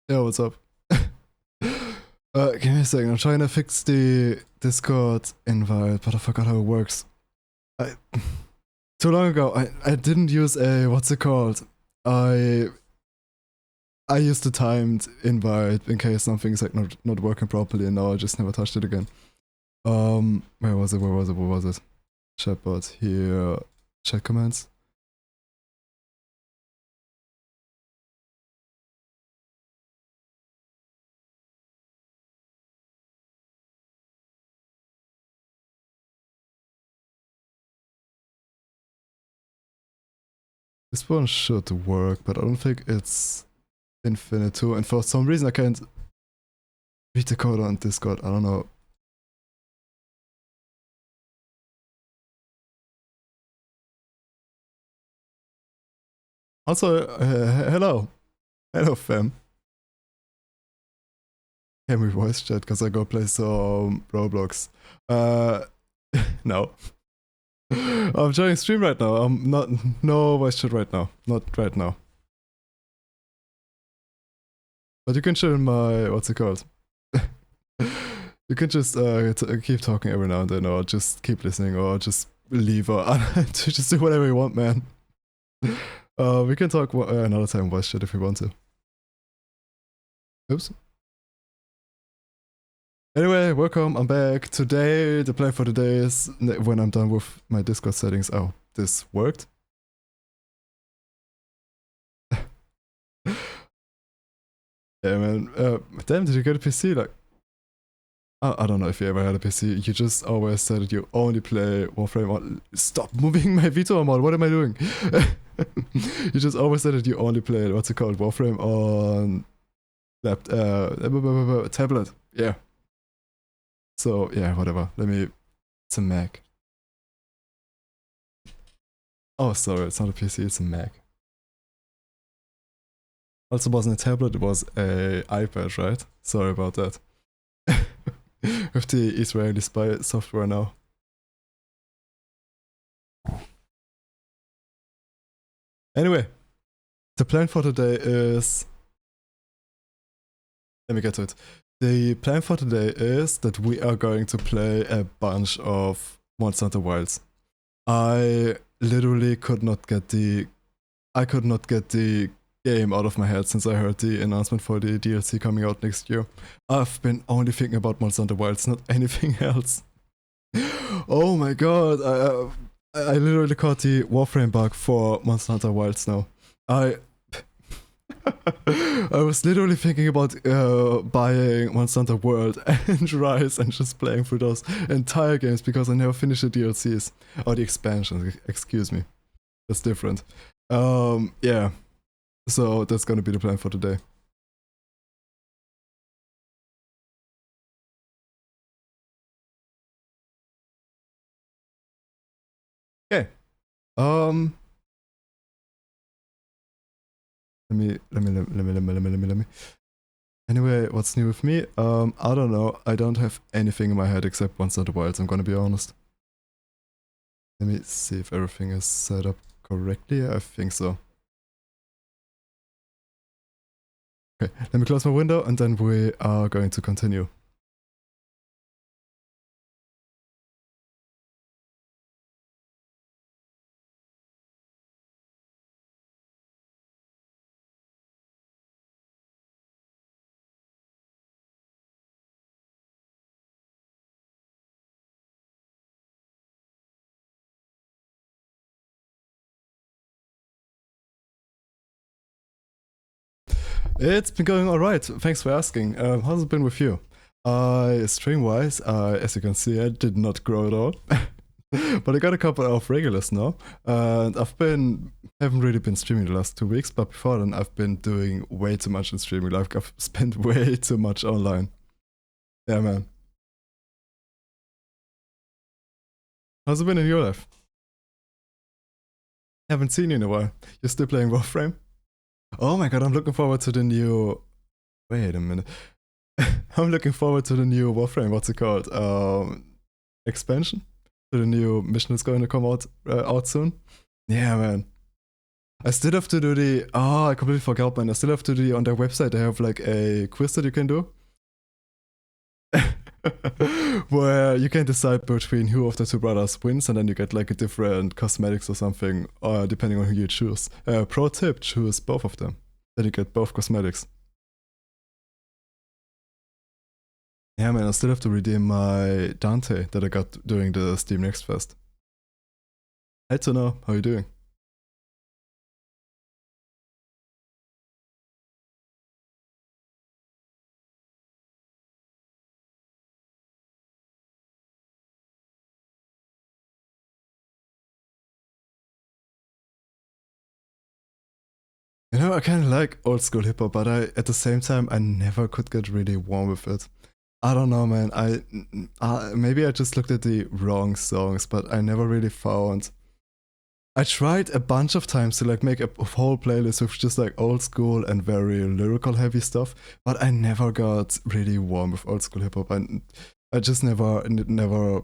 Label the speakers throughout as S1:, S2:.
S1: Yeah, what's up? Give me a second. I'm trying to fix the Discord invite, but I forgot how it works. I, too long ago, I didn't use a what's it called? I I used the timed invite in case something's like not working properly, and now I just never touched it again. Where was it? Where was it? Where was it? Chatbot here. Chat comments. This one should work, but I don't think it's infinite too. And for some reason, I can't read the code on Discord. I don't know. Also, hello, fam. Can we voice chat? Because I go play some Roblox. No. I'm trying to stream right now. I'm not. No voice chat right now. Not right now. But you can chill in my. What's it called? You can just keep talking every now and then, or just keep listening, or just leave, or just do whatever you want, man. We can talk another time voice chat if you want to. Oops. Anyway, welcome, I'm back. Today, the plan for today is when I'm done with my Discord settings. Oh, this worked? Yeah, man. Damn, did you get a PC? Like, I don't know if you ever had a PC. You just always said that you only play Warframe on... Stop moving my veto mod, what am I doing? You just always said that you only play, what's it called, Warframe on... tablet. Yeah. So, yeah, whatever. It's a Mac. Oh, sorry, it's not a PC, it's a Mac. Also wasn't a tablet, it was a iPad, right? Sorry about that. With the Israeli spy software now. Anyway, the plan for today is... Let me get to it. The plan for today is that we are going to play a bunch of Monster Hunter Wilds. I literally could not get the game out of my head since I heard the announcement for the DLC coming out next year. I've been only thinking about Monster Hunter Wilds, not anything else. Oh my god, I literally caught the Warframe bug for Monster Hunter Wilds now. I was literally thinking about buying Monster Hunter World and Rise and just playing through those entire games because I never finished the DLCs. Or the expansions, excuse me. That's different. Yeah. So that's gonna be the plan for today. Okay. Let me. Anyway, what's new with me? I don't know. I don't have anything in my head except Monster Hunter Wilds, I'm gonna be honest. Let me see if everything is set up correctly. I think so. Okay, let me close my window and then we are going to continue. It's been going alright, thanks for asking. How's it been with you? Stream-wise, as you can see, I did not grow at all. But I got a couple of regulars now, and haven't really been streaming the last 2 weeks, but before then I've been doing way too much in streaming, like I've spent way too much online. Yeah, man. How's it been in your life? Haven't seen you in a while. You're still playing Warframe? Oh my god, I'm looking forward to the new... Wait a minute. I'm looking forward to the new Warframe, what's it called? Expansion? To the new mission that's going to come out soon. Yeah, man. I still have to do the, oh, I completely forgot, man. I still have to do the, on their website, they have like a quiz that you can do. Where you can decide between who of the two brothers wins, and then you get like a different cosmetics or something, depending on who you choose. Pro tip, choose both of them. Then you get both cosmetics. Yeah, man, I still have to redeem my Dante that I got during the Steam Next Fest. Hey, to know, how you doing? You know, I kind of like old school hip hop, but at the same time, I never could get really warm with it. I don't know, man. Maybe I just looked at the wrong songs, but I never really found. I tried a bunch of times to like make a whole playlist with just like old school and very lyrical heavy stuff, but I never got really warm with old school hip hop. I just never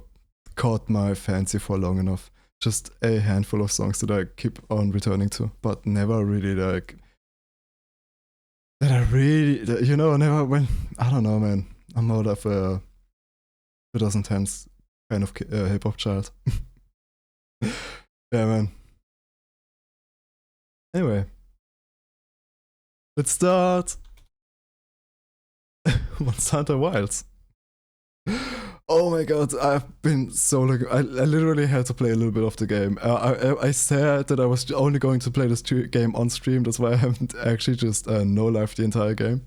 S1: caught my fancy for long enough. Just a handful of songs that I keep on returning to, but never really like that I really, you know, never when, I don't know, man. I'm more of a 2010s kind of hip hop child. Yeah, man. Anyway, let's start. Monster Hunter Wilds. Oh my god, I've been so looking. I literally had to play a little bit of the game. I said that I was only going to play this game on stream. That's why I haven't actually just no-life the entire game.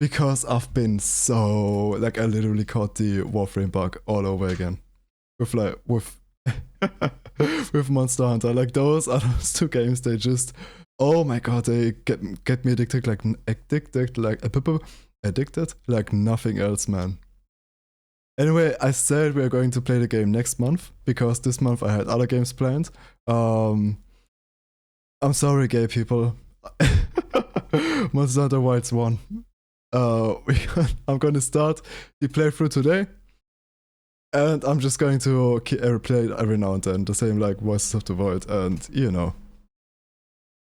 S1: Because I've been so like I literally caught the Warframe bug all over again. With with Monster Hunter. Like those two games, they just, oh my god, they get me addicted like nothing else, man. Anyway, I said we are going to play the game next month because this month I had other games planned. I'm sorry, gay people. Monster Hunter Wilds 1. I'm going to start the playthrough today, and I'm just going to play it every now and then, the same like Voices of the Void, and you know,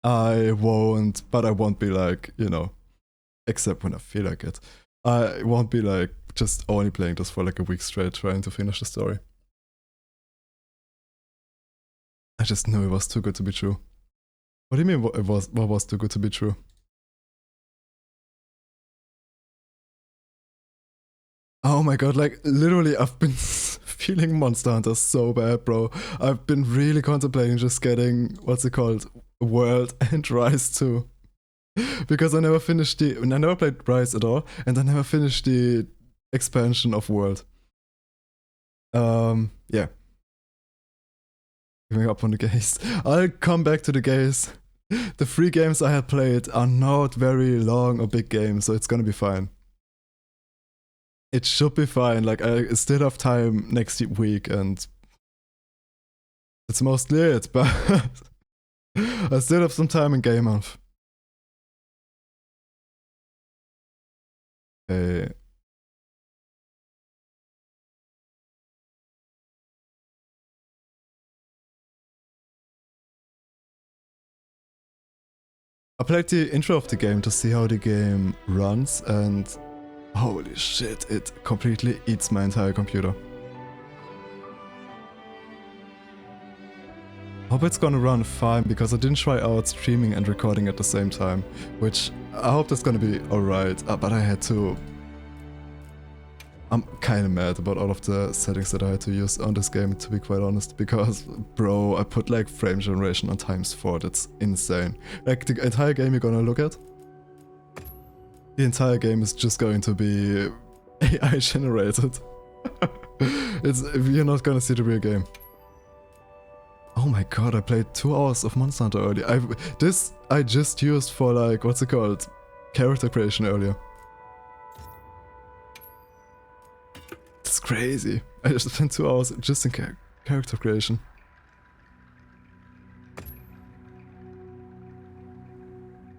S1: I won't be like, you know, except when I feel like it. I won't be like just only playing this for like a week straight trying to finish the story. I just knew it was too good to be true. What do you mean what was too good to be true? Oh my god, like literally I've been feeling Monster Hunter so bad, bro. I've been really contemplating just getting, what's it called, World and Rise 2. Because I never played Rise at all, and I never finished the expansion of World. Yeah. Giving up on the gays. I'll come back to the gays. The 3 games I had played are not very long or big games, so it's gonna be fine. It should be fine. Like, I still have time next week, and it's mostly it, but I still have some time in game month. Okay. I played the intro of the game to see how the game runs, and holy shit, it completely eats my entire computer. Hope it's gonna run fine, because I didn't try out streaming and recording at the same time, which I hope that's gonna be alright, but I had to... I'm kinda mad about all of the settings that I had to use on this game, to be quite honest, because, bro, I put like frame generation on *4, that's insane. Like, the entire game you're gonna look at, the entire game is just going to be AI generated. You're not gonna see the real game. Oh my god, I played 2 hours of Monster Hunter earlier. I just used for like, what's it called? Character creation earlier. It's crazy. I just spent 2 hours just in character creation.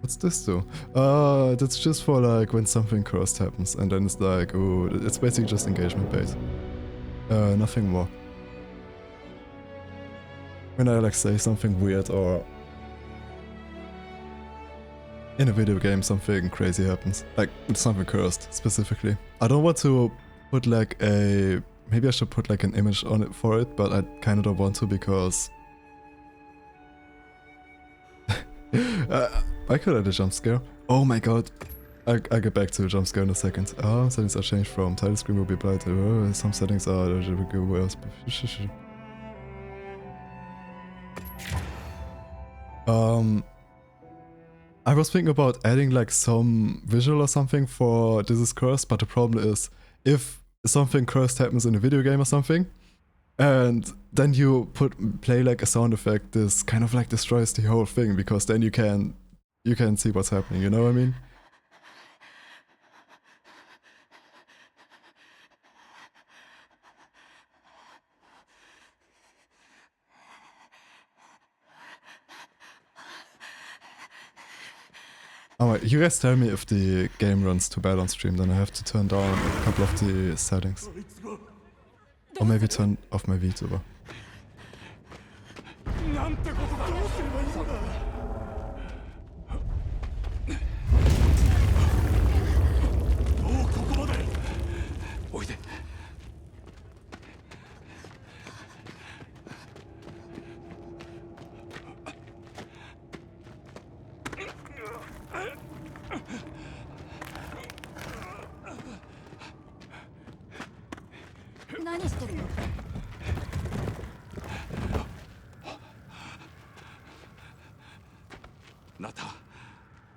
S1: What's this do? That's just for like when something cursed happens, and then it's like, ooh, it's basically just engagement bait. Nothing more. When I like say something weird or in a video game something crazy happens. Like, something cursed, specifically. I don't want to put like a... Maybe I should put like an image on it for it, but I kinda don't want to because... I could add a jump scare. Oh my god. I'll get back to the jump scare in a second. Settings are changed from title screen will be brighter. Some settings are worse. I was thinking about adding like some visual or something for this is cursed, but the problem is if something cursed happens in a video game or something, and then you play like a sound effect, this kind of like destroys the whole thing because then you can see what's happening, you know what I mean? Alright, you guys tell me if the game runs too bad on stream, then I have to turn down a couple of the settings. Or maybe turn off my VTuber.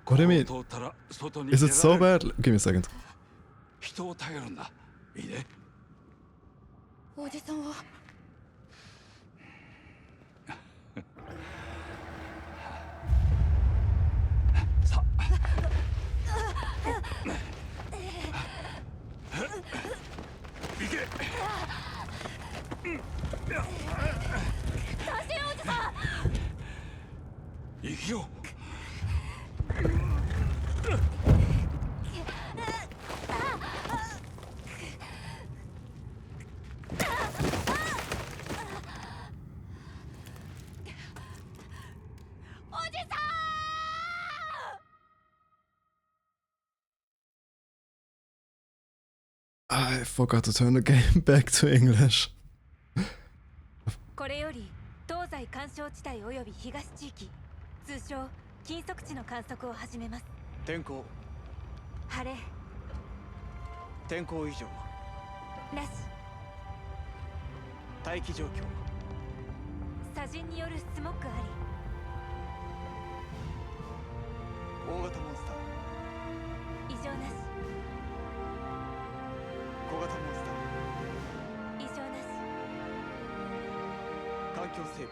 S1: What do you mean? Is it so bad? Give me a second. I forgot to turn the game back to English.
S2: これより東西干渉地帯および東地域、通称禁足地の観測を始めます。
S3: 天候。
S2: 晴れ。
S3: 天候異常。
S2: なし。
S3: 大気状況。
S2: 砂塵によるスモッグあり。
S3: 大型モンスター。
S2: 異常なし。
S3: 小型モンスター。
S2: 異常なし。
S3: 環境生物。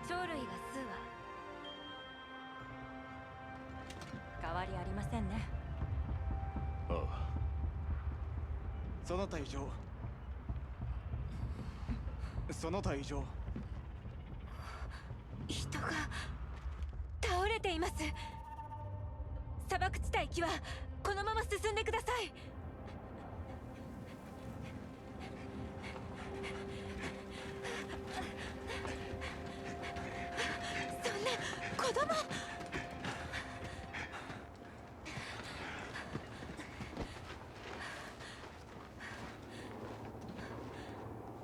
S2: 鳥類が数羽。変わりありませんね。
S3: ああ。その他異常。その他異常。
S2: 人が倒れています。砂漠地帯機はこのまま進んでください。そんな子供。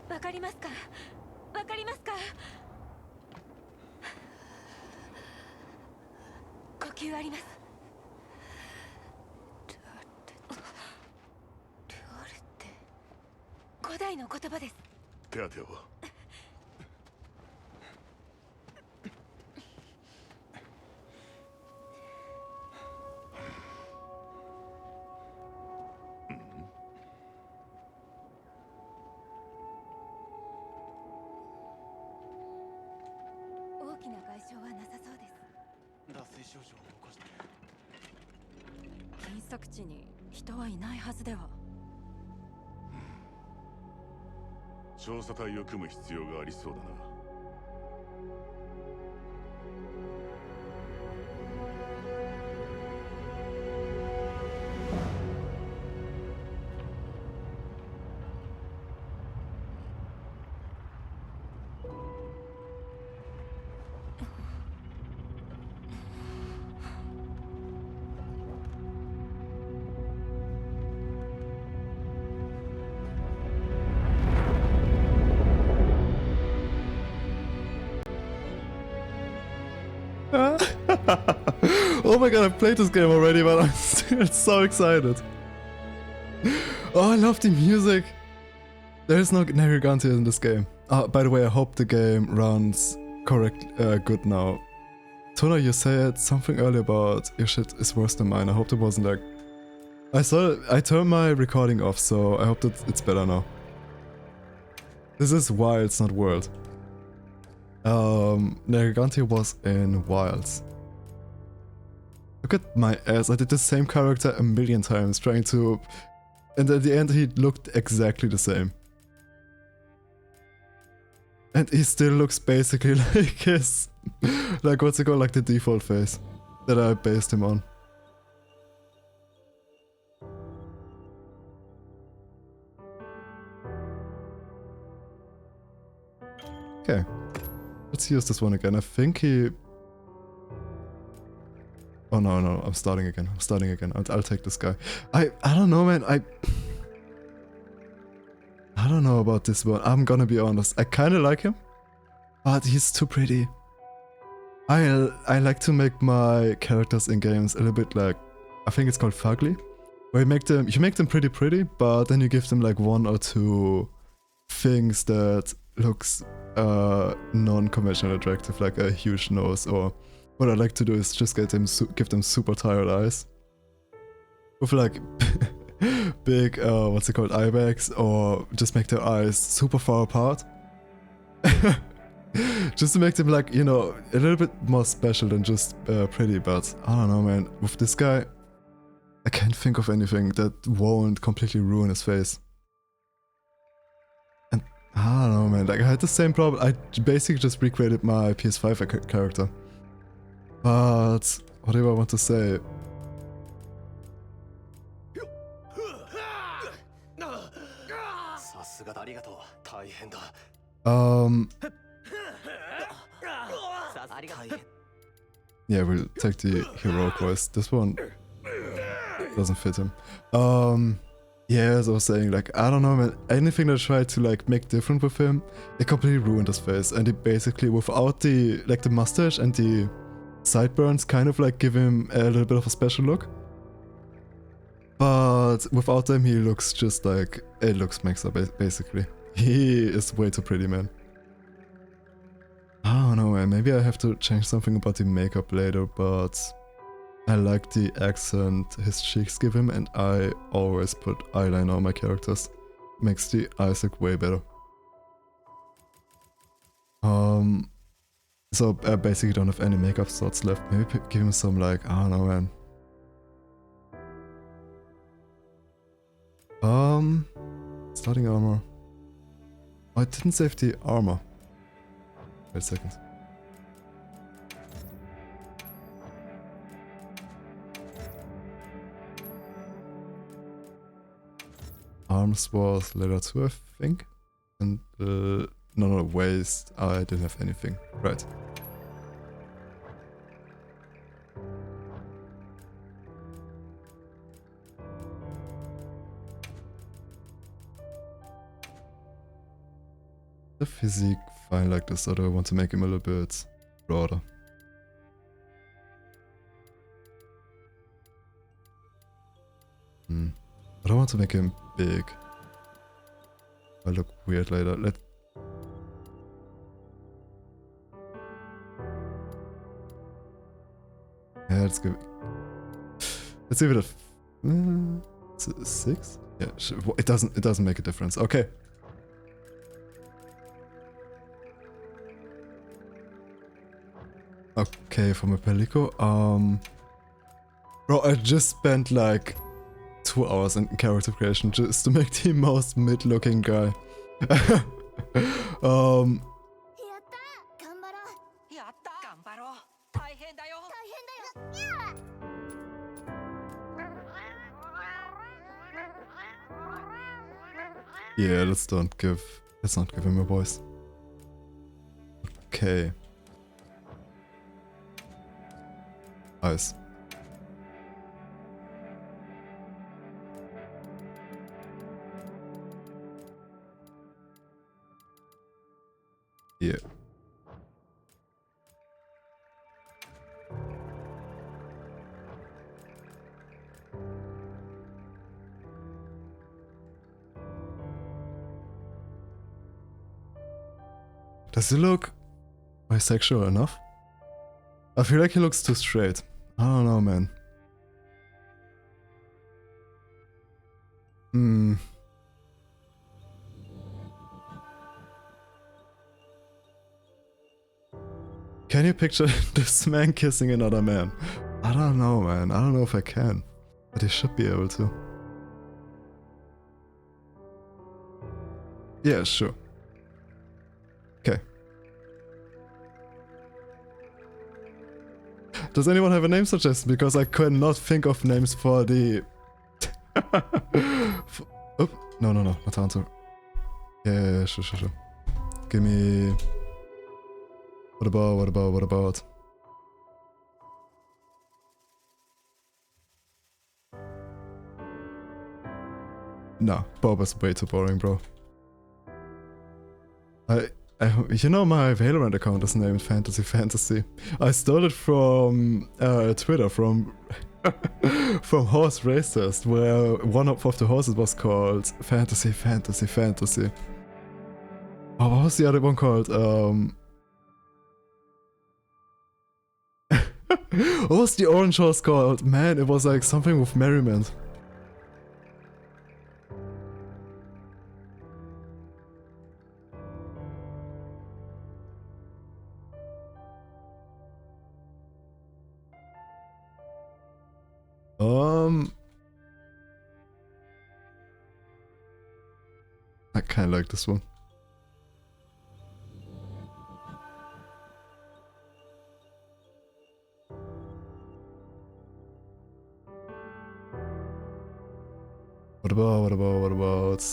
S2: わかりますか？わかりますか？呼吸あります。古代の言葉です。
S4: 手当てを。
S2: 大きな外傷はなさそうです。
S3: 脱水症状を起こしてる。
S2: 禁足地に人はいないはずでは。
S4: 調査隊を組む必要がありそうだな。
S1: Oh my god, I've played this game already, but I'm still so excited. Oh, I love the music. There is no Narragansett in this game. By the way, I hope the game runs good now. Tona, you said something earlier about your shit is worse than mine. I hope it wasn't like... I turned my recording off, so I hope that it's better now. This is Wilds, not World. Narragansett was in Wilds. Look at my ass, I did the same character a million times trying to... And at the end he looked exactly the same. And he still looks basically like his... like what's it called, like the default face that I based him on. Okay. Let's use this one again. I think he... Oh no, I'm starting again. I'll take this guy. I don't know, man. I don't know about this one. I'm gonna be honest. I kinda like him, but he's too pretty. I like to make my characters in games a little bit like, I think it's called fugly, where you make them pretty, but then you give them like one or two things that looks non-conventional attractive, like a huge nose, or what I like to do is just give them super tired eyes with like big what's it called, eye bags, or just make their eyes super far apart. Just to make them like, you know, a little bit more special than just pretty. But I don't know, man, with this guy I can't think of anything that won't completely ruin his face. And I don't know, man, like I had the same problem. I basically just recreated my PS5 character. But what do I want to say? Yeah, we'll take the heroic voice. This one doesn't fit him. Yeah, as I was saying, like, I don't know, man, anything that I tried to like make different with him, it completely ruined his face. And it basically, without the, like the mustache and the sideburns, kind of like give him a little bit of a special look. But without them, he looks just like, it looks mixed up, basically. He is way too pretty, man. I don't know, man, maybe I have to change something about the makeup later, but I like the accent his cheeks give him, and I always put eyeliner on my characters. Makes the eyes look way better. So I basically don't have any makeup slots left. Maybe give him some, like, I don't know, man. Starting armor. Oh, I didn't save the armor. Wait a second. Arms was letter 2, I think. And no, waist, I didn't have anything. Right. The physique fine like this, or do I want to make him a little bit broader? I don't want to make him big. I look weird later. Yeah, let's give it a 6. Yeah, it doesn't make a difference. Okay. Okay, for my Pelico, bro, I just spent like 2 hours in character creation just to make the most mid-looking guy. Yeah, let's not give him a voice. Okay. Eyes. Yeah. Does he look bisexual enough? I feel like he looks too straight. I don't know, man. Can you picture this man kissing another man? I don't know, man. I don't know if I can. But he should be able to. Yeah, sure. Okay. Does anyone have a name suggestion? Because I cannot think of names for the... Oh, no, not answer. Yeah, sure. Give me... What about? No, Bob is way too boring, bro. You know my Valorant account is named Fantasy. I stole it from Twitter, from Horse Race Test, where one of the horses was called Fantasy. Oh, what was the other one called? What was the orange horse called? Man, it was like something with merriment. I kinda like this one. What about?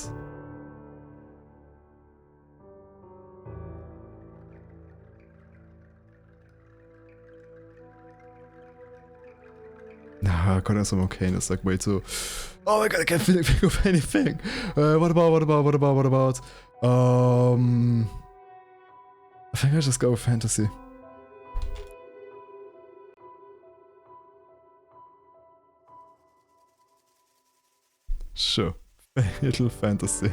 S1: Nah, Conan Kane is like way too... Oh my god, I can't think of anything! What about? I think I just go with fantasy. Sure. Little fantasy.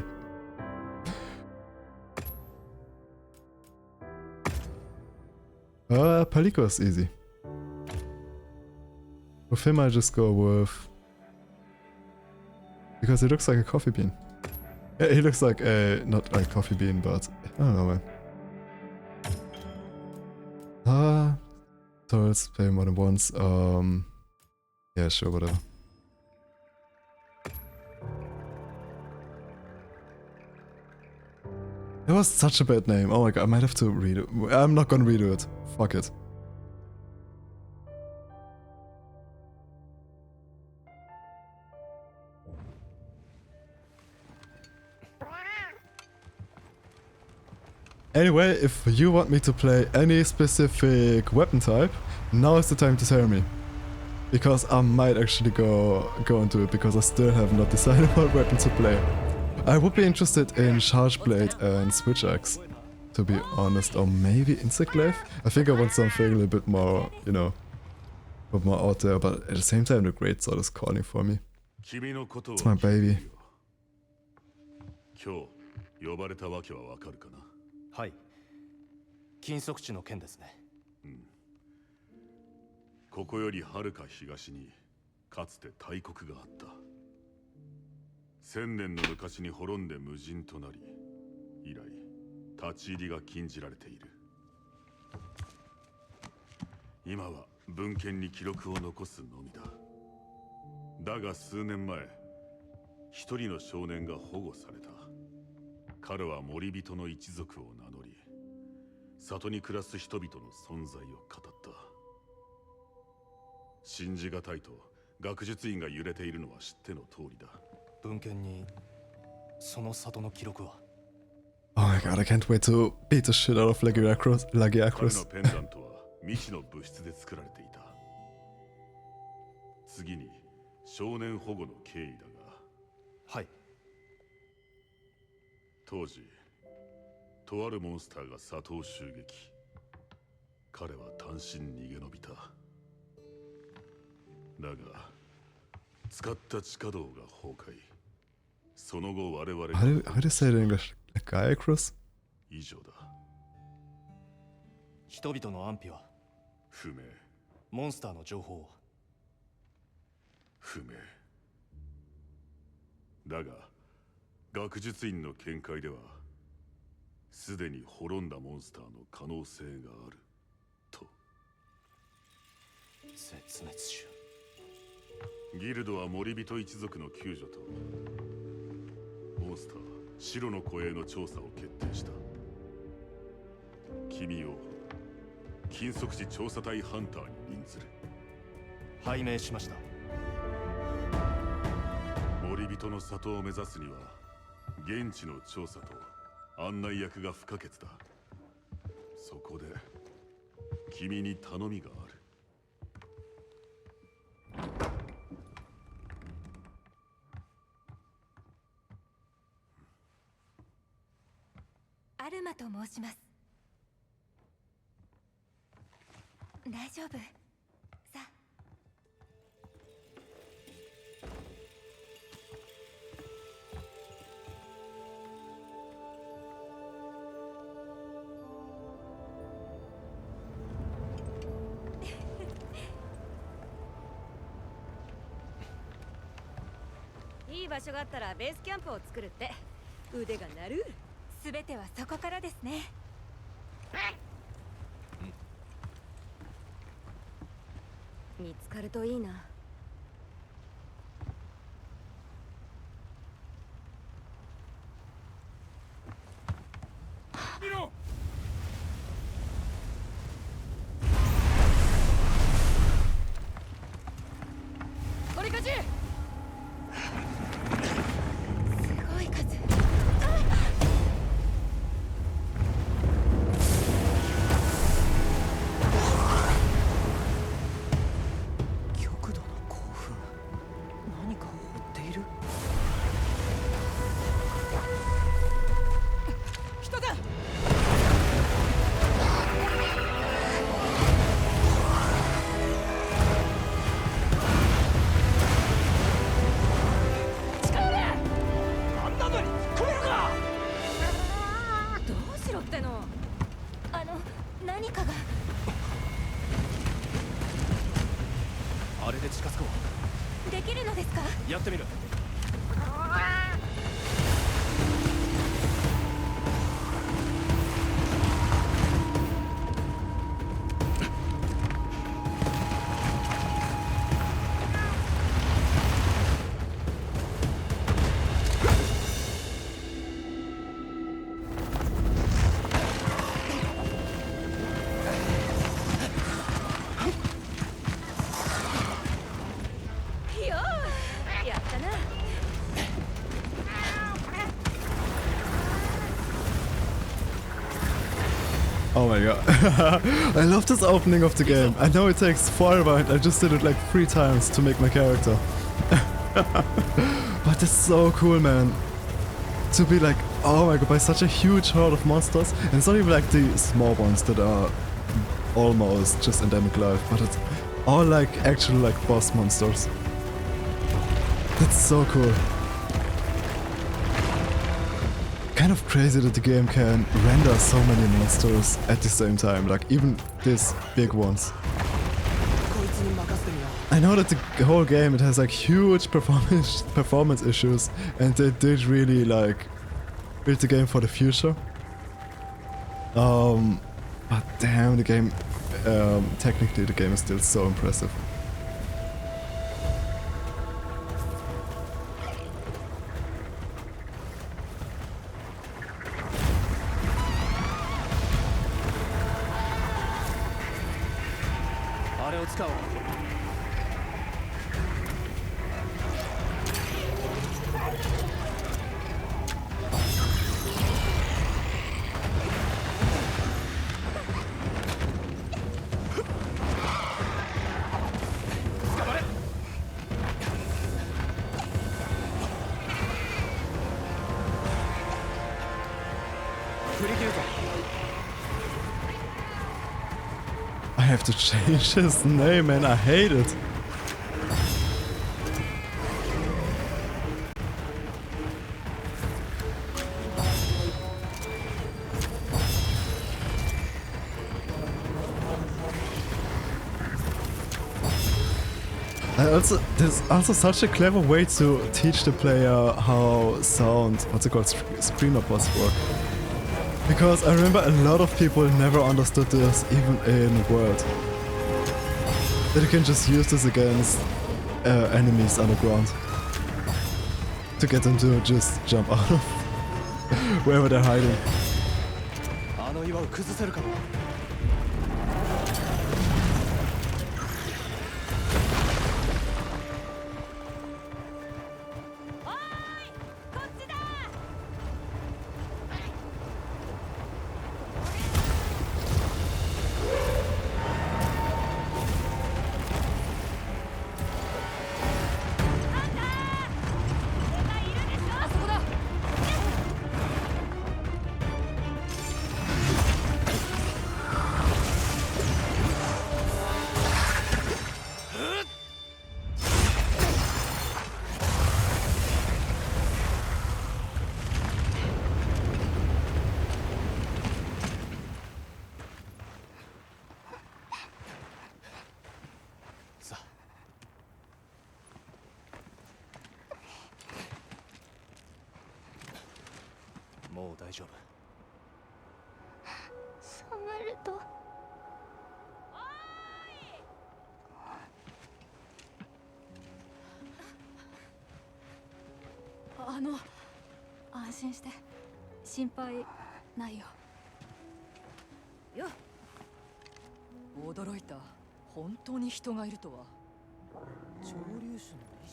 S1: Palico is easy. With him I just go with... Because he looks like a coffee bean. Yeah, he looks like a... not like coffee bean, but... I don't know, man. So let's play more than once. Yeah, sure, whatever. It was such a bad name. Oh my god, I might have to read it. I'm not gonna redo it. Fuck it. Anyway, if you want me to play any specific weapon type, now is the time to tell me. Because I might actually go into it, because I still have not decided what weapon to play. I would be interested in Charge Blade and Switch Axe, to be honest, or maybe Insect Glaive. I think I want something a little bit more, you know, a bit more out there, but at the same time the Great Sword is calling for me. It's my baby.
S5: はい。禁足地の件ですね。
S4: ここよりはるか東にかつて大国があった。1000年の昔に滅んで無人となり、以来立ち入りが禁じられている。今は文献に記録を残すのみだ。だが数年前、一人の少年が保護された。彼は森人の一族を名乗り、里に暮らす人々の存在を語った。信じがたいと学術院が揺れているのは知っての通りだ。
S5: 文献にその里の記録は。
S1: Oh my god, I can't wait to beat the shit out of Lagiacros.
S4: 彼のペンダントは未知の物質で作られていた。次に少年保護の経緯だが。
S5: はい。
S4: 当時、とあるモンスターが里を襲撃。彼は単身逃げ延びた。だが、使った地下道が崩壊。その後我々が...
S1: How do you say it in English? Lagiacros?
S4: 以上だ。
S5: 人々の安否は？
S4: 不明。
S5: モンスターの情報は？
S4: 不明だが、学術院の見解ではすでに滅んだモンスターの可能性があると。
S5: 絶滅種。
S4: ギルドは森人一族の救助とモンスター白の湖影の調査を決定した。君を禁足地調査隊ハンターに任ずる。
S5: 拝命しました。
S4: 森人の里を目指すには現地の調査と案内役が不可欠だ。そこで君に頼みがある。
S2: アルマと申します。大丈夫。さあ。
S6: いい場所があったらベースキャンプを作るって。腕が鳴る。
S2: 全てはそこからですね。
S6: 見つかるといいな。
S3: 見ろ。
S6: これ勝ち。
S2: すごい数。
S5: 極度の興奮。何かを追っている。
S6: 人だ。
S5: あんなのに来るか。
S6: どうしろっての。
S2: 何かが。
S5: あれで近づこ
S2: できるのですか？
S5: う。やってみる。
S6: よーやったな。
S1: Oh my god. I love this opening of the game. I know it takes forever and I just did it like 3 times to make my character. But it's so cool, man. To be like, oh my god, by such a huge horde of monsters. And it's not even like the small ones that are almost just endemic life, but it's all like actual like boss monsters. That's so cool. Kind of crazy that the game can render so many monsters at the same time, like even these big ones.
S5: こいつに任せてみよう。
S1: I know that the whole game it has like huge performance issues, and they did really like build the game for the future. But damn, the game technically the game is still so impressive.
S5: あれを使おう。捕まれ。振り切るぞ。
S1: I have to change his name, and I hate it. also, there's also such a clever way to teach the player how sound, what's it called, screamer pods work. Because I remember a lot of people never understood this, even in World. That you can just use this against enemies underground. To get them to just jump out of wherever they're hiding.
S3: あの岩を崩せるかも。もう大丈夫。
S7: サムルト。
S2: 安心して心配ないよ。
S5: よ驚いた。本当に人がいるとは。潮流種の一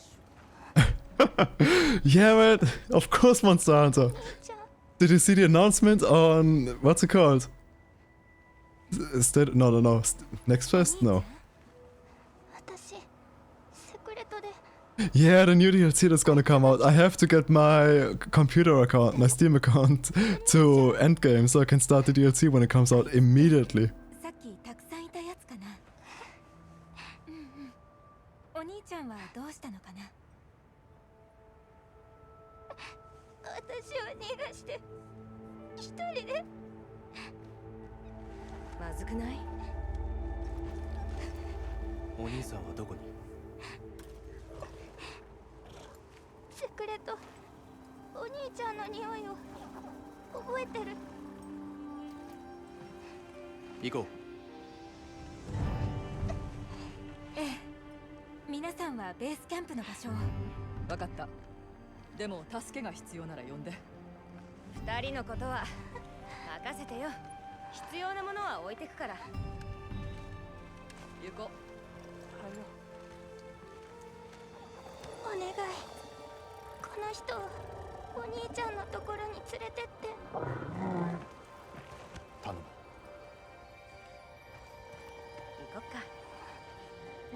S5: 種。
S1: Yeah, man, of course, Monster Hunter. Did you see the announcement on what's it called? No. Next Fest? No.
S7: 私セクレットで
S1: Yeah, the new DLC that's gonna come out. I have to get my computer account, my Steam account, to Endgame so I can start the DLC when it comes out immediately.
S2: さっきたくさんいたやつかな。お兄ちゃんはどうしたのかな。
S7: 私を逃がして一人で。
S6: まずくない？
S3: お兄さんはどこに？
S7: セクレット、お兄ちゃんの匂いを覚えてる。
S3: 行こ
S2: ええ、皆さんはベースキャンプの場所を。
S5: わかった。でも助けが必要なら呼んで。
S6: 二人のことは任せてよ。必要なものは置いてくから。
S5: 行こう。
S7: お願い、この人をお兄ちゃんのところに連れてって。
S3: 頼む。
S2: 行こっか。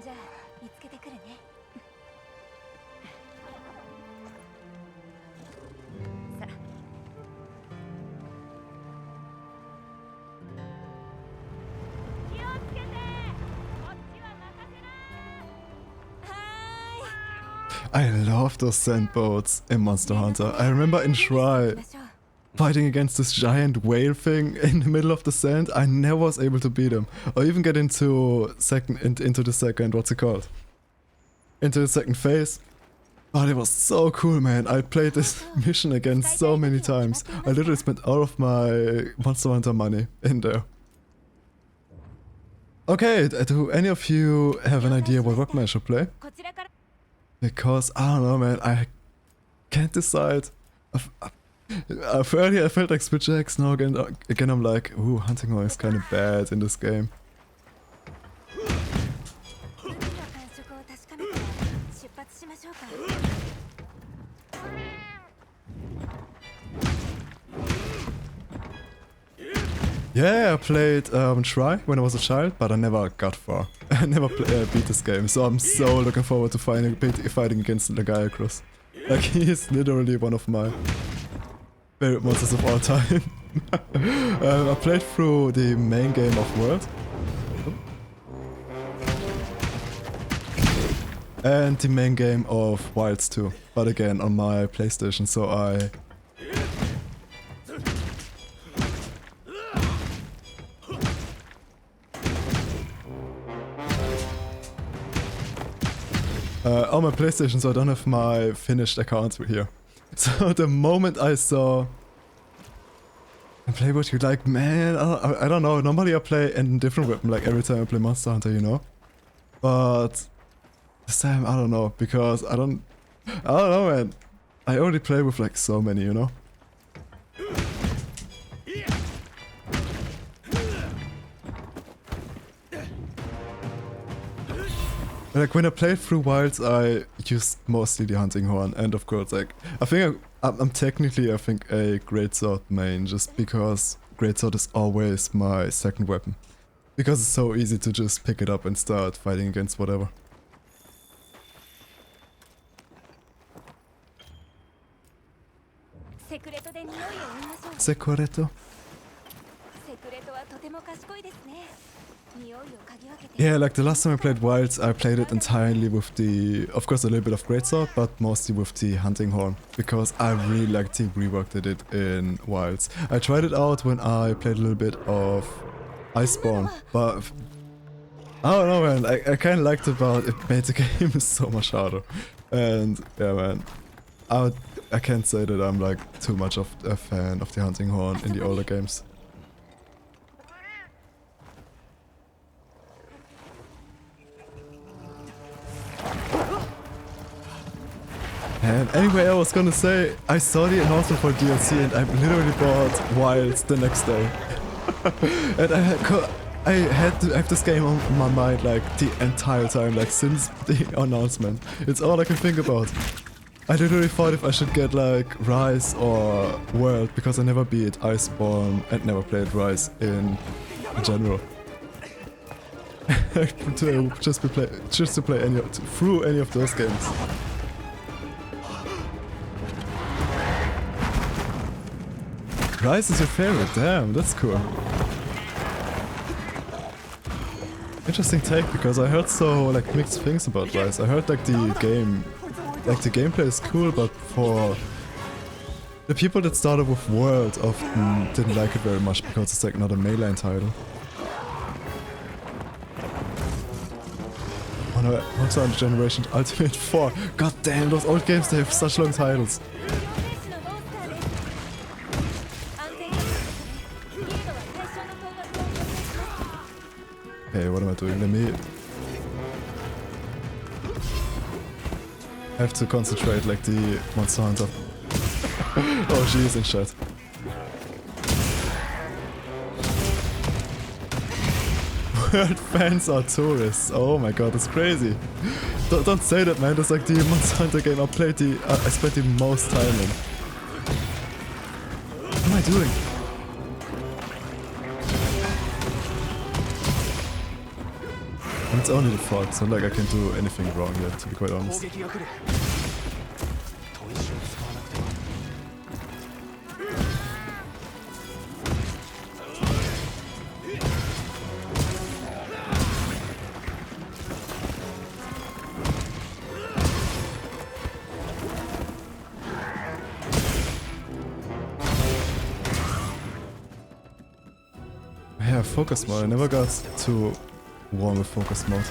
S2: じゃあ見つけてくるね。さあ。気をつけて。こっちは任せな。はーい。
S1: I love those sand boats in Monster Hunter. I remember in Try fighting against this giant whale thing in the middle of the sand. I never was able to beat him, or even get into the second, what's it called? Into the second phase. But it was so cool, man. I played this mission again so many times. I literally spent all of my Monster Hunter money in there. Okay, do any of you have an idea what weapon I should play?
S2: こちらから。
S1: Because, I don't know, man, I can't decide. Earlier I felt like Switch X, now again I'm like, ooh, hunting horn is kind of bad in this game.
S2: 海の感触を確かめたら出発しましょうか。
S1: Yeah, I played Try when I was a child, but I never got far. I never beat this game, so I'm so looking forward to fighting against the guy across. Like, he is literally one of my favorite monsters of all time. I played through the main game of World. And the main game of Wilds too, but again on my PlayStation, so I... on my PlayStation, so I don't have my finished account here. So the moment I saw and play what you like, man, I don't know. Normally I play in different weapon, like every time I play Monster Hunter, you know. But this time I don't know, because I don't know, man. I already play with like so many, you know. Like when I played through Wilds, I used mostly the hunting horn, and of course, like I think I'm technically I think a greatsword main, just because greatsword is always my second weapon, because it's so easy to just pick it up and start fighting against whatever. Secreto. Yeah, like the last time I played Wilds, I played it entirely with the, of course a little bit of greatsword, but mostly with the hunting horn, because I really like the rework they did in Wilds. I tried it out when I played a little bit of Iceborne, but I don't know, man, I kind of liked it, but it made the game so much harder. And yeah, man, I can't say that I'm like too much of a fan of the hunting horn in the older games. And anyway, I was gonna say, I saw the announcement for DLC and I literally bought Wilds the next day. And I had to have this game on my mind like the entire time, like since the announcement. It's all I can think about. I literally thought if I should get like Rise or World, because I never beat Iceborne and never played Rise in general. just to play through any of those games. Rise is your favorite, damn, that's cool. Interesting take, because I heard so like mixed things about Rise. I heard like the gameplay is cool, but for the people that started with World often didn't like it very much because it's like not a mainline title. Oh no, Monster Hunter Generation Ultimate 4. God damn, those old games, they have such long titles. Okay, what am I doing? Let me... I have to concentrate like the Monster Hunter. Oh jeez, and shit. World fans are tourists. Oh my god, that's crazy. Don't say that, man. That's like the Monster Hunter game I spent the most time in. What am I doing? And it's only the fog, so like I can't do anything wrong yet, to be quite honest. Yeah, focus mode. I never got too warm with focus mode.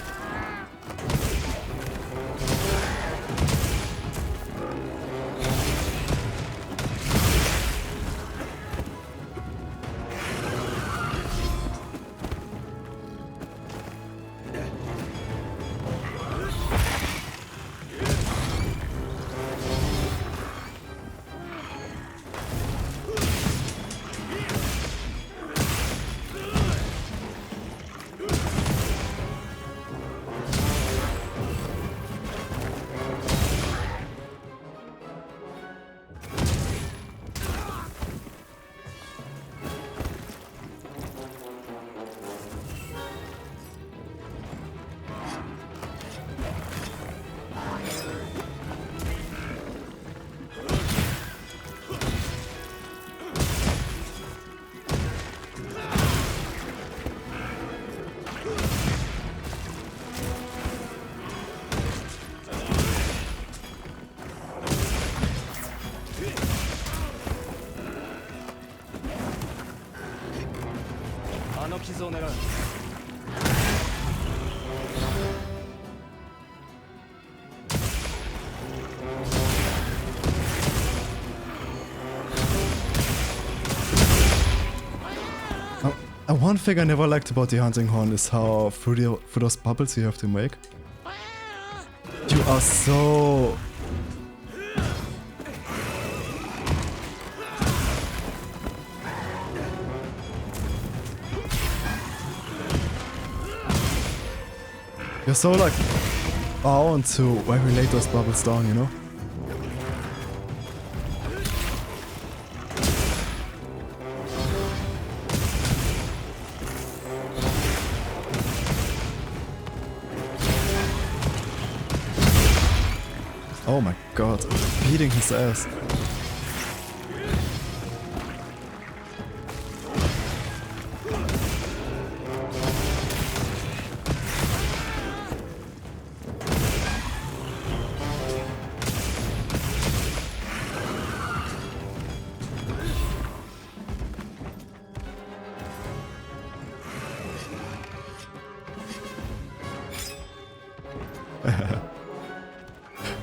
S1: One thing I never liked about the hunting horn is how through those bubbles you have to make. You are so... You're so like bound to regulate those bubbles down, you know? Oh my god, I'm beating his ass.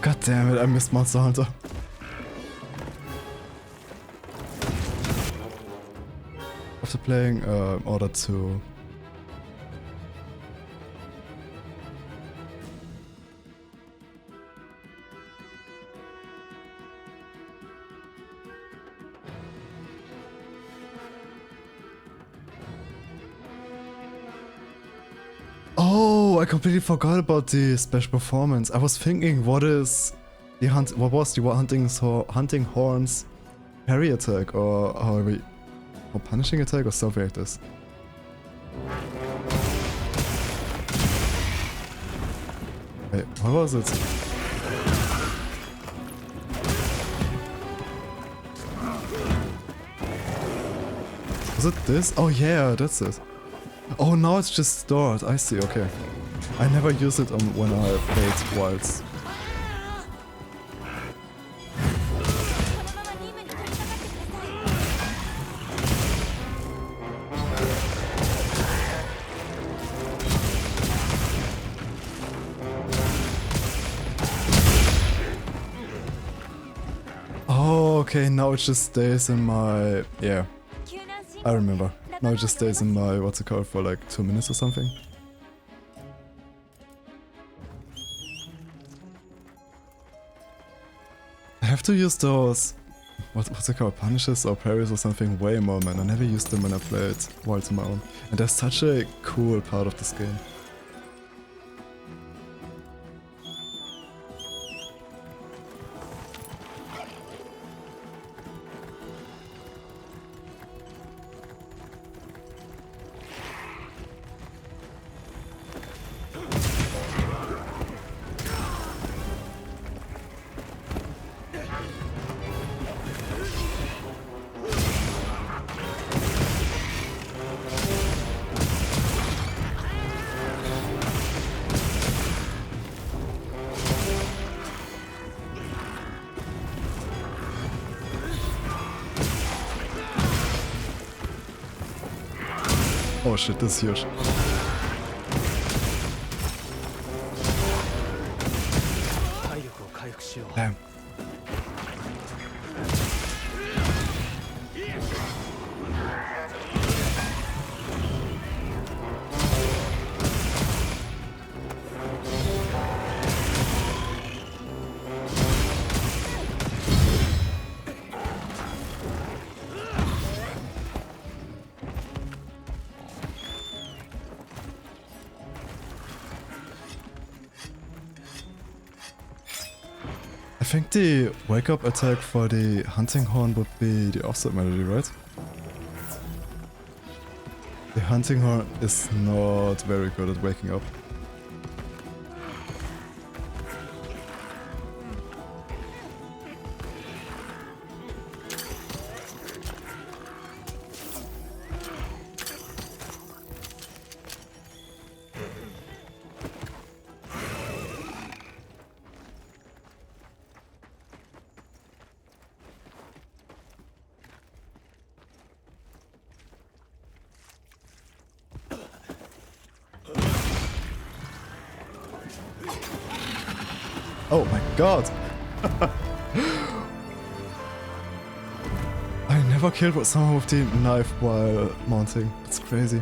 S1: God damn it, I missed Monster Hunter. After playing Order 2. Oh, I completely forgot about the special performance. I was thinking, what was the hunting horn's parry attack or or punishing attack or something like this. Wait, what was it? Was it this? Oh yeah, that's it. Oh, now it's just stored. I see, okay. I never used it when I played Wilds. Oh, okay, now it just stays in my... yeah, I remember. Now it just stays in my, what's it called, for like 2 minutes or something. I have to use those, what's it called, punishes or parries or something way more, man. I never used them when I played Wilds on my own. And they're such a cool part of this game. Oh shit, this is huge. Damn. I think the wake up attack for the hunting horn would be the offset melody, right? The hunting horn is not very good at waking up. Oh my god! I never killed someone with the knife while mounting. It's crazy.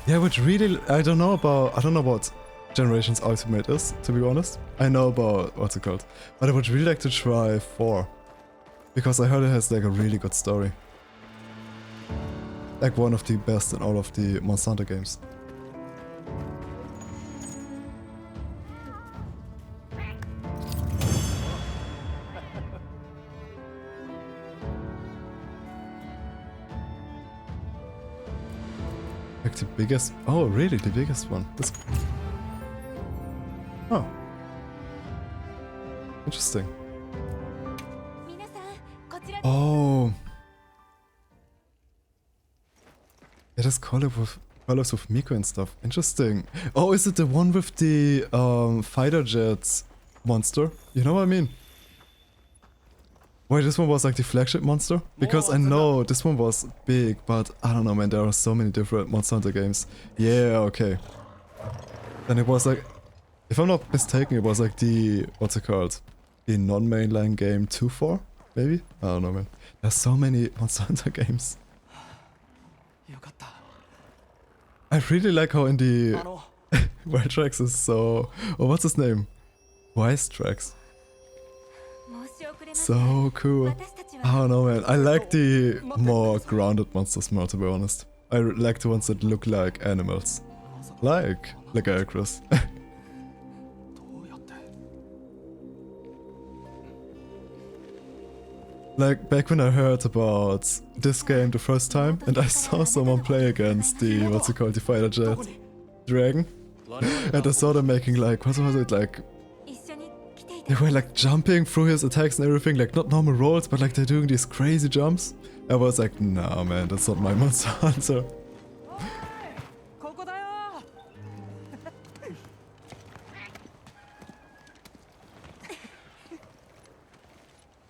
S1: Yeah, which really, I don't know what Generations Ultimate is, to be honest. I know about, what's it called? But I would really like to try 4. Because I heard it has like a really good story. Like one of the best in all of the Monster Hunter games. Like the biggest, oh really, the biggest one. That's, oh. Interesting. Oh. It is colors with Miko and stuff. Interesting. Oh, is it the one with the fighter jets monster? You know what I mean? Wait, this one was like the flagship monster? Because I know this one was big, but I don't know, man, there are so many different Monster Hunter games. Yeah, okay. Then it was like, if I'm not mistaken, it was like the, what's it called? The non-mainline game 2-4, maybe? I don't know, man. There's so many Monster Hunter games. I really like how in the Wild Tracks is so... Oh, what's his name? Wise Tracks. So cool. I don't know, man. I like the more grounded monsters more, to be honest. I like the ones that look like animals. Like Acrus. Like, back when I heard about this game the first time, and I saw someone play against the, what's it called, the fighter jet dragon, and I saw them making like, what was it, like, they were like jumping through his attacks and everything, like not normal rolls, but like they're doing these crazy jumps. I was like, nah man, that's not my Monster Hunter.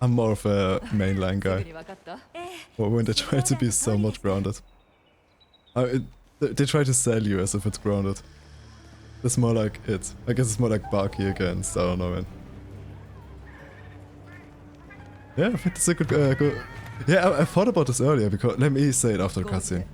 S1: I'm more of a mainline guy. Or when they try to be so much grounded. They try to sell you as if it's grounded. It's more like it. I guess it's more like Baki against, I don't know, man. Yeah, I think that's a good... Yeah, I thought about this earlier, because... Let me say it after the cutscene.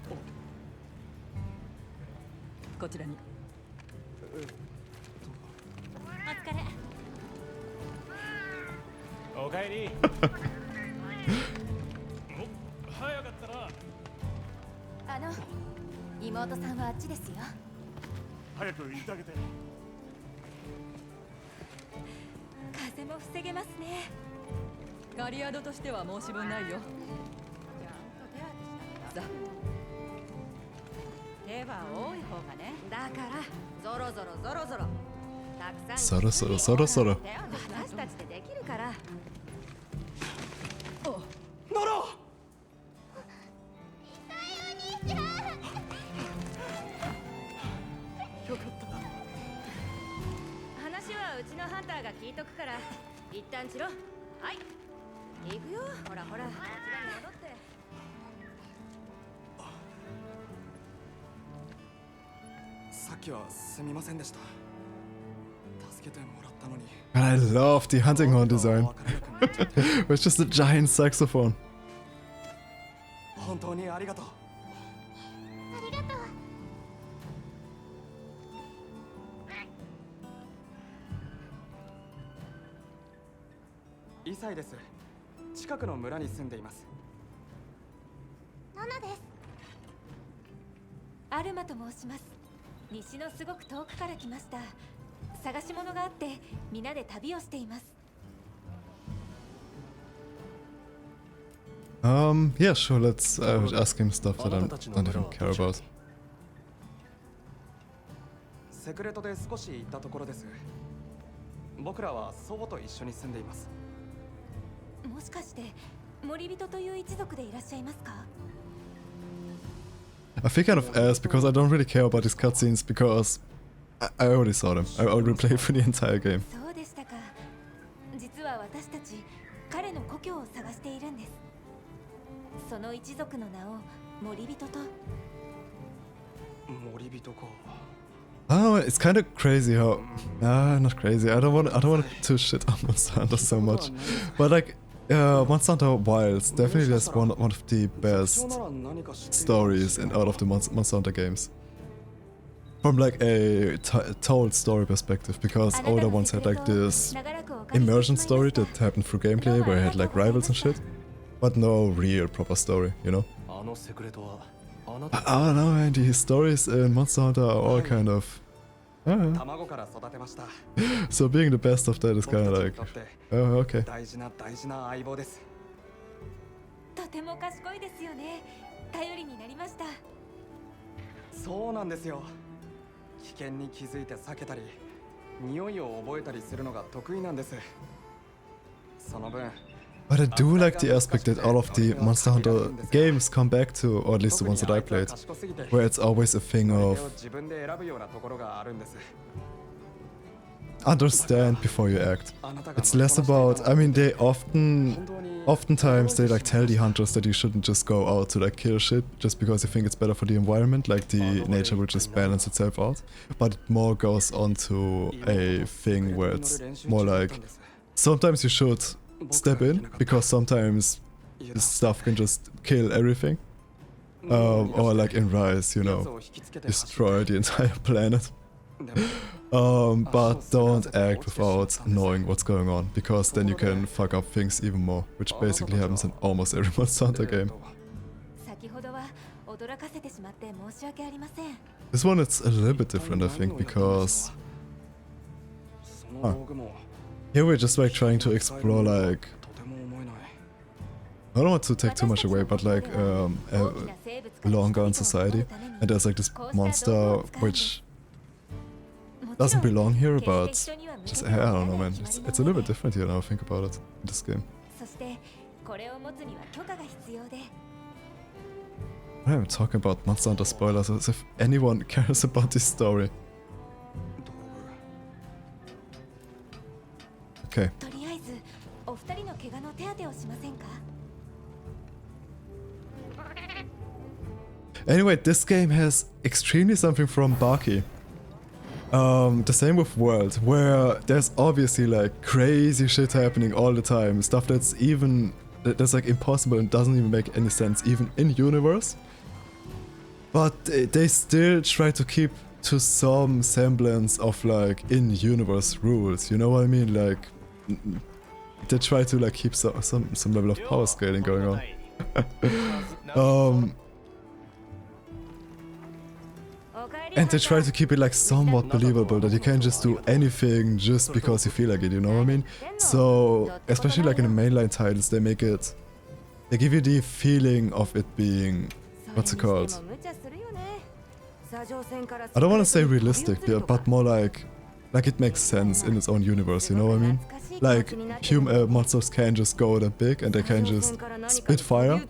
S1: Soro.
S6: 話はうちのハンターが聞いとくから一旦チロ。はい。行くよ。ほらほら。こちらに戻って。
S3: さっきはすみませんでした。助けてもらったのに。
S1: And I love the hunting horn design. It's just a giant saxophone.
S3: 本当にありがとう。
S7: ありがとう。
S3: イサイです。近くの村に住んでいます。
S7: ナナです。
S2: アルマと申します。西のすごく遠くから来ました。探し物があって皆で旅をしています。
S1: Yeah, sure, let's ask him stuff that I don't even care about.
S3: セクレトで少し行ったところです。僕らは祖母と一緒に住んでいます。
S2: もしかして森人という一族でいらっしゃいますか?
S1: I feel kind of ass because I don't really care about these cutscenes because I already saw them. I already played for the entire game.
S2: そうでしたか。実は私たち彼の故郷を探しているんです。その一族の名を森人と。
S3: 森人か。
S1: Oh, it's kind of crazy how. Not crazy. I don't want to shit on Monster Hunter so much, but like, Monster Hunter Wilds definitely is one of the best stories in out of the Monster Hunter games. From like a told story perspective, because older ones had like this immersion story that happened through gameplay where you had like rivals and shit, but no real proper story, you know? I don't know, man, the stories in Monster Hunter are all kind of... So being the best of that is kind of like... Oh, okay.
S2: とても賢いですよね。頼りになりました。
S3: そうなんですよ。危険に気づいて避けたり、匂いを覚えたりするのが得意なんです。その分。
S1: But I do like the aspect that all of the Monster Hunter games come back to, or at least the ones that I played, where it's always a thing of understand before you act. It's less about, I mean, they oftentimes they like tell the hunters that you shouldn't just go out to like kill shit just because you think it's better for the environment, like the nature will just balance itself out. But it more goes on to a thing where it's more like, sometimes you should step in, because sometimes this stuff can just kill everything. Or like in Rise, you know, destroy the entire planet. But don't act without knowing what's going on, because then you can fuck up things even more, which basically happens in almost every Monster Hunter game. This one it's a little bit different, I think, because... Here we're just like trying to explore like... I don't want to take too much away, but like longer in society, and there's like this monster which doesn't belong here, but just, I don't know, man, it's a little bit different here now I think about it in this game. Why am I talking about Monster Hunter spoilers as if anyone cares about this story? Okay. Anyway, this game has extremely something from Baki. The same with World, where there's obviously like crazy shit happening all the time, stuff that's like impossible and doesn't even make any sense even in universe. But they still try to keep to some semblance of like in-universe rules, you know what I mean? Like they try to like keep some level of power scaling going on. And they try to keep it like somewhat believable, that you can't just do anything just because you feel like it, you know what I mean? So, especially like in the mainline titles, they give you the feeling of it being, what's it called? I don't want to say realistic, but more like it makes sense in its own universe, you know what I mean? Like, monsters can just go that big and they can just spit fire,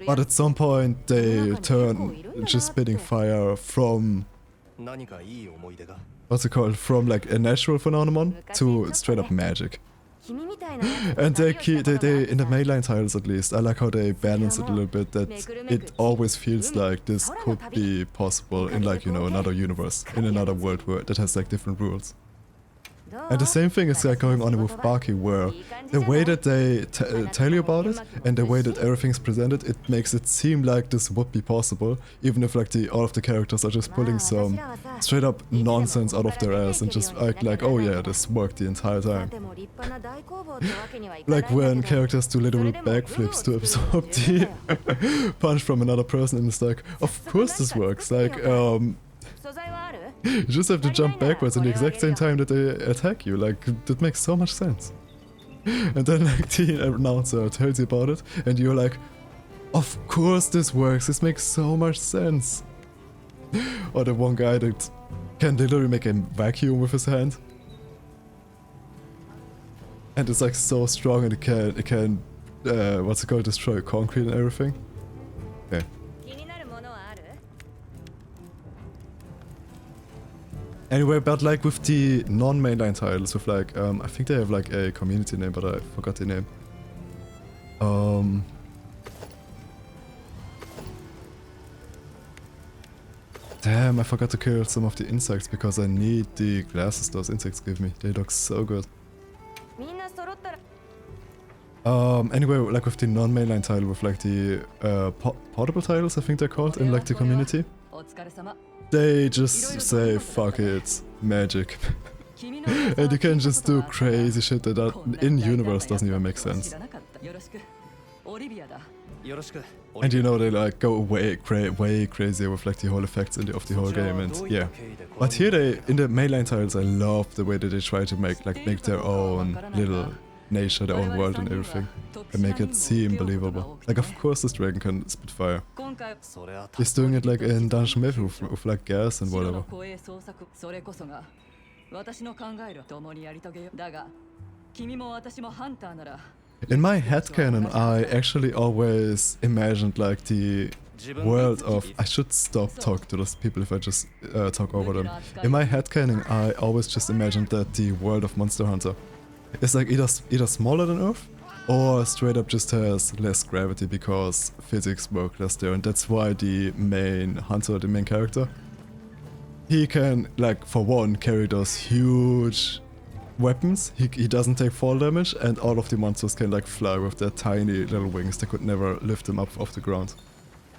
S1: but at some point they turn just spitting fire from, what's it called, from like a natural phenomenon to straight up magic. And they in the mainline titles at least, I like how they balance it a little bit, that it always feels like this could be possible in like, you know, another universe, in another world where that has like different rules. And the same thing is like going on with Baki, where the way that they tell you about it and the way that everything's presented, it makes it seem like this would be possible, even if like all of the characters are just pulling some straight up nonsense out of their ass and just act like, oh yeah, this worked the entire time. Like when characters do literal backflips to absorb the punch from another person, and it's like, of course this works, like you just have to jump backwards in the exact same time that they attack you, like, that makes so much sense. And then like the announcer tells you about it, and you're like, of course this works, this makes so much sense. Or the one guy that can literally make a vacuum with his hand. And it's like so strong, and it can what's it called, destroy concrete and everything. Okay. Anyway, but like with the non-mainline titles, with like, I think they have like a community name, but I forgot the name. Damn, I forgot to kill some of the insects because I need the glasses those insects give me. They look so good.
S6: みんな揃ったら
S1: Anyway, like with the non-mainline title, with like the portable titles, I think they're called in like the community,
S6: お疲れ様
S1: they just say fuck it, magic. And you can just do crazy shit that in universe doesn't even make sense.
S6: よろしくオリビアだ
S3: よろしく
S1: And you know they like go way crazier with like the whole effects of the whole game, and yeah. But here they, in the mainline titles, I love the way that they try to make their own little nature, their own world and everything, and make it seem believable. Like of course this dragon can spit fire.
S6: 今回
S1: He's doing it like in Dungeon Myth with like gas and
S6: 白
S1: whatever.
S6: の護衛捜索それこそが私の考える共にやり遂げよだが君も私もハンターなら
S1: In my headcanon, I actually always imagined like the world of... I should stop talking to those people if I just talk over them. In my headcanon, I always just imagined that the world of Monster Hunter is like either smaller than Earth or straight up just has less gravity because physics work less there, and that's why the main hunter, the main character, he can, like, for one, carry those huge weapons. He doesn't take fall damage, and all of the monsters can like fly with their tiny little wings that could never lift him up off the ground.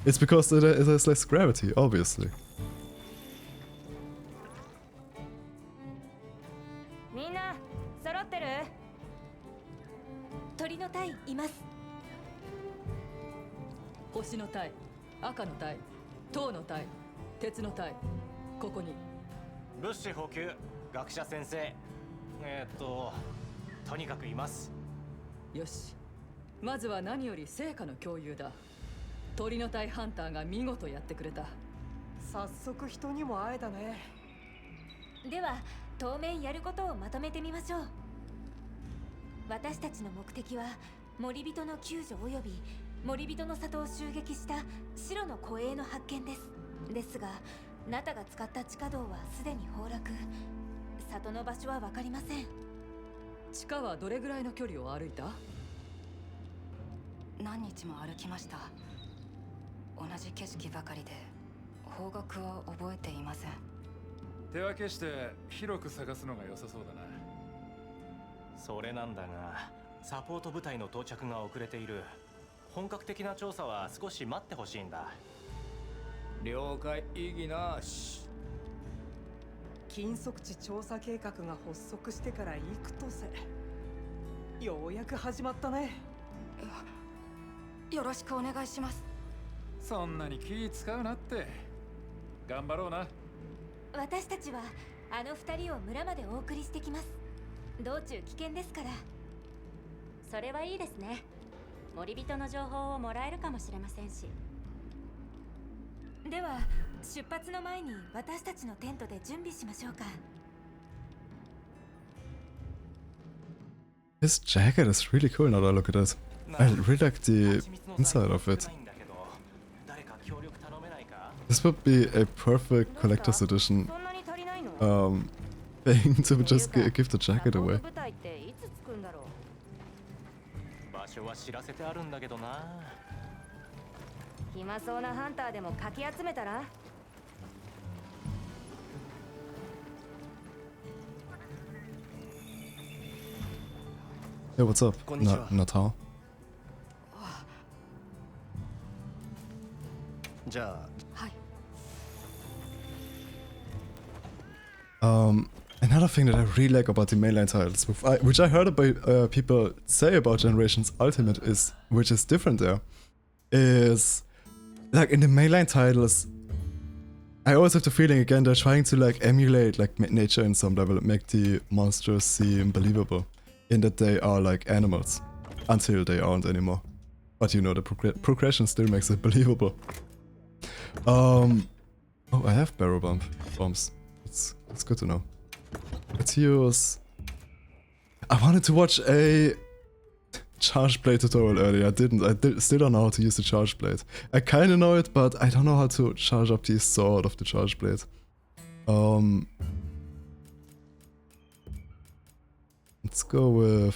S1: It's because there's less gravity, obviously.
S6: みんな揃ってる
S2: 鳥の隊います。
S6: 星の隊赤の隊銅の隊鉄の隊ここに
S8: 物資補給学者先生とにかくいます。
S6: よしまずは何より成果の共有だ鳥の隊ハンターが見事やってくれた
S5: 早速人にも会えたね。
S2: では当面やることをまとめてみましょう。私たちの目的は森人の救助および森人の里を襲撃した白の護衛の発見です。ですがナタが使った地下道はすでに崩落、里の場所は分かりません。
S6: 地下はどれぐらいの距離を歩いた？
S9: 何日も歩きました。同じ景色ばかりで方角は覚えていません。
S10: 手分けして広く探すのが良さそうだな。
S8: それなんだがサポート部隊の到着が遅れている。本格的な調査は少し待ってほしいんだ。
S5: 了解、異議なし。禁足地調査計画が発足してから幾年、ようやく始まったね。
S9: よろしくお願いします。
S10: そんなに気使うなって。頑張ろうな。
S2: 私たちはあの二人を村までお送りしてきます。道中危険ですから。
S11: それはいいですね。森人の情報をもらえるかもしれませんし。
S2: では出発の前に私たちのテントで準備しましょうか。
S1: This jacket is really cool now that I look at it. I really like the inside of it. This would be a perfect collector's edition thing to just give the jacket away.
S8: 場所は知らせてあるんだけどな。
S6: 暇そうなハンターでもかき集めたら
S1: Hey, what's up? Natal?
S8: じゃあ、
S6: はい。
S1: Another thing that I really like about the mainline titles, which I heard about people say about Generations Ultimate, is which is different there, is like in the mainline titles, I always have the feeling again they're trying to like emulate like nature in some level and make the monsters seem believable, in that they are like animals, until they aren't anymore. But you know, the progression still makes it believable. Oh, I have barrel bombs. It's good to know. Let's use... I wanted to watch a charge blade tutorial earlier. I didn't. Still don't know how to use the charge blade. I kinda know it, but I don't know how to charge up the sword of the charge blade. Let's go with...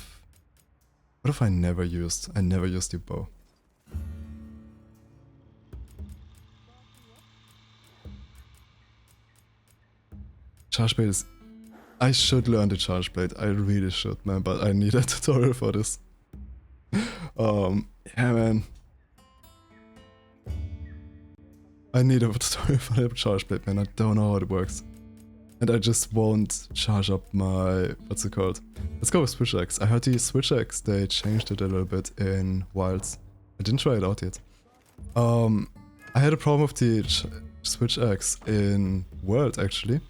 S1: What if I never used the bow? Charge blade is... I should learn the charge blade. I really should, man, but I need a tutorial for this. Yeah, man. I need a tutorial for the charge blade, man. I don't know how it works. And I just won't charge up my... what's it called? Let's go with Switch Axe. I heard the Switch Axe, they changed it a little bit in Wilds. I didn't try it out yet. I had a problem with the Switch Axe in World, actually.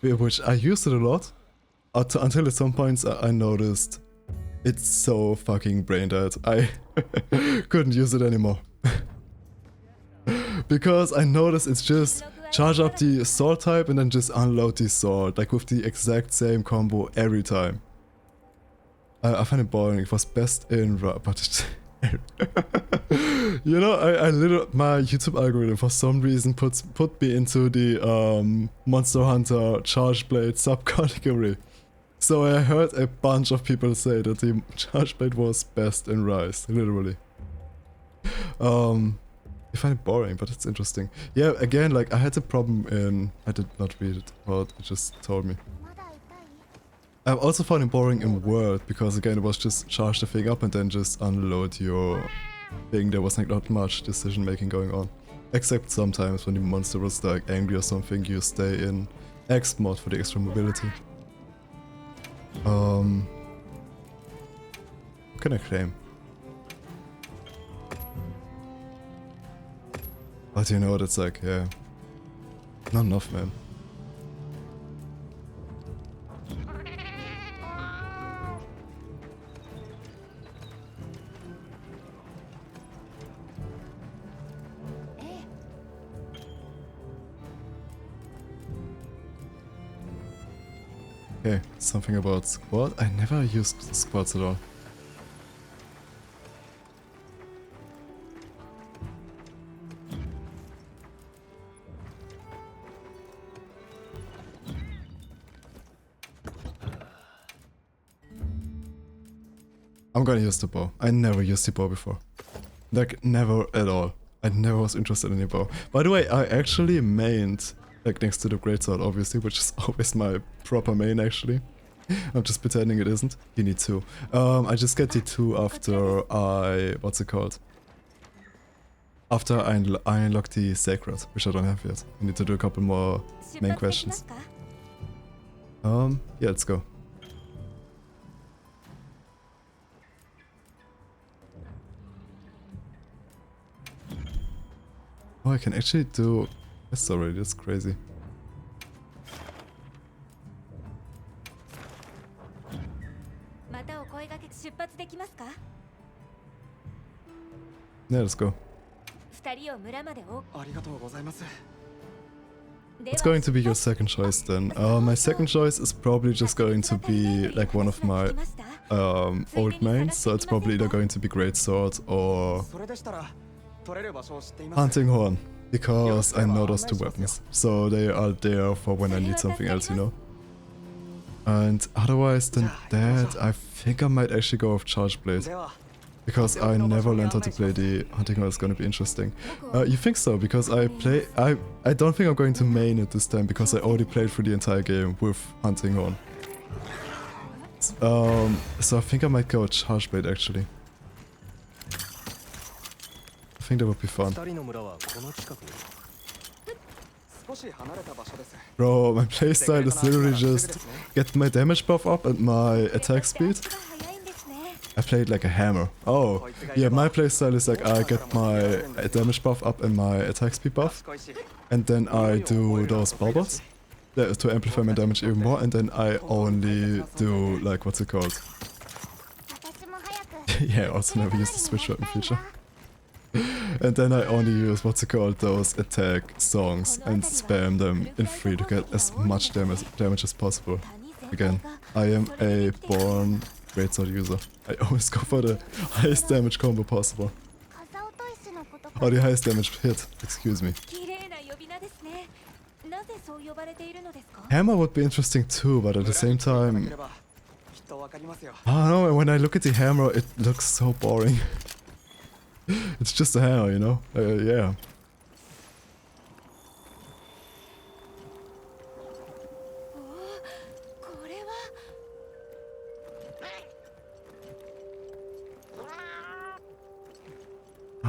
S1: Which I used it a lot. Until at some points I noticed it's so fucking brain dead. I couldn't use it anymore. Because I noticed it's just charge up the sword type and then just unload the sword, like with the exact same combo every time. I find it boring. It was best in but you know, I literally, my YouTube algorithm for some reason put me into the Monster Hunter Charge Blade subcategory. So I heard a bunch of people say that the Charge Blade was best in Rise, literally. I find it boring, but it's interesting. Yeah, again, like I had a problem in... I did not read it, but it just told me. I also found it boring in World, because again it was just charge the thing up and then just unload your thing. There was like not much decision making going on. Except sometimes when the monster was like angry or something, you stay in X mode for the extra mobility. What can I claim? But you know what it's like, yeah. Not enough, man. Okay, something about squad. I never used squads at all. I'm gonna use the bow. I never used the bow before. Like, never at all. I never was interested in the bow. By the way, I actually mained, like next to the greatsword obviously, which is always my proper main actually. I'm just pretending it isn't. You need two. I just get the two after I... what's it called? After I unlock the sacred, which I don't have yet. I need to do a couple more main questions. Yeah, let's go. Oh, I can actually do this already, that's crazy. Yeah, let's go. What's going to be your second choice then? My second choice is probably just going to be like one of my old mains, so it's probably either going to be Greatsword or Hunting Horn, because I know those two weapons, so they are there for when I need something else, you know? And otherwise than that, I think I might actually go with Charge Blade, because I never learned how to play the Hunting Horn. It's gonna be interesting. You think so? Because I don't think I'm going to main it this time, because I already played through the entire game with Hunting Horn. So I think I might go with Charge Blade actually. I think that would be fun. Bro, my playstyle is literally just get my damage buff up and my attack speed. I played like a hammer. Oh, yeah, my playstyle is like I get my damage buff up and my attack speed buff. And then I do those bubbles to amplify my damage even more, and then I only do like, what's it called? Yeah, I also never used the switch weapon feature. And then I only use, what's it called, those attack songs and spam them in free to get as much damage as possible. Again, I am a born greatsword user. I always go for the highest damage combo possible. Or the highest damage hit, excuse me. Hammer would be interesting too, but at the same time... I don't know, when I look at the hammer it looks so boring. It's just a hammer, you know? Yeah.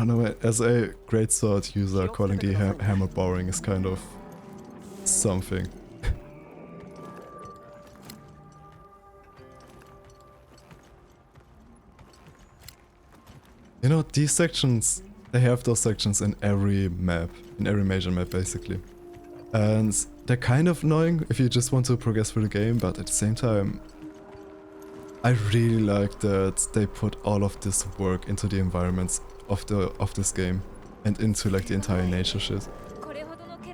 S1: I don't know, as a greatsword user, calling the hammer boring is kind of something. You know, these sections, they have those sections in every map, in every major map basically. And they're kind of annoying if you just want to progress through the game, but at the same time, I really like that they put all of this work into the environments of this game and into like the entire nature shit.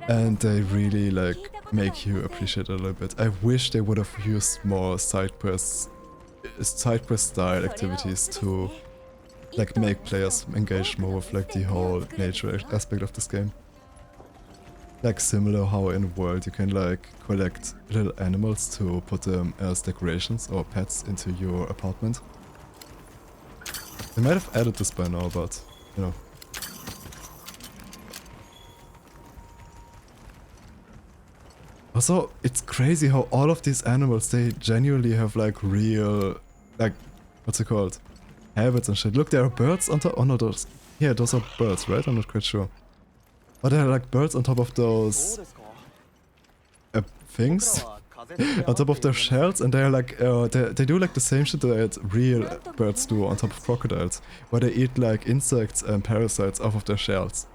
S1: And they really like make you appreciate it a little bit. I wish they would have used more side quest style activities to like make players engage more with like the whole nature aspect of this game. Like similar how in World you can like collect little animals to put them as decorations or pets into your apartment. They might have added this by now, but you know. Also, it's crazy how all of these animals, they genuinely have like real, like, what's it called? Habits and shit. Look, there are birds on top. Oh no, those are birds, right? I'm not quite sure. But there are like birds on top of those things, on top of their shells, and they're like, they do like the same shit that real birds do on top of crocodiles, where they eat like insects and parasites off of their shells.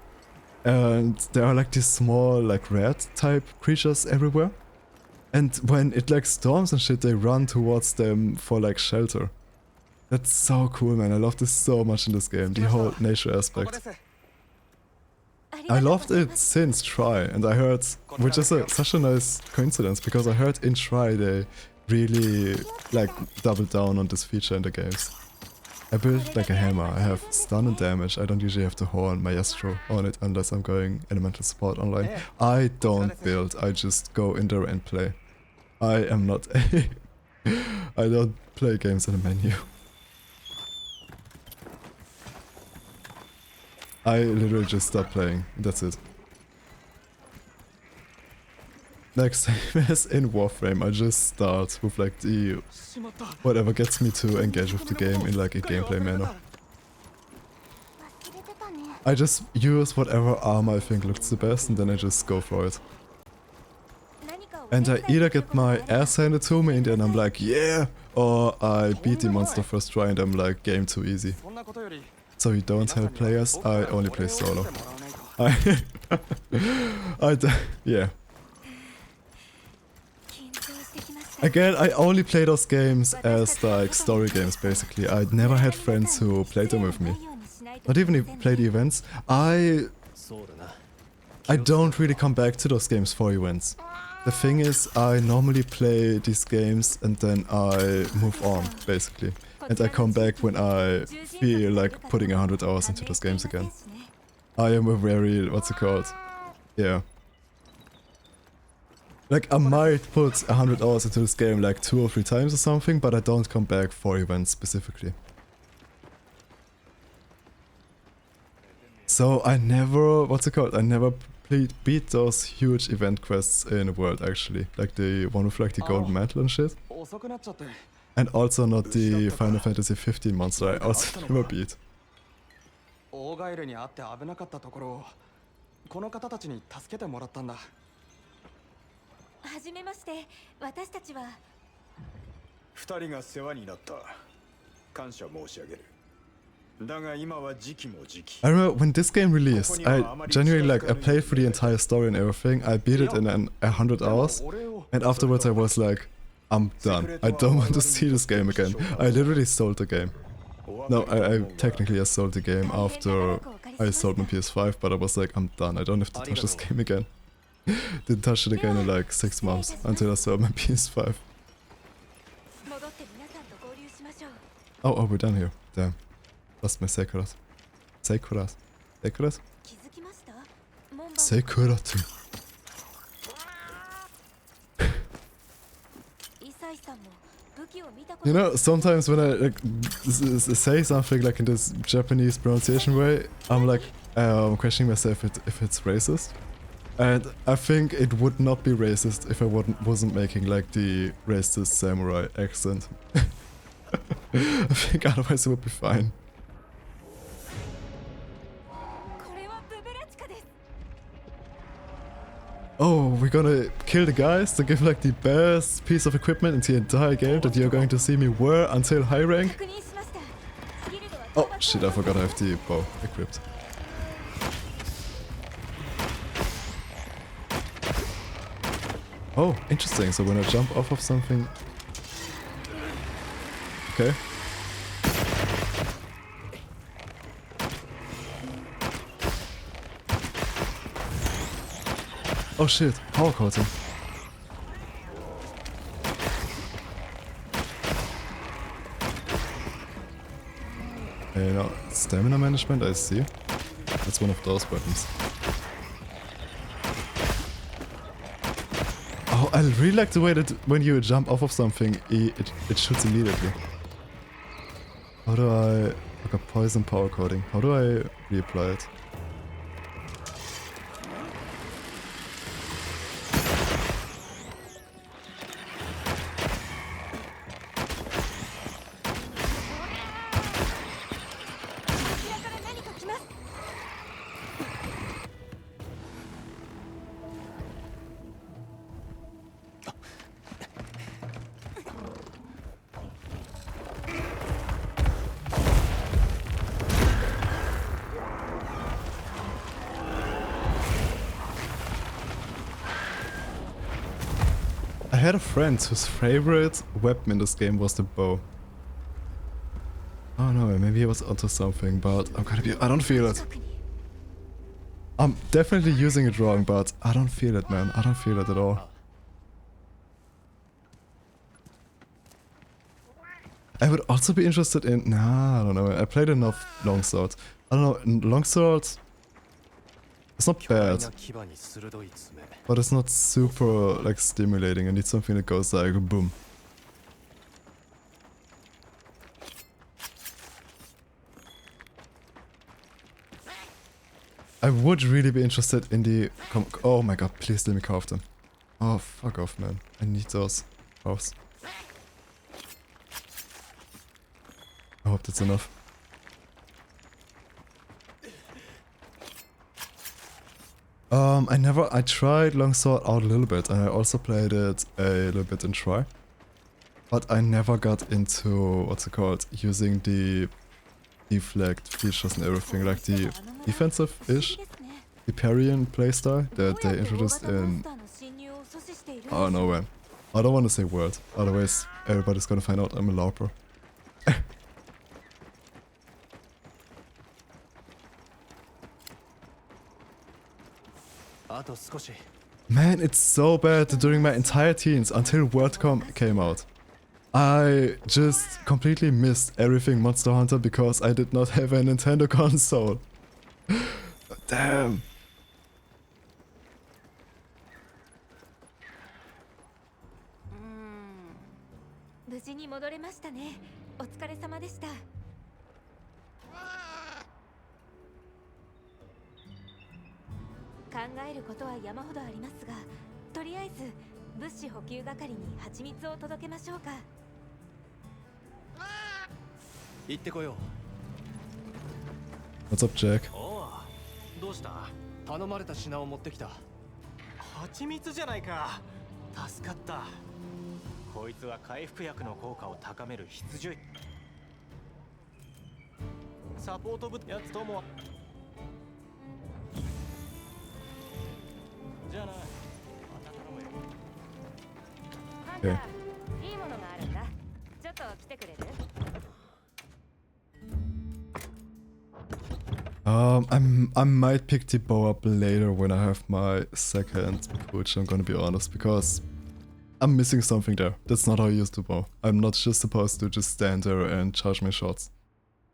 S1: And there are like these small like rat type creatures everywhere. And when it like storms and shit, they run towards them for like shelter. That's so cool, man. I love this so much in this game, the whole nature aspect. I loved it since Try, and I heard, which is such a nice coincidence, because I heard in Try they really like doubled down on this feature in the games. I built like a hammer, I have stun and damage, I don't usually have to horn maestro on it unless I'm going elemental support online. I don't build, I just go in there and play. I am not a... I don't play games in a menu. I literally just stop playing, that's it. Like same as in Warframe, I just start with like the... whatever gets me to engage with the game in like a gameplay manner. I just use whatever armor I think looks the best and then I just go for it. And I either get my ass handed to me and then I'm like, yeah! Or I beat the monster first try and I'm like, game too easy. So you don't help players, I only play solo. Yeah. Again, I only play those games as like story games basically. I never had friends who played them with me. Not even play the events. I don't really come back to those games for events. The thing is, I normally play these games and then I move on, basically. And I come back when I feel like putting 100 hours into those games again. I am a very, what's it called? Yeah. Like, I might put 100 hours into this game like 2 or 3 times or something, but I don't come back for events specifically. So I never, what's it called? I never beat those huge event quests in the world actually. Like the one with like the golden mantle and shit. And also not the Final Fantasy 15 monster, I also never beat. I remember when this game released, I genuinely like, I played through the entire story and everything, I beat it in 100 hours, and afterwards I was like, I'm done. I don't want to see this game again. I literally sold the game. No, I technically sold the game after I sold my PS5, but I was like, I'm done. I don't have to touch this game again. Didn't touch it again in like 6 months until I sold my PS5. Oh, we're done here. Damn. Lost my Sekurat. Sekurat. Sekurat? Sekurat. You know, sometimes when I like say something like in this Japanese pronunciation way, I'm like questioning myself if it's racist. And I think it would not be racist if I wasn't making like the racist samurai accent. I think otherwise it would be fine. Oh, we're gonna kill the guys to give like the best piece of equipment in the entire game that you're going to see me wear until high rank. Oh shit, I forgot I have the bow equipped. Oh, interesting, so when I jump off of something... Okay. Oh shit, power coating. No, stamina management, I see. That's one of those weapons. Oh, I really like the way that when you jump off of something, it shoots immediately. How do I... Like a poison power coating. How do I reapply it? I had a friend whose favorite weapon in this game was the bow. Oh no, maybe he was onto something, but I don't feel it. I'm definitely using it wrong, but I don't feel it, man. I don't feel it at all. I would also be interested in... Nah, I don't know. I played enough longsword. I don't know, longsword... It's not bad. But it's not super, like, stimulating. I need something that goes like, boom. I would really be interested in the... Oh my god, please let me carve them. Oh, fuck off, man. I need those carves. I hope that's enough. I tried longsword out a little bit, and I also played it a little bit in try. But I never got into, what's it called, using the deflect features and everything, like the defensive-ish, the parrying playstyle that they introduced in... Oh no, man. I don't want to say word, otherwise everybody's gonna find out I'm a LARPer. Man, it's so bad that during my entire teens, until WorldCom came out, I just completely missed everything Monster Hunter because I did not have a Nintendo console. Damn. What's up, Jack?
S8: どうした？頼まれた品を持ってきた。蜂蜜じゃないか。助かった。こいつは回復薬の効果を高める必需。サポート部やつとも。じゃあな。また頼むよ。ハンター、いいものがあるんだ。ちょっと来てくれる
S1: ？I might pick the bow up later when I have my second pooch, I'm gonna be honest, because I'm missing something there. That's not how I use the bow. I'm not just supposed to just stand there and charge my shots.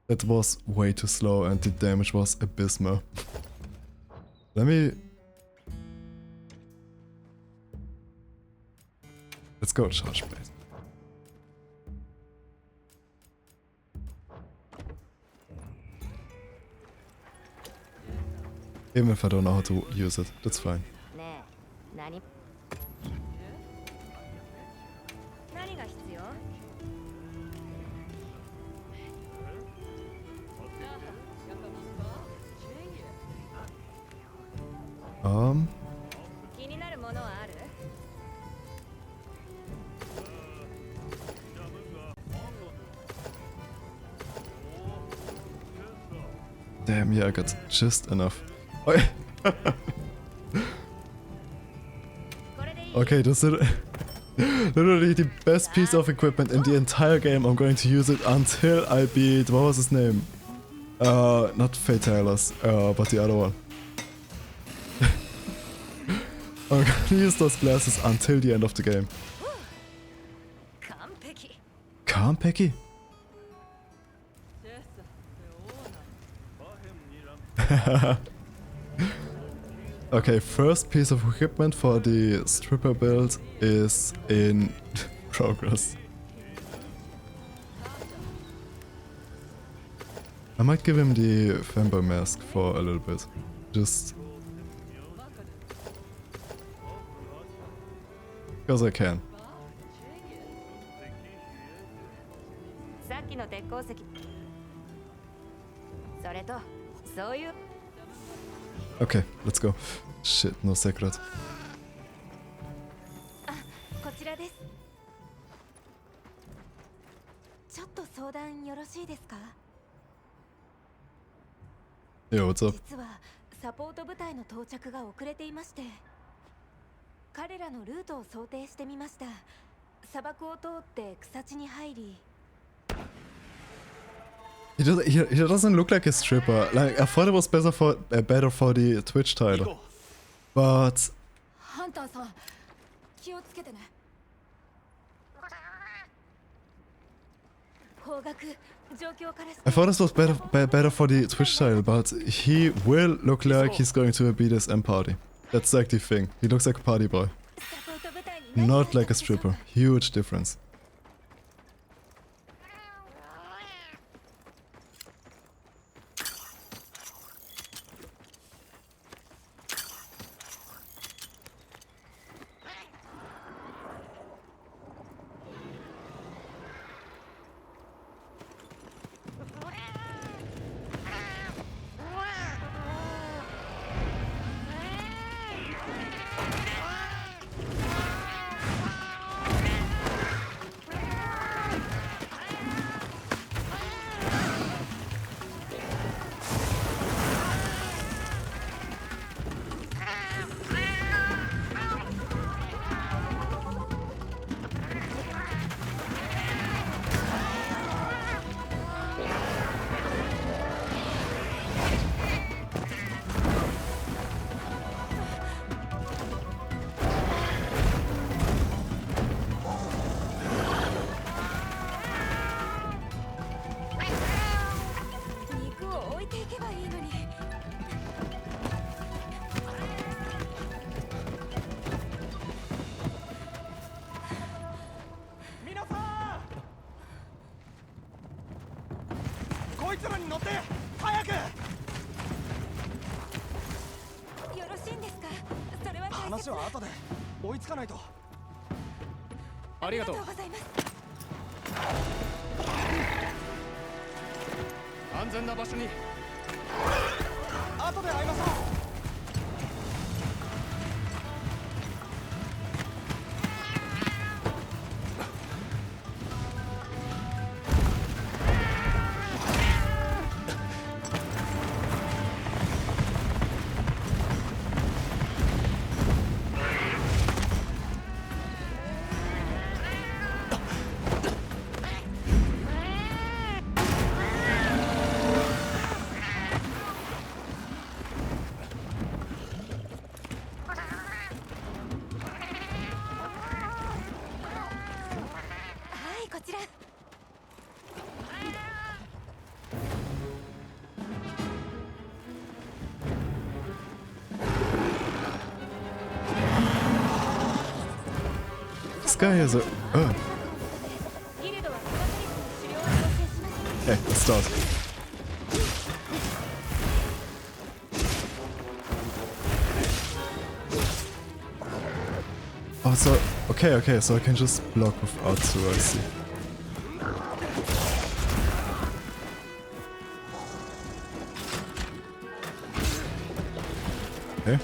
S1: That was way too slow and the damage was abysmal. Let me... Let's go charge blade. Even if I don't know how to use it, that's fine. Damn, yeah, I got just enough. Okay, okay, this is literally the best piece of equipment in the entire game. I'm going to use it until I beat, what was his name? Not Fatalis, but the other one. I'm gonna use those glasses until the end of the game. Kampeki? Okay, first piece of equipment for the stripper build is in progress. I might give him the fanboy mask for a little bit. Just because I can. Okay, let's go. Shit, no secret.
S2: こちらです。ちょっと相談よろしいですか？
S1: Yo, what's up?
S2: 実はサポート部隊の到着が遅れていまして、彼らのルートを想定してみました。砂漠を通って草地に入り。
S1: He doesn't look like a stripper. Like I thought it was better for the Twitch title, but
S9: Hunter さん、気をつけてね。
S2: 方角、状況からして。
S1: I thought this was better for the Twitch title, but he will look like he's going to a BDSM party. That's like the thing. He looks like a party boy, not like a stripper. Huge difference. This guy is a... Oh. Okay, let's start. Oh, so... Okay, so I can just block without two, I see. Okay.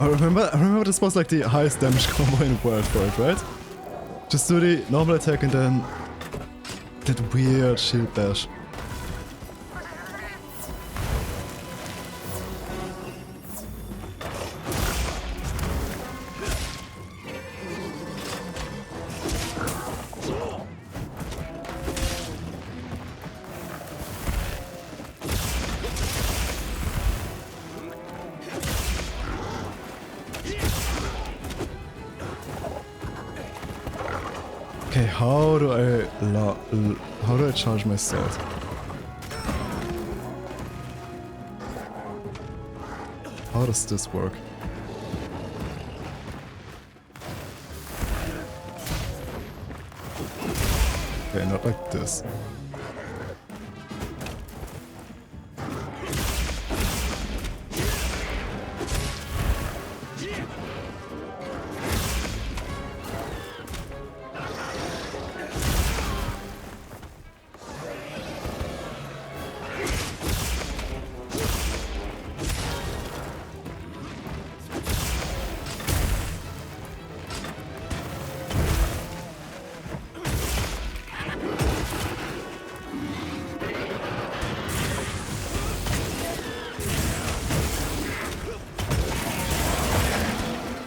S1: I remember this was like the highest damage combo in the world for it, right? Just do the normal attack and then that weird shield bash. Okay, how do I charge my sword? How does this work? Okay, not like this.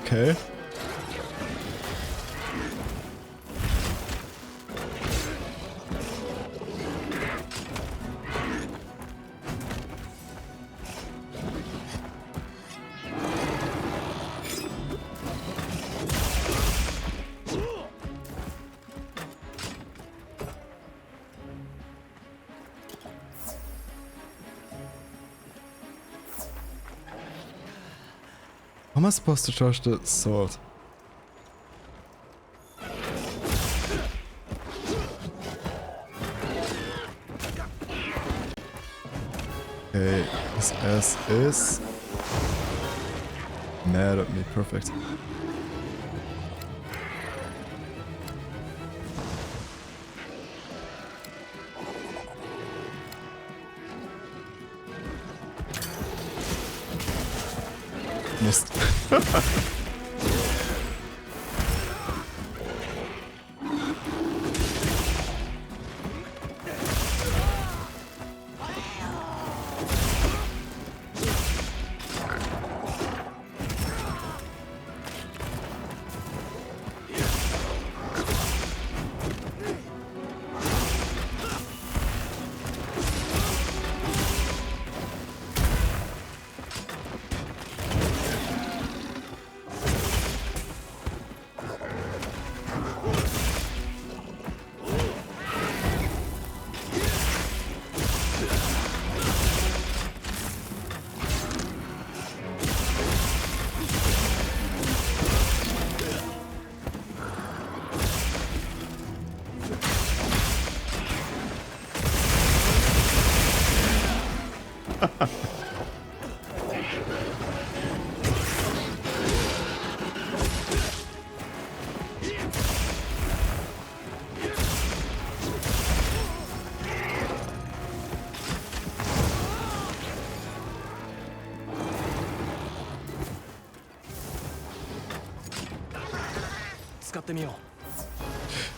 S1: Okay. How am I supposed to charge the sword? Okay, his ass is mad at me, perfect. Missed.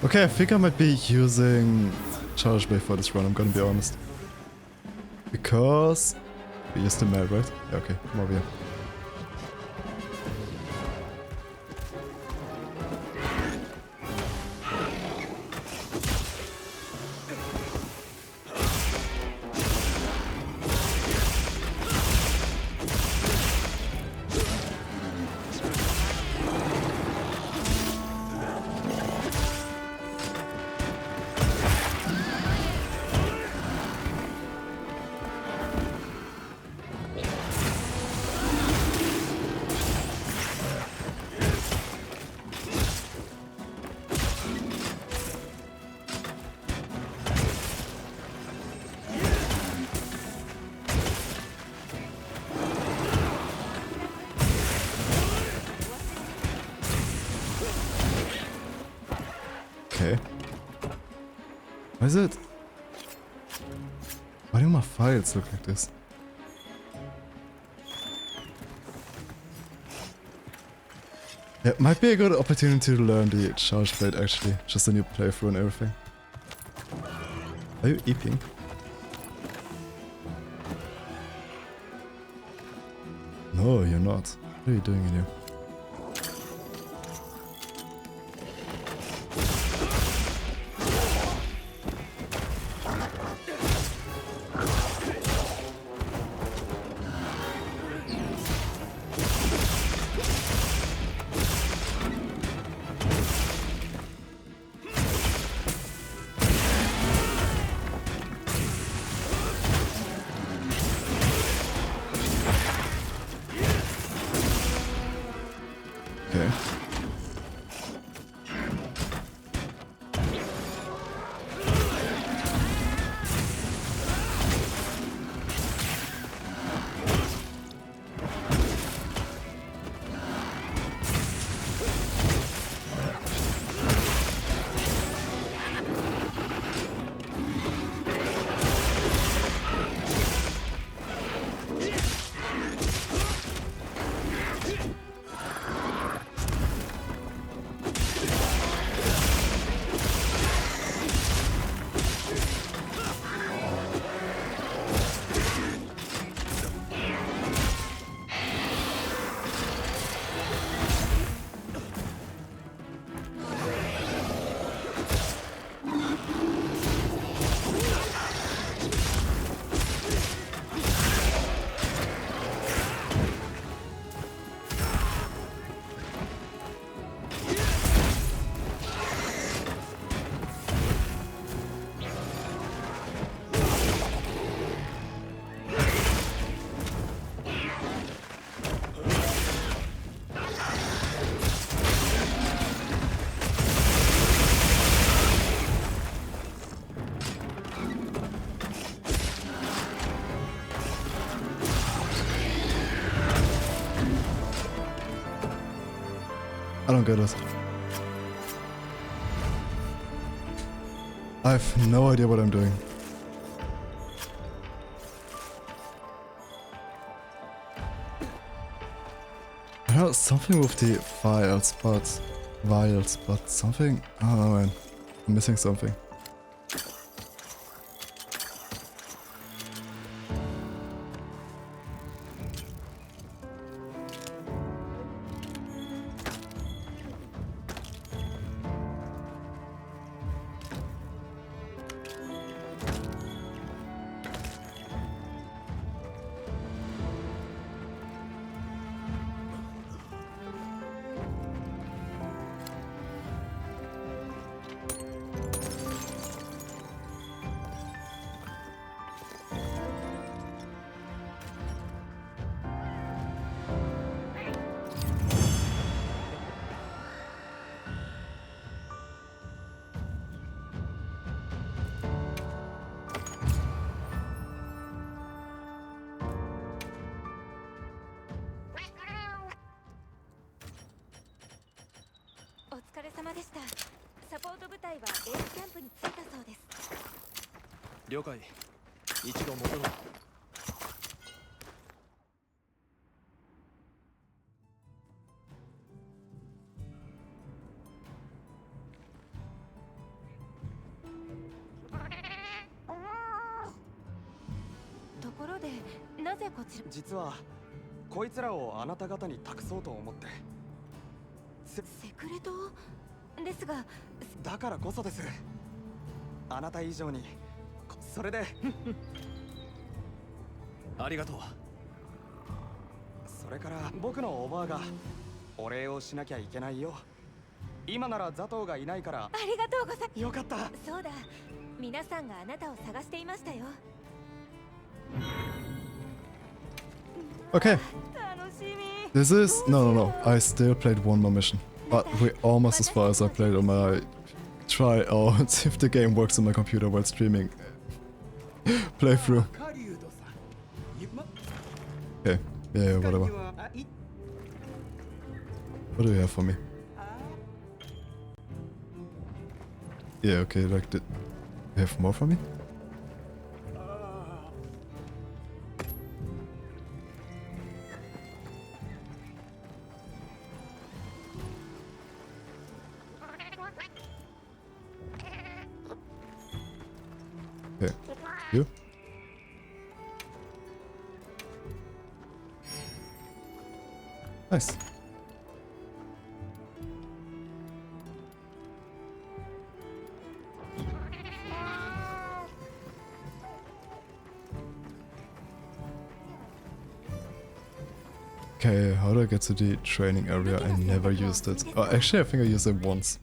S1: Okay, I think I might be using Charge Blade for this run, I'm gonna be honest. Because we used the mad, right? Yeah, okay, come over here. Okay. Why is it? Why do my files look like this? Yeah, might be a good opportunity to learn the charge blade actually, just a new playthrough and everything. Are you eating? No, you're not. What are you doing in here? Okay. I don't get it. I have no idea what I'm doing. I know something with the vials, but something. I don't know, man. I'm missing something.
S3: 実はこいつらをあなた方に託そうと思って。
S2: セクレトですが、
S3: だからこそです。あなた以上に。それで
S8: ありがとう。
S3: それから僕のおばあがお礼をしなきゃいけないよ。今ならザトウがいないから。
S2: ありがとうございます。
S3: よかった。
S2: そうだ、皆さんがあなたを探していましたよ。
S1: Okay. This is... No. I still played one more mission. But we're almost as far as I played on my... Try out if the game works on my computer while streaming. Playthrough. Okay. Yeah, whatever. What do you have for me? Yeah, okay, like... Did you have more for me? Okay. You? Nice. Okay, how do I get to the training area? I never used it. Oh, actually, I think I used it once.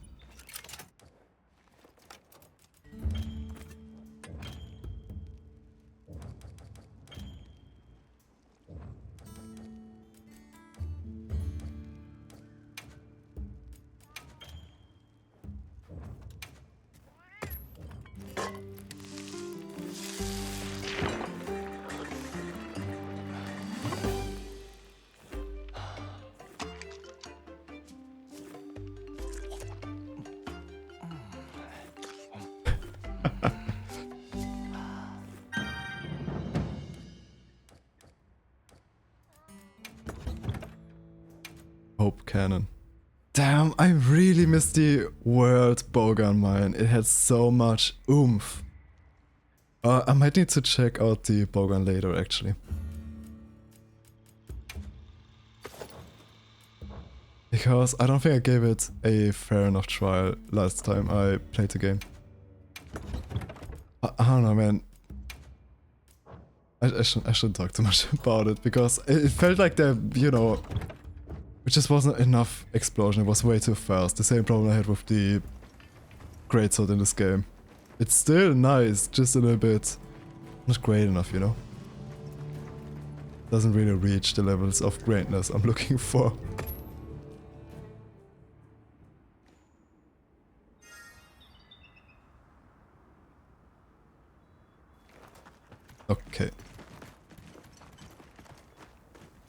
S1: Hope cannon. Damn, I really missed the world bowgun mine. It had so much oomph. I might need to check out the bowgun later, actually. Because I don't think I gave it a fair enough trial last time I played the game. I don't know, man. I shouldn't talk too much about it, because it felt like you know, it just wasn't enough explosion, it was way too fast. The same problem I had with the greatsword in this game. It's still nice, just a little bit not great enough, you know? Doesn't really reach the levels of greatness I'm looking for. Okay.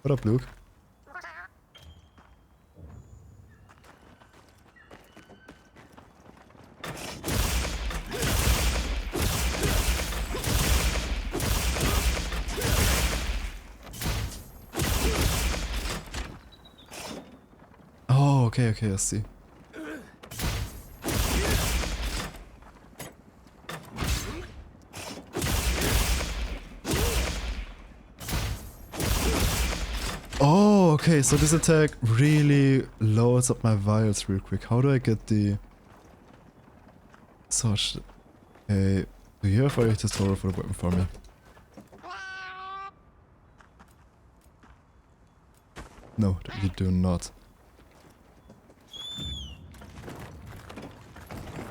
S1: What up, Luke? Oh, okay, I see. Oh, okay, so this attack really lowers up my vials real quick. How do I get the... Such... Hey, do you have a tutorial for the weapon for me? No, you do not.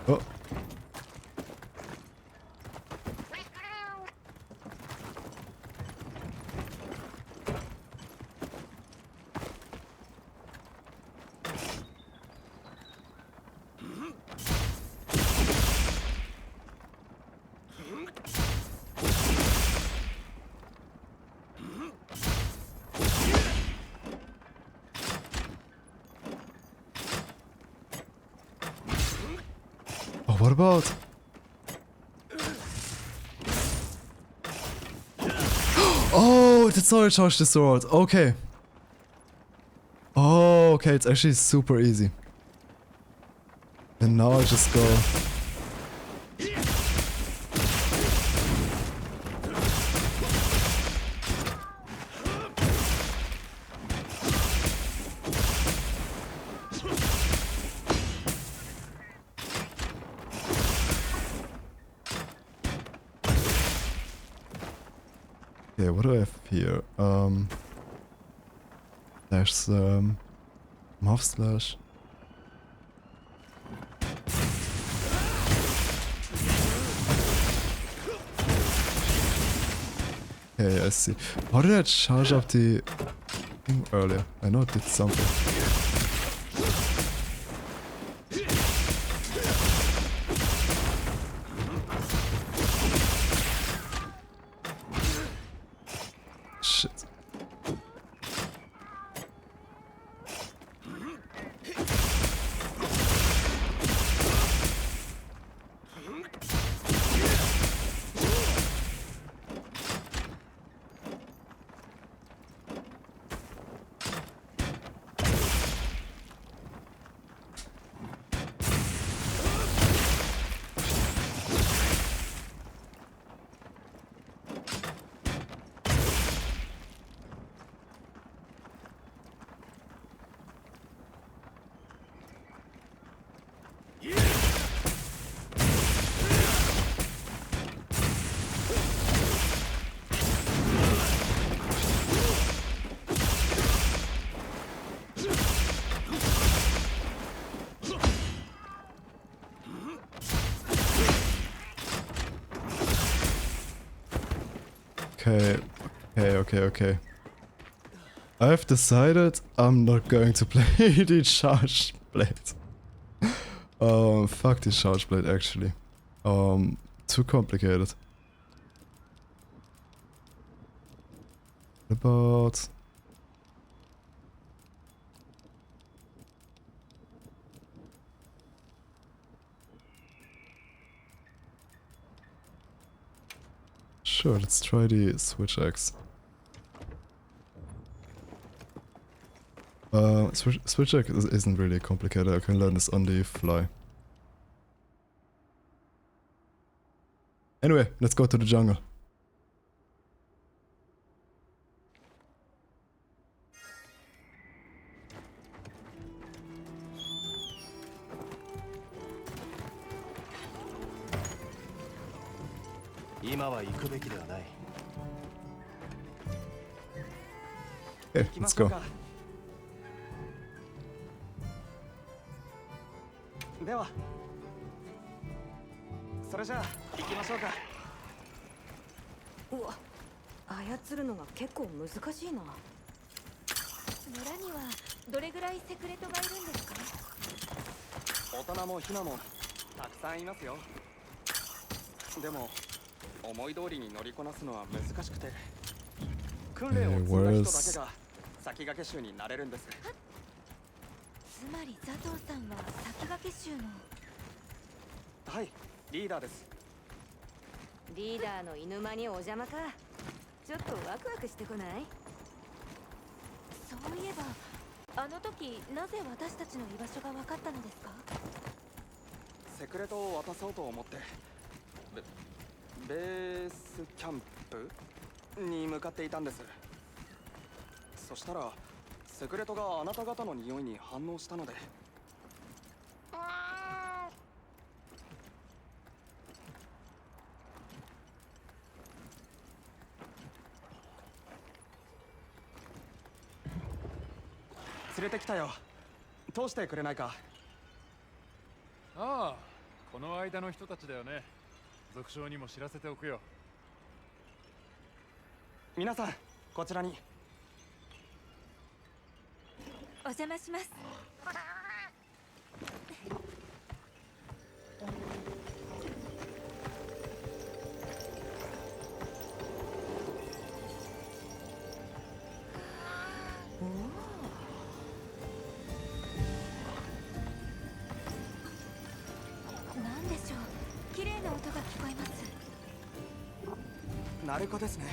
S1: Oh. Oh, what about... Oh, that's how I charge the sword. Okay. Oh, okay, it's actually super easy. And now I just go... Okay, what do I have here? There's mouth slash. Okay, I see. How did I charge up the thing earlier? I know it did something. Shit. Okay. Okay. I've decided I'm not going to play the charge blade. Fuck the charge blade actually. Too complicated. What about... Sure, let's try the switch axe. Switch axe isn't really complicated, I can learn this on the fly. Anyway, let's go to the jungle. Okay, let's go.
S3: ではそれじゃあ行きましょうか。
S5: うわ、操るのが結構難しいな。
S2: 村にはどれぐらいセクレトがいるんですか？
S3: 大人もヒナもたくさんいますよ。でも思い通りに乗りこなすのは難しくて、訓練を積んだ人だけが先駆け衆になれるんです。
S2: つまり佐藤さんは先駆け衆の。
S3: はい、リーダーです。
S6: リーダーの犬間にお邪魔か。ちょっとワクワクしてこない？
S2: そういえばあの時なぜ私たちの居場所が分かったのですか？
S3: セクレトを渡そうと思ってベースキャンプに向かっていたんです。そしたらセクレトがあなた方の匂いに反応したので。連れてきたよ。通してくれないか？
S10: ああ、この間の人たちだよね。族長にも知らせておくよ。
S3: 皆さん、こちらに。
S2: お邪魔します。なんでしょう、綺麗な音が聞こえます。
S3: 鳴子ですね。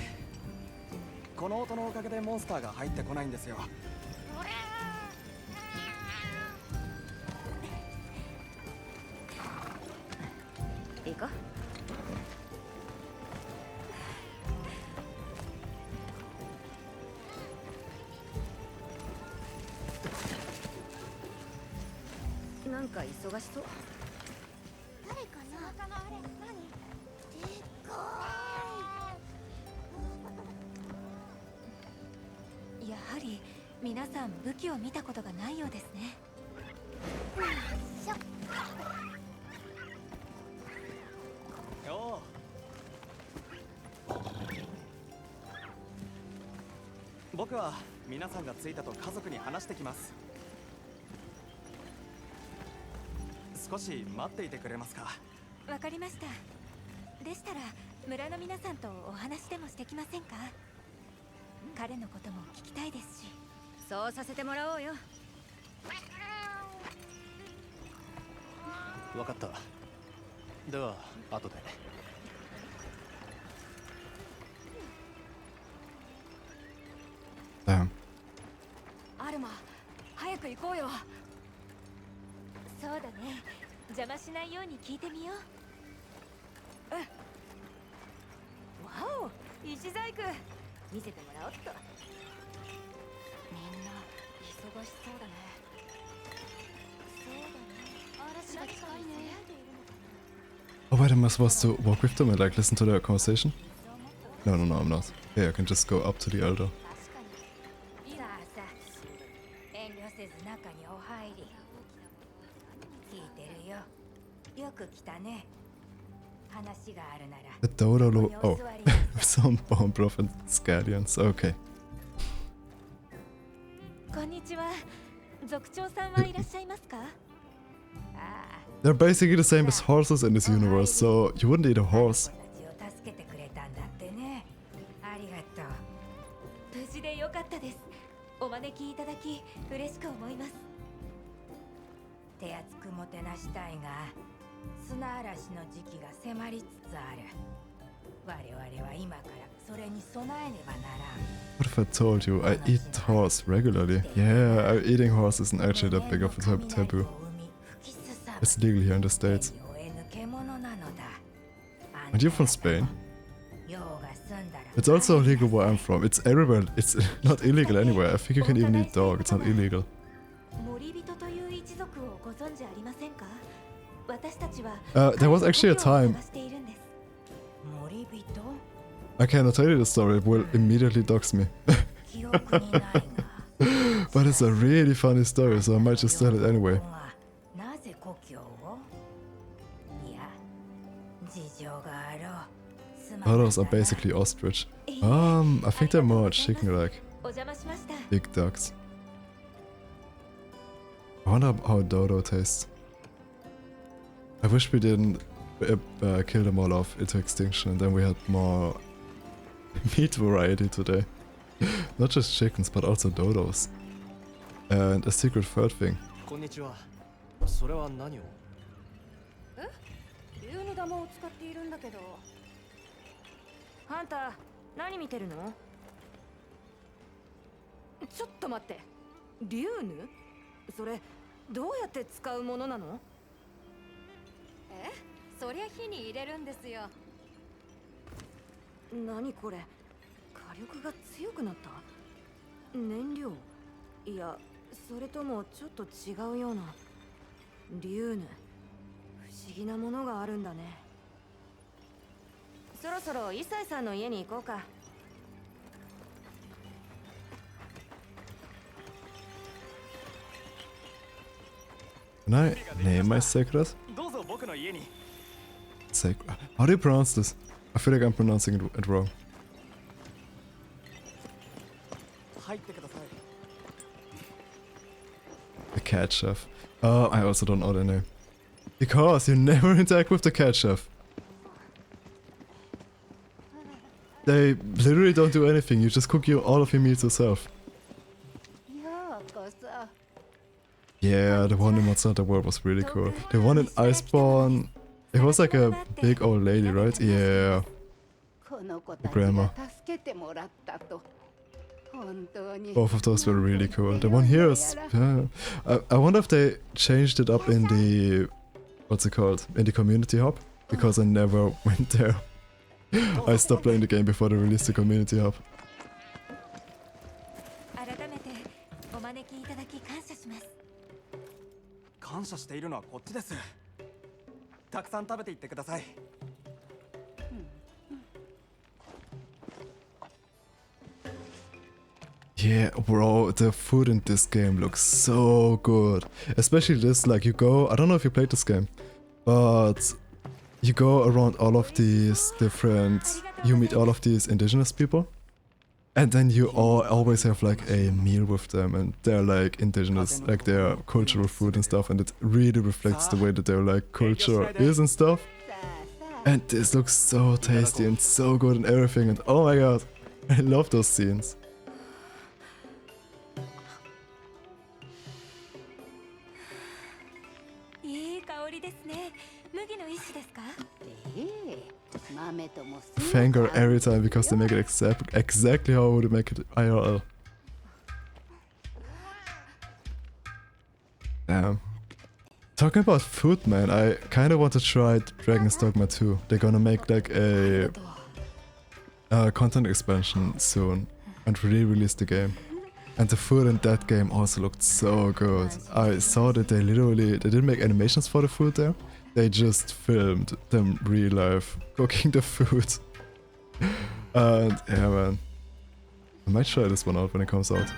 S3: この音のおかげでモンスターが入ってこないんですよ。
S6: いいか？なんか忙しそう。
S7: 誰かな？あれ何？でっか
S2: い。やはり皆さん武器を見たことがないようですね。
S3: よう。僕は皆さんが着いたと家族に話してきます。少し待っていてくれますか？
S2: わかりました。でしたら村の皆さんとお話でもしてきませんか？彼のことも聞きたいですし。
S6: そうさせてもらおうよ。
S8: わかった。では後で。
S6: アルマ、早く行こうよ。
S2: そうだね。邪魔しないように聞いてみよう。
S6: わお、石細工見せてもらおっと。
S9: みんな忙しそうだね。
S2: 嵐が近いね。
S1: Oh wait, am I supposed to walk with them and like listen to their conversation? No, I'm not. Yeah, I can just go up to the elder.
S6: さあさ、遠慮せず中にお入り。聞いてるよ。よく来たね。
S1: The dodo oh, some bone profit scallions. Okay.
S2: こんにちは。族長さんはいらっしゃいますか？
S1: They're basically the same as horses in this universe, so you wouldn't eat a horse.
S2: 無事でよかったです。お招きいただき嬉しく思います。
S9: 手厚くもてなしたいが、砂嵐の時期が迫りつつある。我々は今からそれに備えねばならん。
S1: What if I told you I eat horse regularly? Yeah, eating horse isn't actually that big of a taboo. It's legal here in the States. And you're from Spain? It's also illegal where I'm from. It's everywhere. It's not illegal anywhere. I think you can even eat dog. It's not illegal. There was actually a time. I cannot tell you the story. It will immediately dox me. But it's a really funny story, so I might just tell it anyway. Others are basically ostrich. I think they're more chicken-like. Big ducks. I wonder how dodo tastes. I wish we didn't kill them all off into extinction and then we had more meat variety today. Not just chickens, but also dodos. And a secret third thing.
S8: こんにちは。それは何を？
S6: え？竜の玉を使っているんだけど。ハンター、何見てるの？ちょっと待って。竜ヌ？それどうやって使うものなの？
S11: え？そりゃ火に入れるんですよ。
S6: 何これ？火力が強くなった？燃料？いや、それともちょっと違うような。竜ヌ。不思議なものがあるんだね。そろそろイサイさんの家に行こうか。
S1: Can I name my secret? Sacred. How do you pronounce this? I feel like I'm pronouncing it wrong. The cat chef. I also don't know their name. Because you never interact with the cat chef. They literally don't do anything, you just cook all of your meals yourself. Yeah, the one in Monster World was really cool. The one in Iceborne, it was like a big old lady, right? Yeah. The grandma. Both of those were really cool. The one here is... I wonder if they changed it up in the... What's it called? In the community hub? Because I never went there. I stopped playing the game before they released the community hub.
S3: 感謝しているのはこっちです。たくさん食べていってください。
S1: Yeah, bro, the food in this game looks so good. Especially this, like you go, I don't know if you played this game, but you go around all of these different, you meet all of these indigenous people. And then you always have like a meal with them and they're like indigenous, like their cultural food and stuff, and it really reflects the way that their like culture is and stuff. And this looks so tasty and so good and everything, and oh my god, I love those scenes. Thank her every time because they make it exactly how I would make it IRL. Damn. Talking about food, man, I kind of want to try Dragon's Dogma 2. They're gonna make like a content expansion soon and re-release the game. And the food in that game also looked so good. I saw that they didn't make animations for the food there. They just filmed them real life cooking the food. And yeah, man, I might try this one out when it comes out.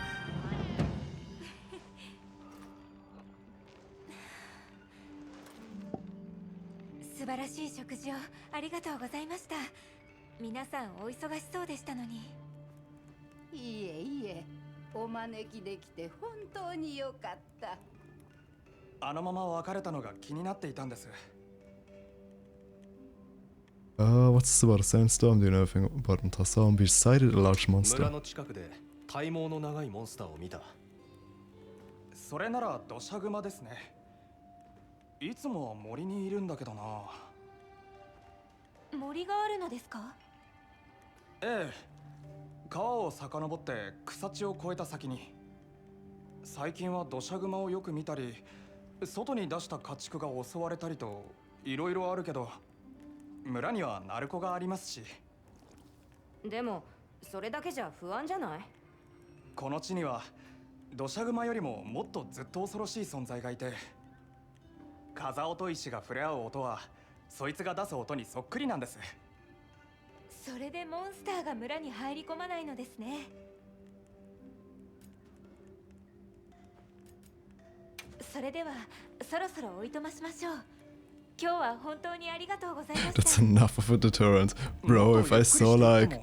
S2: ありがとうございました。皆さんお忙しそうでしたのに。
S12: いえいえ、お招きできて本当によかった。
S3: あのまま別れたのが気になっていたんです。
S1: What's this about a sandstorm? Do you know anything about a storm? We sighted a large
S8: 村
S1: monster.
S8: の近くで体毛の長いモンスターを見た。
S3: それなら土砂熊ですね。いつも森にいるんだけどな。
S2: 森があるのですか？
S3: ええ、川を遡って草地を越えた先に。最近は土砂熊をよく見たり、外に出した家畜が襲われたりといろいろあるけど、村には鳴子がありますし。
S6: でもそれだけじゃ不安じゃない？
S3: この地には土砂熊よりももっとずっと恐ろしい存在がいて、風音石が触れ合う音はそいつが出す音にそっくりなんです。
S2: それでモンスターが村に入り込まないのですね。それではそろそろおいとましましょう。今日は本当にありがとうございました。
S1: That's enough of a deterrent. Bro, if I saw like...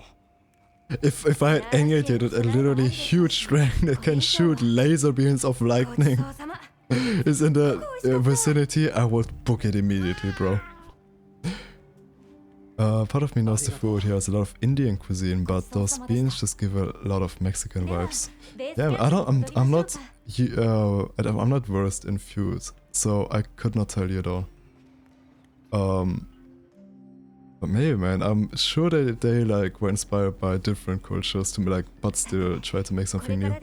S1: If I had engaged a literally huge dragon that can shoot laser beams of lightning is in the vicinity, I would book it immediately, bro. Part of me knows the food here has a lot of Indian cuisine, but those beans just give a lot of Mexican vibes. Yeah, I'm not versed in food, so I could not tell you at all. But maybe, man, I'm sure they like were inspired by different cultures to like, but still try to make something new.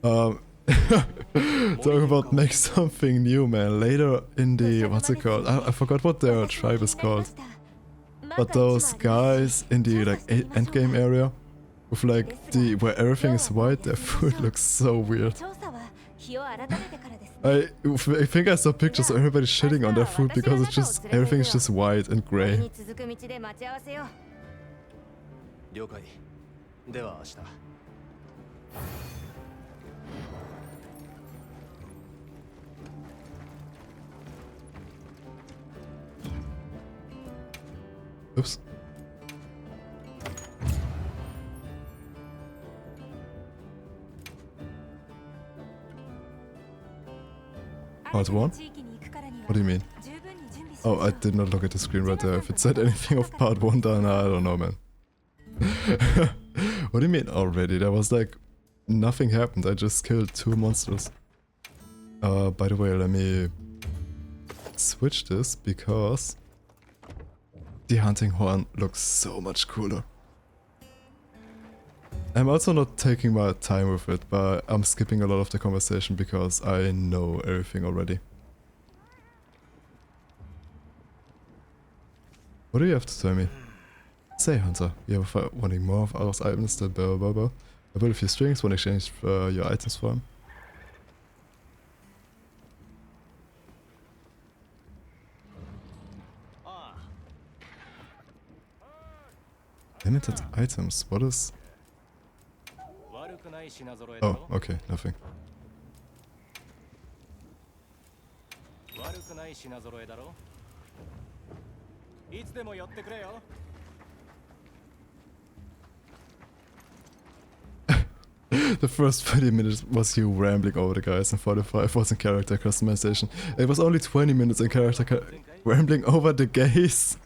S1: Talking about make something new, man. Later in the, what's it called? I forgot what their tribe is called. But those guys in the like endgame area with like where everything is white, their food looks so weird. I think I saw pictures of everybody shitting on their food because it's just everything is just white and gray.
S8: 了解。では明日。
S1: Oops. Part 1? What do you mean? Oh, I did not look at the screen right there. If it said anything of part 1, then I don't know, man. What do you mean already? There was like... nothing happened. I just killed 2 monsters. By the way, let me... switch this because... the hunting horn looks so much cooler. I'm also not taking my time with it, but I'm skipping a lot of the conversation because I know everything already. What do you have to tell me? Say, Hunter, you have wanting more of our items than blah blah blah. I built a few strings, want to exchange your items for them. Limited items, what is... Oh, okay, nothing. The first 30 minutes was you rambling over the guys, and 45 was in character customization. It was only 20 minutes in character rambling over the gays.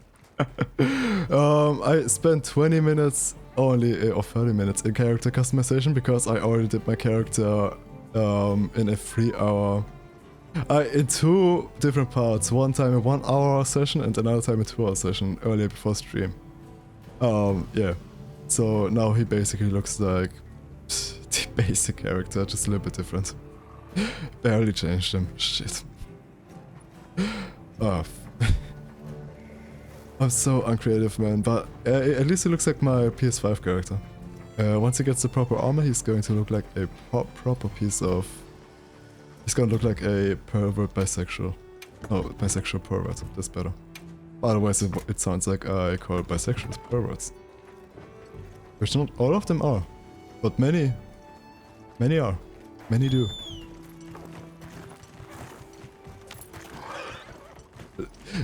S1: I spent 20 minutes only, or 30 minutes in character customization because I already did my character in a 3-hour... in 2 different parts. One time a 1-hour session and another time a 2-hour session earlier before stream. Yeah. So now he basically looks like the basic character, just a little bit different. Barely changed him. Shit. Oh. I'm so uncreative, man, but at least he looks like my PS5 character. Once he gets the proper armor, he's going to look like a proper piece of... He's gonna look like a pervert bisexual. Oh, bisexual pervert, that's better. Otherwise it sounds like I call bisexuals perverts. Which not all of them are, but many are. Many do.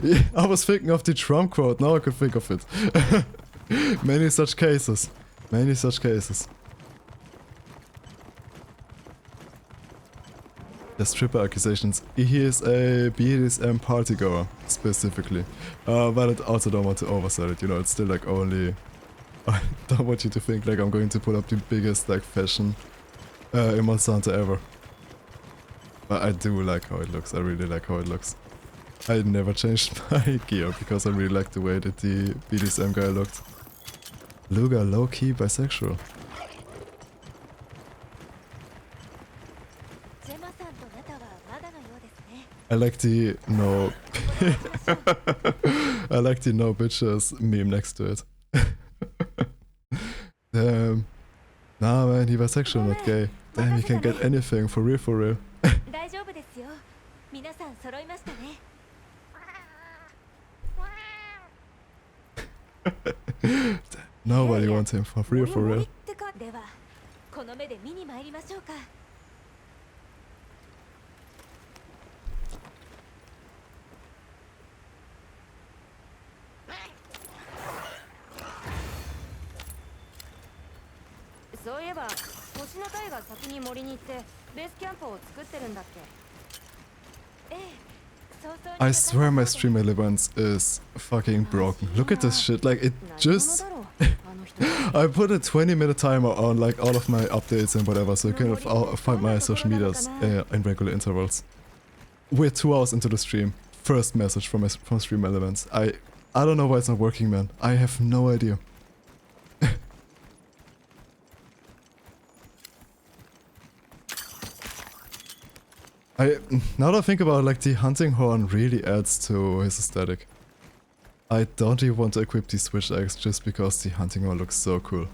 S1: Yeah, I was thinking of the Trump quote, now I could think of it. Many such cases. Many such cases. The stripper accusations. He is a BDSM partygoer, specifically. But I also don't want to oversell it, you know, it's still like only... I don't want you to think like I'm going to put up the biggest like fashion in Monster Hunter ever. But I do like how it looks, I really like how it looks. I never changed my gear because I really like the way that the BDSM guy looked. Luga, low-key bisexual. I like the no... I like the no bitches meme next to it. Damn. Nah man, he bisexual, not gay. Damn, he can get anything, for real, for real. Nobody wants him, for real, for real. I swear my stream elements is fucking broken. Look at this shit, like it just... I put a 20-minute timer on like all of my updates and whatever, so you can find my social medias in regular intervals. We're 2 hours into the stream. First message from stream elements. I don't know why it's not working, man. I have no idea. Now that I think about it, like the hunting horn really adds to his aesthetic. I don't even want to equip the switch axe just because the hunting horn looks so cool.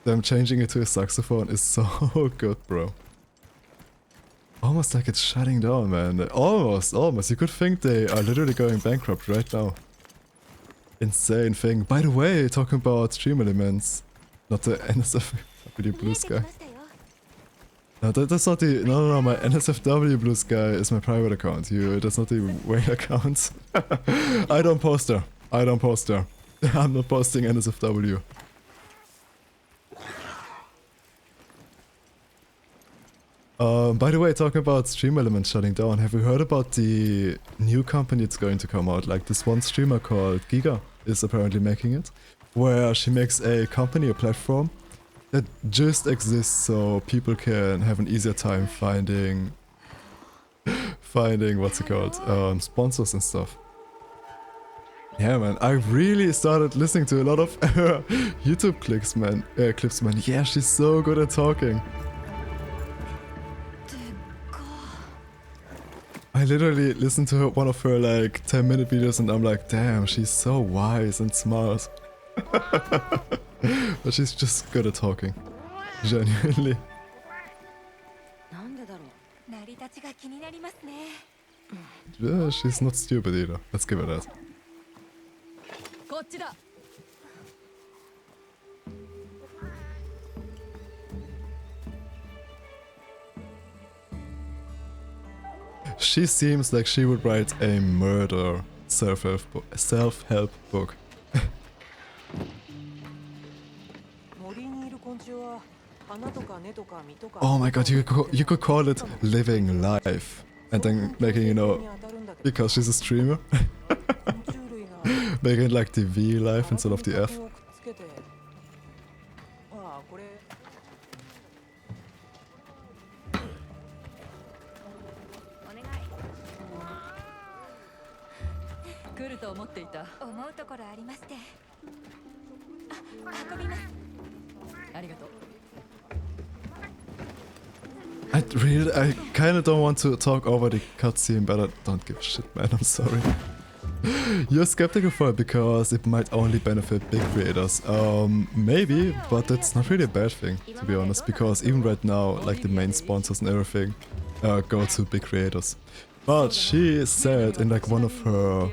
S1: Them changing it to a saxophone is so good, bro. Almost like it's shutting down, man. Almost. You could think they are literally going bankrupt right now. Insane thing. By the way, talking about stream elements, not the NSFW Blue Sky. No, that's not the... No, my NSFW Blue Sky is my private account. That's not the Whale account. I don't post there. I'm not posting NSFW. By the way, talking about stream elements shutting down, have you heard about the new company that's going to come out? Like this one streamer called Giga is apparently making it, where she makes a company, a platform that just exists so people can have an easier time finding what's it called, sponsors and stuff. Yeah, man, I really started listening to a lot of her YouTube clips, man. Yeah, she's so good at talking. I literally listened to one of her like 10-minute videos and I'm like, damn, she's so wise and smart. But she's just good at talking. Genuinely. Yeah, she's not stupid either. Let's give her that. She seems like she would write a murder self-help book. Oh my god, you could call it living life. And then making, you know, because she's a streamer, making it like the V life instead of the F. I kinda don't want to talk over the cutscene, but I don't give a shit, man, I'm sorry. You're skeptical for it because it might only benefit big creators. Maybe, but that's not really a bad thing, to be honest, because even right now, like the main sponsors and everything go to big creators. But she said in like one of her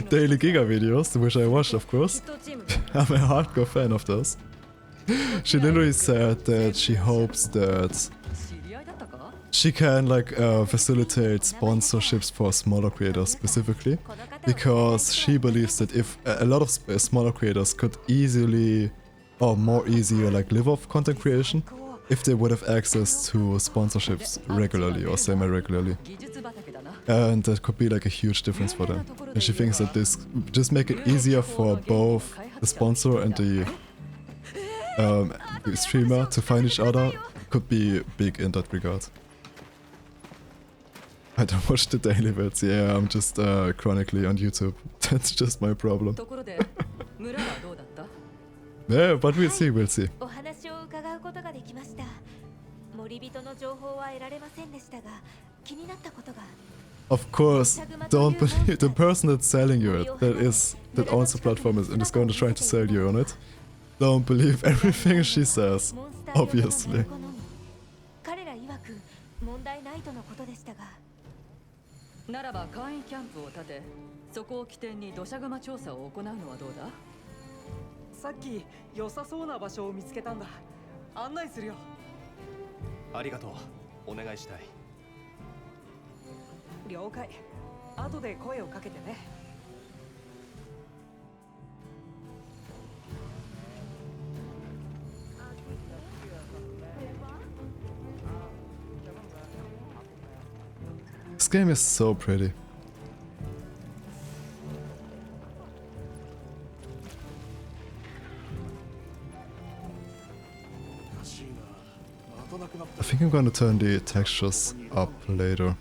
S1: daily Giga videos, which I watched, of course. I'm a hardcore fan of those. She literally said that she hopes that she can like facilitate sponsorships for smaller creators specifically, because she believes that if a lot of smaller creators could easily or more easier like live off content creation if they would have access to sponsorships regularly or semi-regularly, and that could be like a huge difference for them. And she thinks that this just make it easier for both the sponsor and the streamer to find each other could be big in that regard. I don't watch the daily vids, yeah, I'm just chronically on YouTube. That's just my problem. Yeah, but we'll see, we'll see. Of course, don't believe the person that's selling you it, that owns the platform and is going to try to sell you on it. Don't believe everything she says, obviously.
S13: ならば簡易キャンプを建て、そこを起点に土砂熊調査を行うのはどうだ？
S5: さっき良さそうな場所を見つけたんだ。案内するよ。
S8: ありがとう。お願いしたい。
S5: 了解。後で声をかけてね。
S1: This game is so pretty. I think I'm gonna turn the textures up later.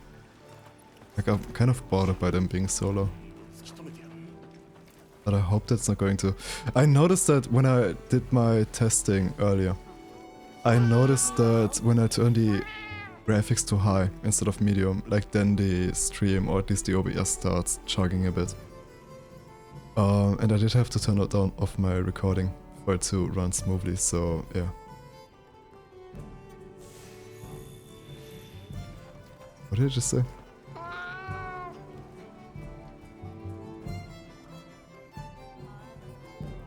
S1: Like, I'm kind of bothered by them being so low. But I hope that's not going to... I noticed that when I did my testing earlier, I noticed that when I turn the graphics to high instead of medium, like then the stream or at least the OBS starts chugging a bit. And I did have to turn it down off my recording for it to run smoothly, so yeah. What did I just say?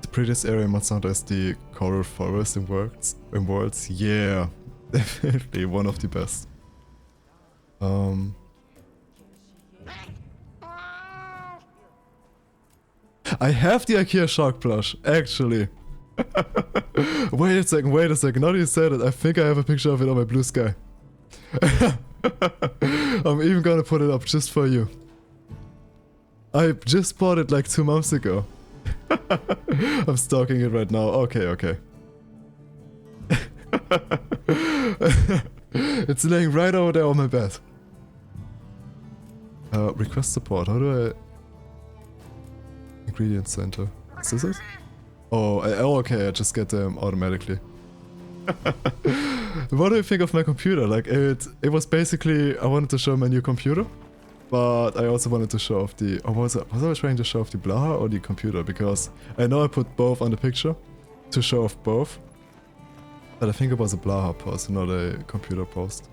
S1: The prettiest area in Monster Hunter is the coral forest in Worlds. Yeah, definitely one of the best. I have the IKEA shark plush, actually. Wait a second. Now that you said it, I think I have a picture of it on my blue sky. I'm even gonna put it up just for you. I just bought it like 2 months ago. I'm stalking it right now. Okay. It's laying right over there on my bed. Request support. How do I... Ingredient center. Is this it? Oh, okay, I just get them automatically. What do you think of my computer? Like, it was basically... I wanted to show my new computer, but I also wanted to show off the... Or was I trying to show off the Blaha or the computer? Because I know I put both on the picture to show off both. But I think it was a Blaha post, not a computer post.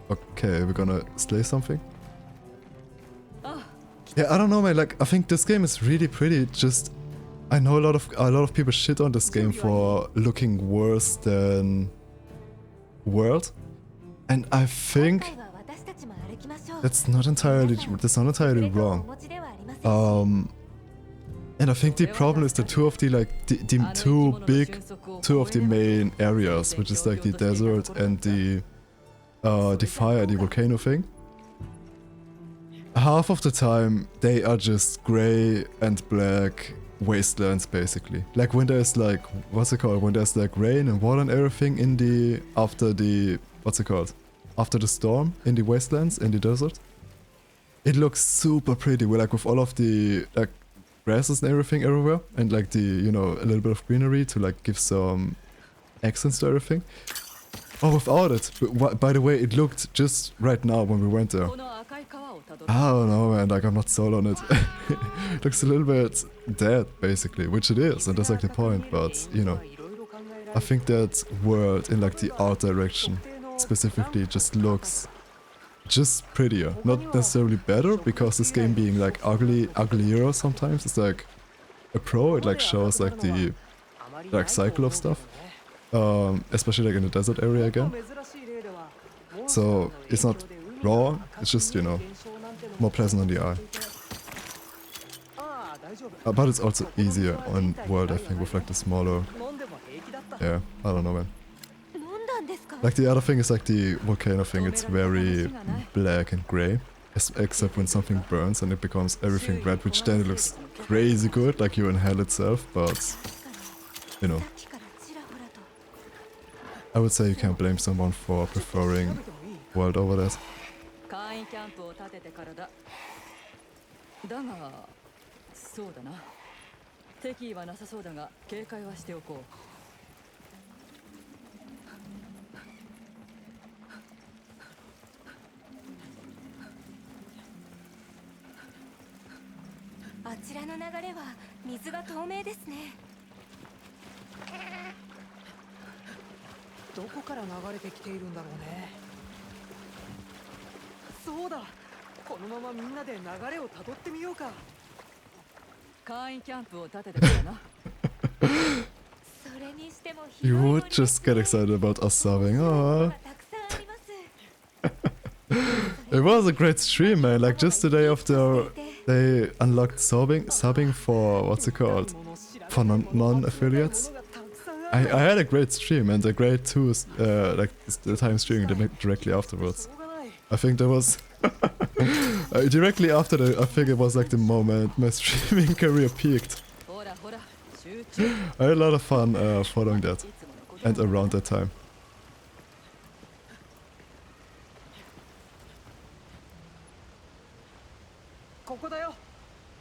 S1: Okay, we're gonna slay something? Yeah, I don't know, man. Like, I think this game is really pretty. Just, I know a lot of people shit on this game for looking worse than World, and I think that's not entirely wrong. And I think the problem is that two of the main areas, which is like the desert and the fire, the volcano thing. Half of the time, they are just grey and black wastelands, basically. Like when there's like, what's it called? When there's like rain and water and everything in the, after the storm in the wastelands, in the desert. It looks super pretty, with all of the like grasses and everything everywhere. And like the, a little bit of greenery to like give some accents to everything. Oh, without it. But, by the way, it looked just right now when we went there. I don't know, man, like I'm not sold on it. It looks a little bit dead, basically, which it is, and that's like the point, but, I think that world in like the art direction specifically just looks just prettier. Not necessarily better, because this game being like uglier sometimes, it's like a pro, it like shows like the like cycle of stuff. Especially like in the desert area again. So it's not raw, it's just, you know, more pleasant on the eye. But it's also easier on world, I think, with like the smaller... Yeah, I don't know, man. Like the other thing is like the volcano thing, it's very black and grey. Except when something burns and it becomes everything red, which then it looks crazy good, like you're in hell itself, but... You know. I would say you can't blame someone for preferring world over that.
S13: そうだな。敵意はなさそうだが警戒はしておこう。
S2: あちらの流れは水が透明ですね。
S5: どこから流れてきているんだろうね。そうだ。このままみんなで流れをたどってみようか。
S1: You would just get excited about us subbing. Oh. It was a great stream, man. Like just the day after they unlocked subbing for what's it called? For non-affiliates. I had a great stream and a great too like the time streaming directly afterwards. I think there was directly after I think it was like the moment my streaming career peaked. I had a lot of fun following that and around that time.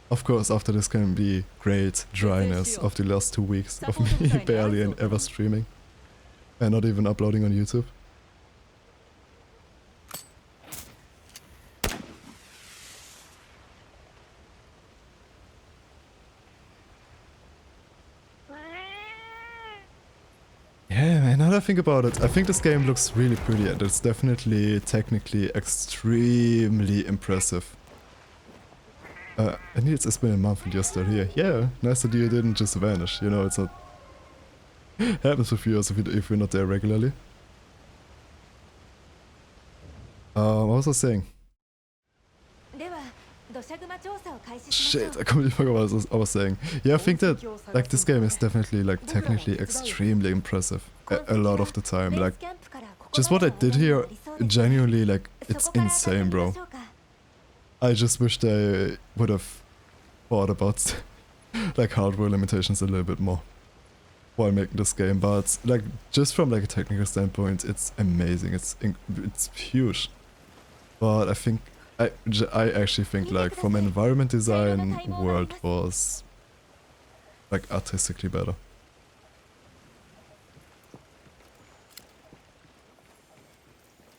S1: Of course, after this can be great dryness of the last 2 weeks of me barely and ever streaming and not even uploading on YouTube. Yeah, man, now that I think about it, I think this game looks really pretty and it's definitely technically extremely impressive. And it's been a month and you're still here. Yeah, nice that you didn't just vanish, you know, it's not... happens with viewers if you're not there regularly. What was I saying? Shit, I completely forgot what I was saying. Yeah, I think that like this game is definitely like technically extremely impressive a lot of the time. Like just what I did here, genuinely like it's insane, bro. I just wish they would have thought about like hardware limitations a little bit more while making this game. But like just from like a technical standpoint, it's amazing. It's huge. But I think I actually think like from environment design, world was like artistically better.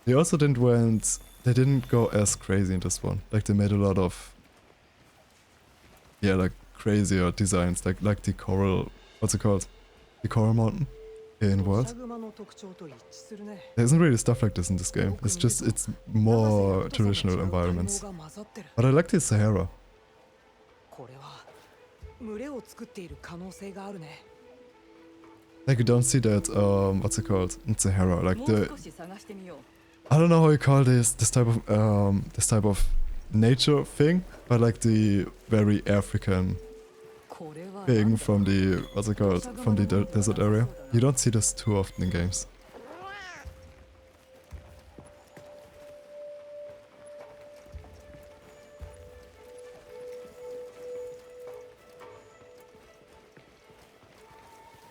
S1: They also they didn't go as crazy in this one. Like they made a lot of, yeah, like crazier designs, like the coral, what's it called? The coral mountain in World. There isn't really stuff like this in this game. It's more traditional environments. But I like the Sahara. Like you don't see that, what's it called? In Sahara, like the... I don't know how you call this type of nature thing, but like the very African thing from the, what's it called, from the desert area. You don't see this too often in games.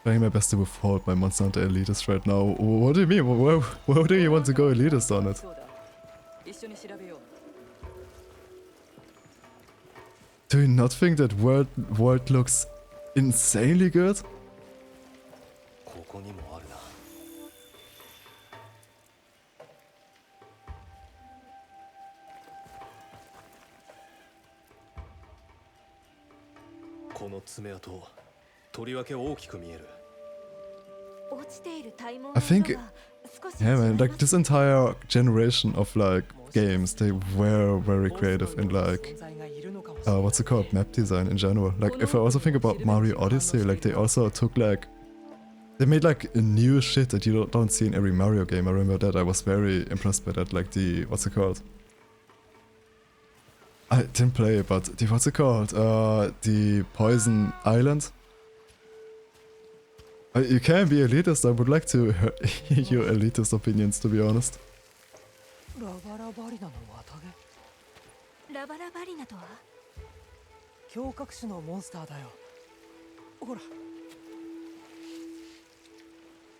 S1: Trying my best to withhold my Monster Hunter elitist right now. What do you mean? Where do you want to go elitist on it? Do you not think that world looks insanely good? I think, yeah man, like this entire generation of like games, they were very creative in like, what's it called, map design in general. Like if I also think about Mario Odyssey, like they also took like They made like a new shit that you don't see in every Mario game. I remember that. I was very impressed by that. Like the, what's it called? I didn't play it, but the, what's it called? The Poison Island. You can be elitist. I would like to hear your elitist opinions, to be honest.
S5: ラバラバリナの綿毛。
S2: ラバラバリナとは？
S5: 強角種のモンスターだよ。ほら。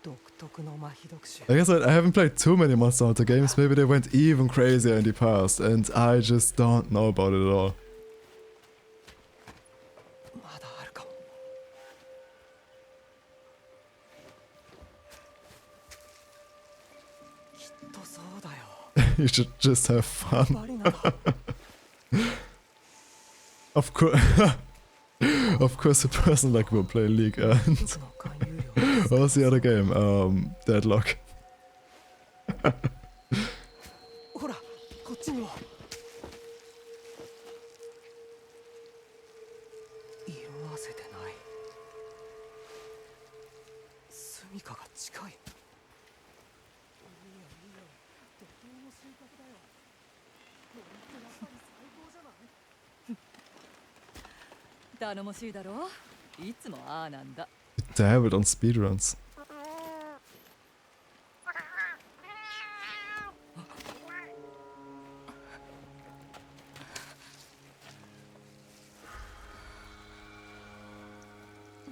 S5: 独特の麻痺読種。
S1: Like I said, I haven't played too many Monster Hunter games. Maybe they went even crazier in the past, and I just don't know about it at all.
S5: まだあるかも。きっとそうだよ。
S1: You should just have fun.
S5: バリナだ。
S1: Of course, of course, a person like will play League and what was the other game? Deadlock.
S5: ほら、こっちにも。色あせてない。住処が近い。いいよいいよ。怒涛の収穫だよ。これってやっぱり最高じゃない？
S13: 頼もしいだろう。いつもああなんだ。
S1: Dabbled on speedruns.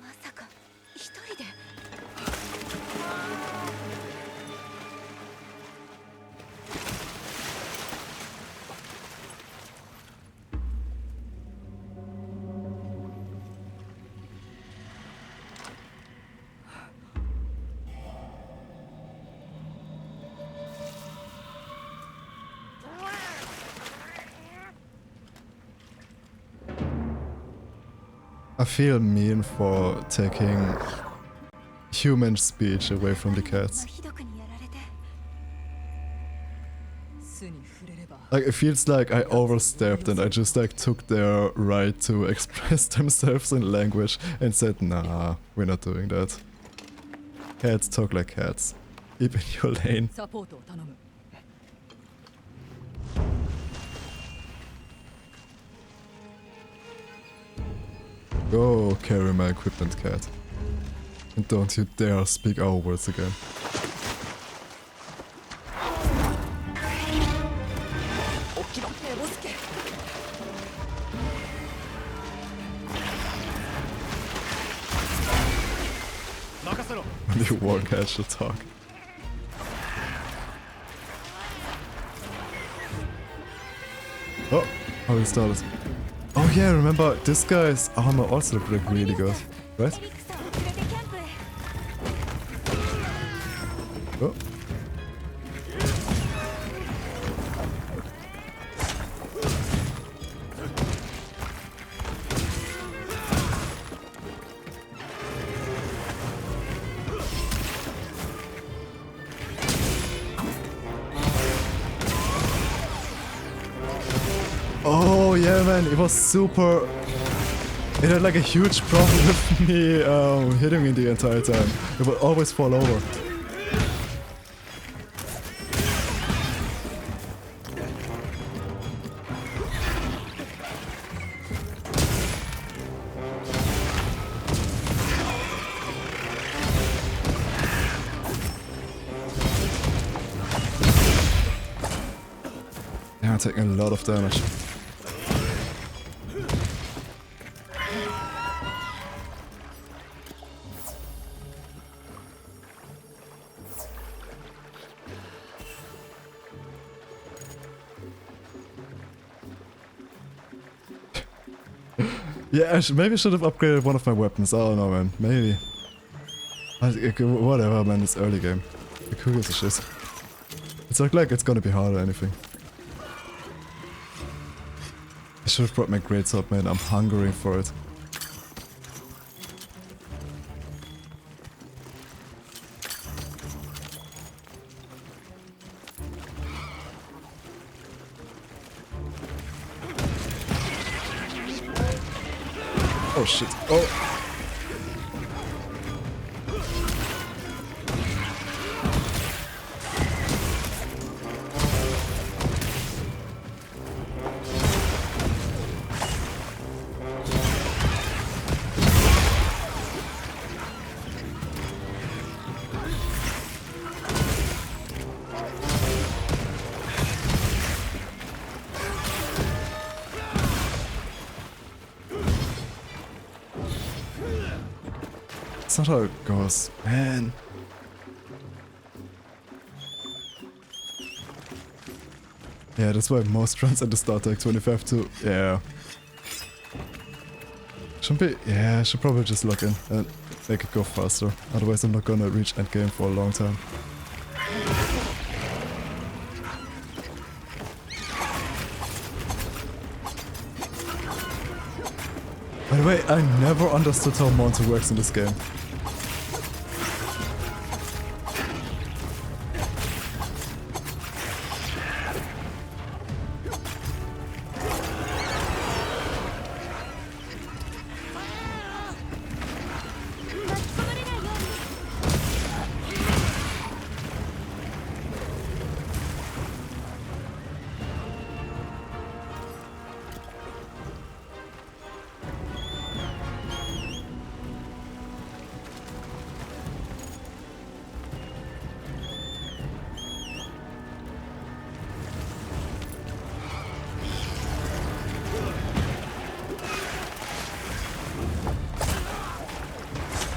S2: まさか一人で？
S1: I feel mean for taking human speech away from the cats.
S2: ひどくにやられて。
S1: Like, it feels like I overstepped and I just like took their right to express themselves in language and said, nah, we're not doing that. Cats talk like cats. Keep in your lane.
S13: サポートを頼む。
S1: Go carry my equipment, cat. And don't you dare speak our words again. Only one cat should talk. Oh, how he started. Oh yeah, remember, this guy's armor also looked like really good, right? Oh. Oh yeah, man, it was super. It had like a huge problem with me hitting me the entire time. It would always fall over. Yeah, I'm taking a lot of damage. Yeah, maybe I should have upgraded one of my weapons. I don't know, man. Maybe. Whatever, man. It's early game. Like, who gives a shit? It's not like it's gonna be hard or anything. I should have brought my greatsword, man. I'm hungering for it. Oh shit. Oh. That's not how it goes, man. Yeah, that's why most runs at the start take 25 to... Yeah. Should be... Yeah, I should probably just log in and make it go faster. Otherwise I'm not gonna reach endgame for a long time. By the way, I never understood how Monty works in this game.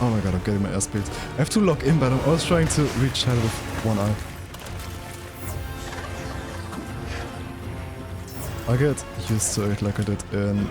S1: Oh my god, I'm getting my ass beat. I have to log in, but I'm always trying to reach Shadow with one eye. I get used to it like I did in...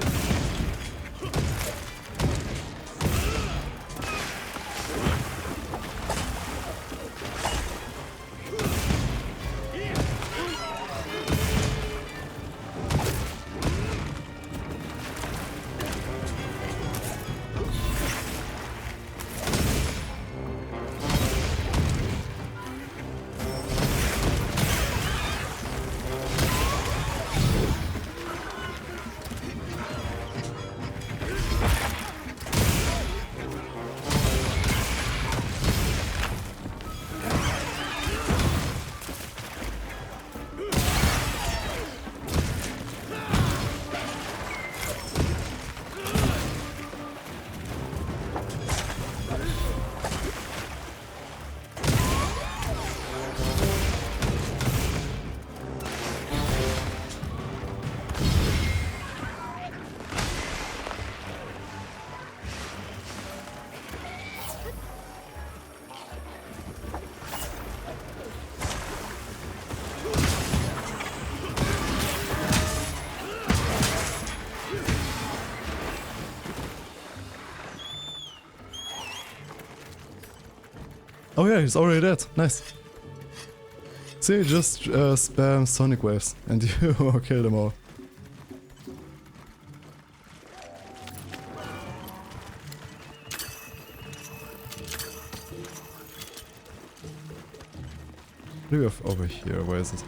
S1: Oh yeah, he's already dead. Nice. See, just spam sonic waves and you kill them all. What do we have over here? Where is it?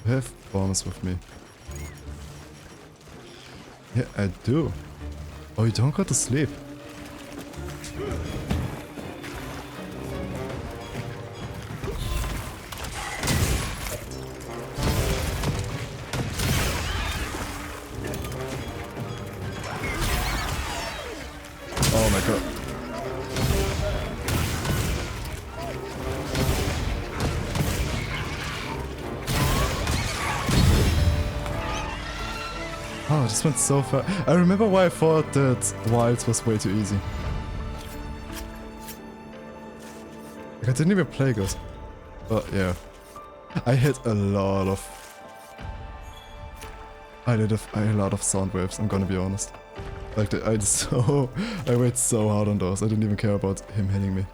S1: I have bombs with me. Yeah, I do. Oh, you don't go to sleep. Oh my god. Oh, this went so far. I remember why I thought that Wilds was way too easy. Like, I didn't even play good. But yeah. I hit a lot of... I did a lot of sound waves, I'm gonna be honest. Like, I waited so hard on those, I didn't even care about him hitting me.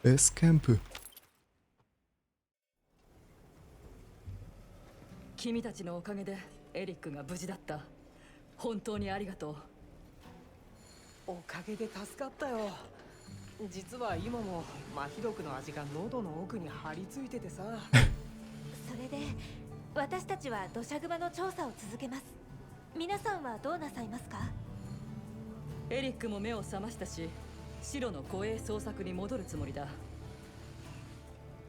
S1: Base camp.
S13: 君たちのおかげでエリックが無事だった。本当にありがとう。
S5: おかげで助かったよ。実は今も麻痺毒の味が喉の奥に張り付いててさ。
S2: それで私たちは土砂熊の調査を続けます。皆さんはどうなさいますか？
S13: エリックも目を覚ましたし、白の護衛捜索に戻るつもりだ。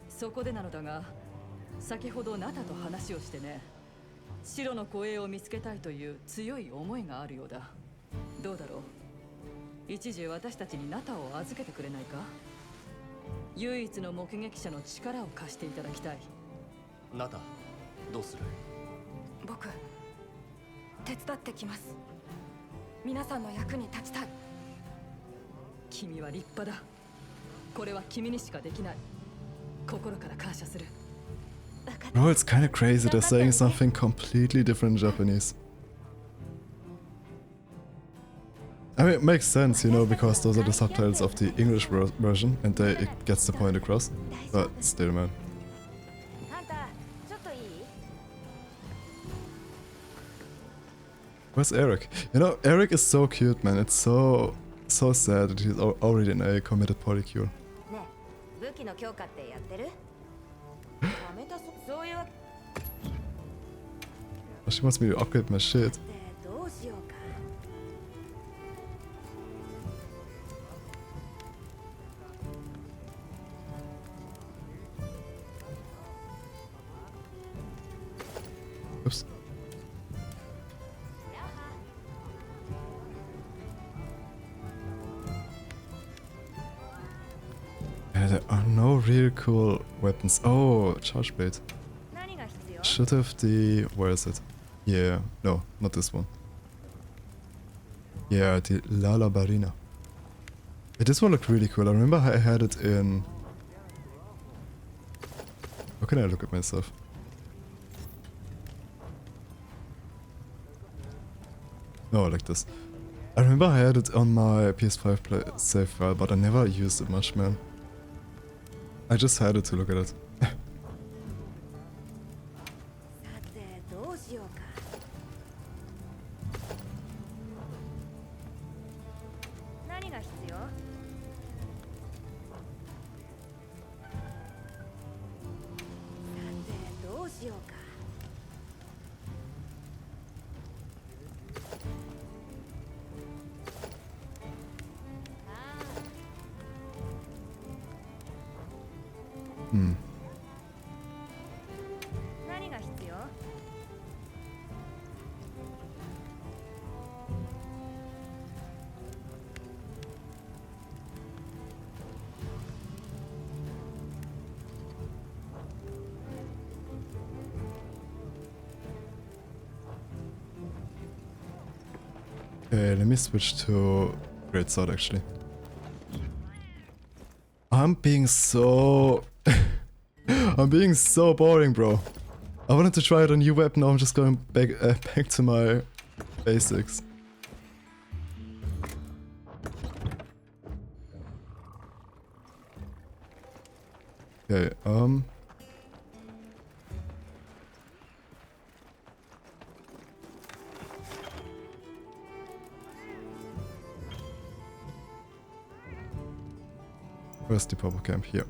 S13: そこでなのだが、先ほどナタと話をしてね、白の護衛を見つけたいという強い思いがあるようだ。どうだろう、一時私たちにナタを預けてくれないか？唯一の目撃者の力を貸していただきたい。
S8: ナタ、どうする？
S6: 僕手伝ってきます。皆さんの役に立ちたい。
S13: 君は立派だ。これは君にしかできない。心から感謝する。
S1: No, it's kind of crazy. They're saying something completely different in Japanese. I mean, it makes sense, you know, because those are the subtitles of the English version, and it gets the point across. But still, man. Where's Eric? You know, Eric is so cute, man. It's so sad that he's already in a committed polycule. Oh, she wants me to upgrade my shit. Oops. Yeah, there are no real cool weapons. Oh, charge blade. Should have the... where is it? Yeah, no, not this one. Yeah, the Lala Barina. Yeah, this one looked really cool. I remember I had it in... How can I look at myself? No, like this. I remember I had it on my PS5 save file, but I never used it much, man. I just had it to look at it. Hmm. Okay, let me switch to Great Sword actually. I'm being so... I'm being so boring, bro. I wanted to try out a new weapon, now I'm just going back to my basics. Okay, where's the purple camp? Here.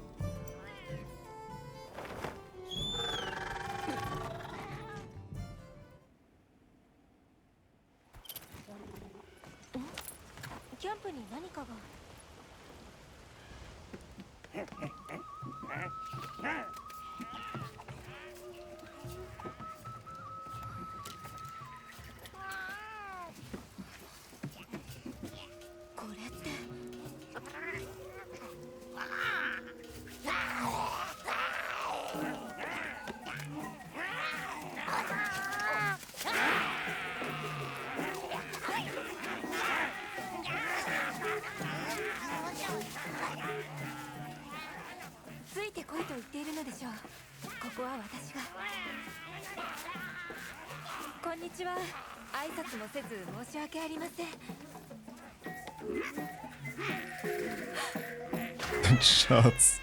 S1: Shots.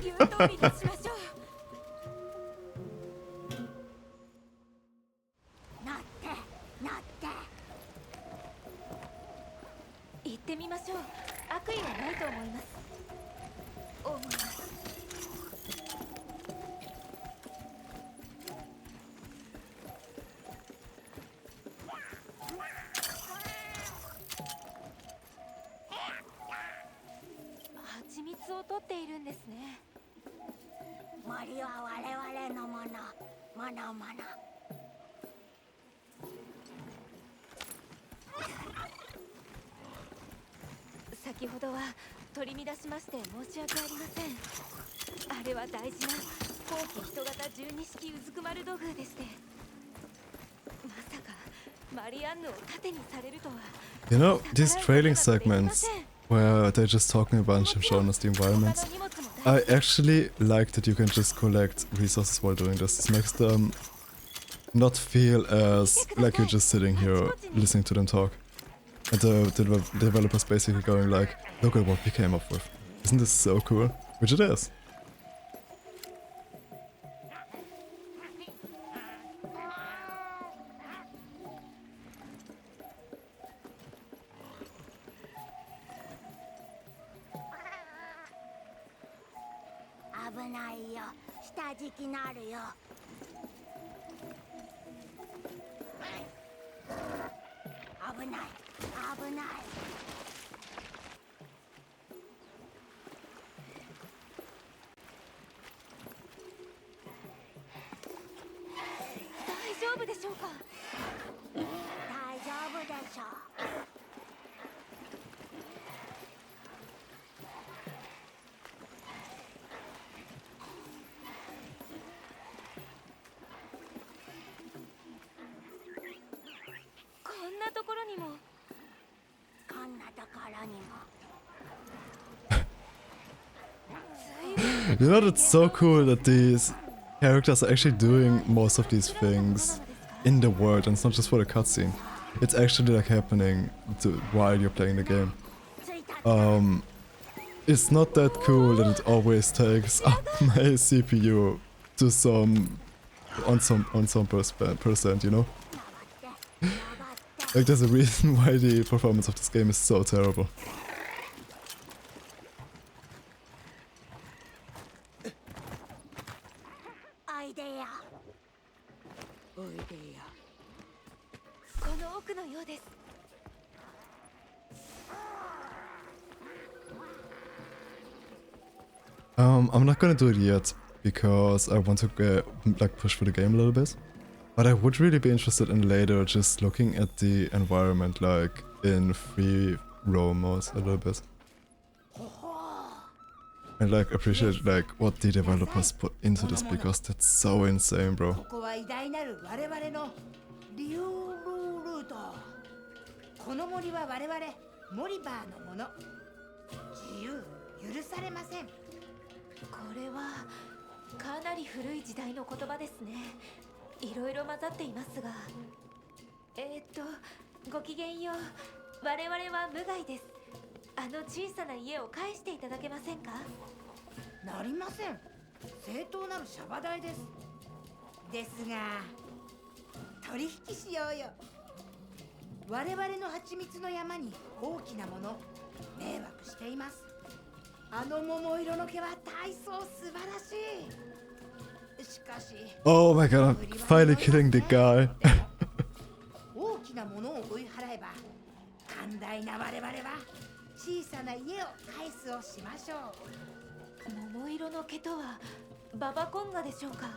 S2: 言う通りにしましょう。
S7: 乗って乗って
S2: 行ってみましょう。悪意はないと思います。思います。蜂蜜を取っているんですね。
S7: 森は我々のもの。ものもの。
S2: 先ほどは取り乱しまして申し訳ありません。あれは大事な後期人型12式うずく丸土偶でして、まさかマリアンヌを盾にされるとは。
S1: You know, these trailing segments where they're just talking about and showing us the environments, I actually like that you can just collect resources while doing this. This makes them not feel as like you're just sitting here listening to them talk. And the developers basically going like, look at what we came up with. Isn't this so cool? Which it is.
S7: 危ないよ。下敷きなるよ。危ない危ない。
S2: 大丈夫でしょうか。
S7: 大丈夫でしょう。
S2: こんなところにも。
S7: こんなところにも。
S1: You know, it's so cool that these characters are actually doing most of these things in the world, and it's not just for the cutscene. It's actually like happening while you're playing the game. It's not that cool that it always takes up my CPU to some percent, you know? Like there's a reason why the performance of this game is so terrible.
S7: Idea.
S2: この奥のようです。
S1: I'm not gonna do it yet because I want to like push for the game a little bit. But I would really be interested in later just looking at the environment like in free roam mode a little bit. And like appreciate like what the developers put into this because that's so insane, bro.
S12: ここは偉大なる我々のリュウルート。この森は我々モリバーのもの。自由許されません。
S2: これはかなり古い時代の言葉ですね。いろいろ混ざっていますが、ごきげんよう。我々は無害です。あの小さな家を返していただけませんか？
S12: なりません。正当なるシャバ代です。ですが取引しようよ。我々の蜂蜜の山に大きなもの迷惑しています。あの桃色の毛は大層素晴らしい。しかし
S1: Oh my god, I'm finally killing the guy.
S12: 大きなものを追い払えば寛大な我々は小さな家を返すをしましょう。
S2: 桃色の毛とはババコンガでしょうか？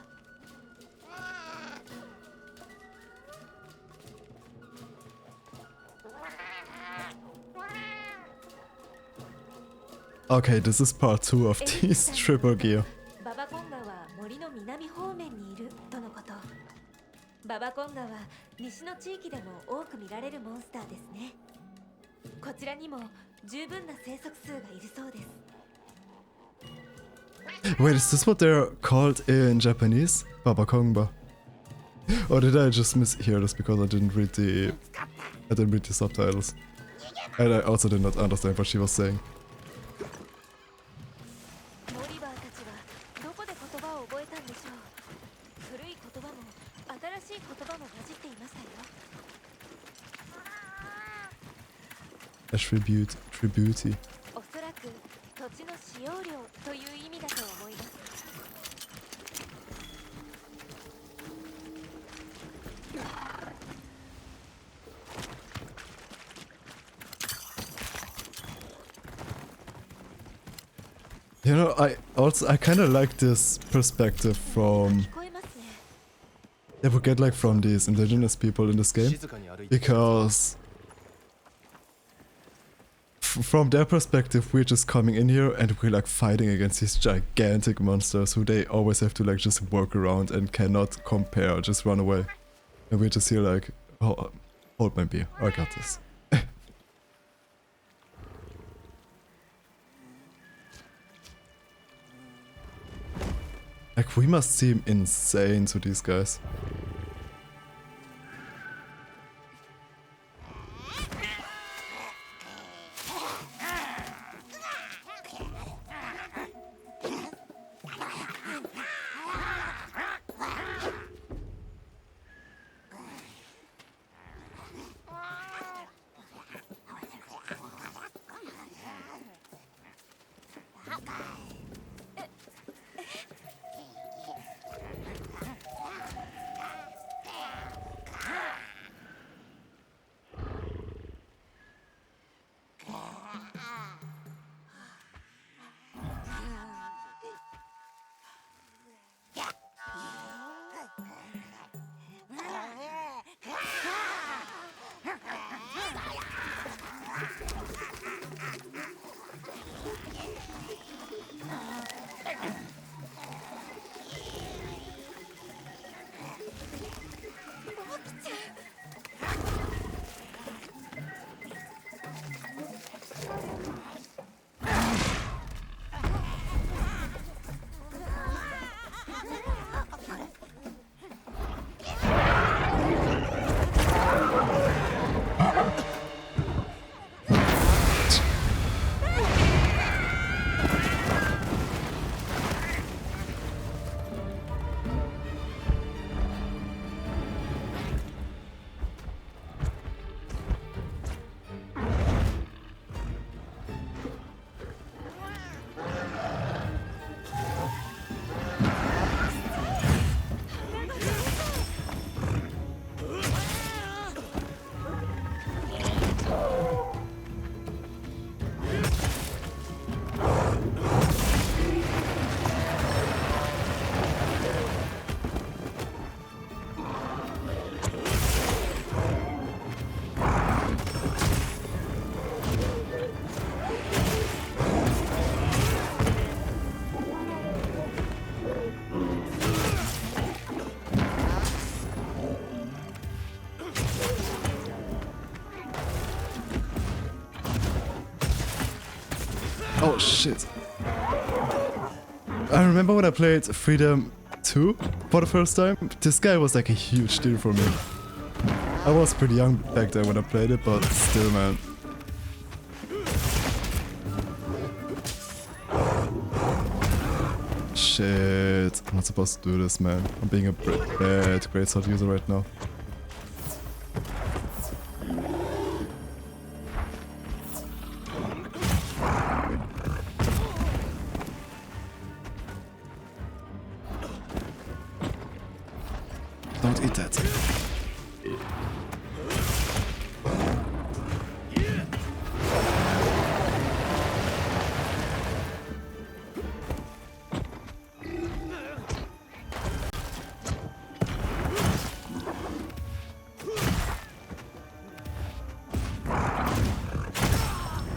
S1: Okay, this is part 2 of this triple gear.
S2: ババコンガは森の南方面にいるとのこと。ババコンガは西の地域でも多く見られるモンスターですね。こちらにも十分な生息数がいるそうです。
S1: Wait, is this what they're called in Japanese? Babakongba. Or did I just mishear this because I didn't read the subtitles? And I also did not understand what she was saying.
S2: モリバーたちは
S1: tributey.
S2: おそらく土地の使用料という意味だと思います。
S1: You know, I kind of like this perspective from that we get like from these indigenous people in this game, because from their perspective we're just coming in here and we're like fighting against these gigantic monsters who they always have to like just work around and cannot compare, just run away, and we're just here like, oh, hold my beer, I got this. Like, we must seem insane to these guys. Oh shit. I remember when I played Freedom 2 for the first time, this guy was like a huge deal for me. I was pretty young back then when I played it, but still, man. Shit, I'm not supposed to do this, man. I'm being a bad greatsword user right now. Don't eat that.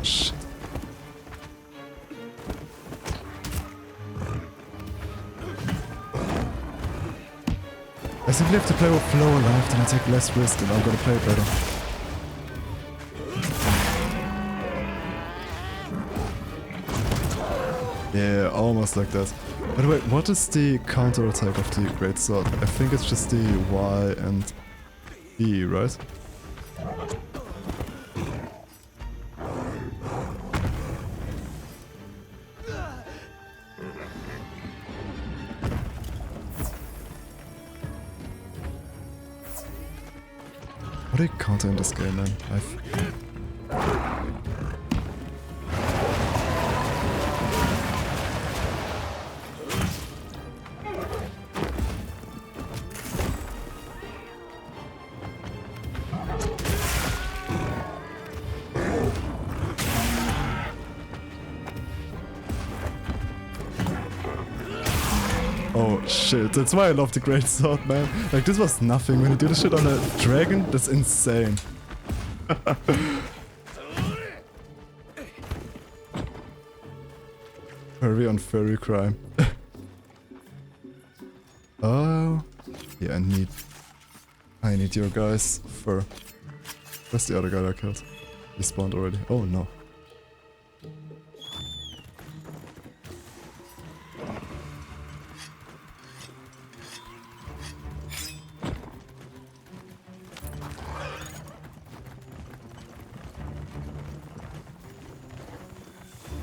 S1: Shit. I simply have to play with lower life, then I take less risk and I'm gonna play it better. Yeah, almost like that. By the way, what is the counter attack of the greatsword? I think it's just the Y and E, right? What do you counter in this game, man? Oh shit, that's why I love the Great Sword, man. Like, this was nothing. When you do this shit on a dragon, that's insane. Furry on furry crime. Oh, yeah, I need your guys' fur. Where's the other guy that I killed? He spawned already. Oh no.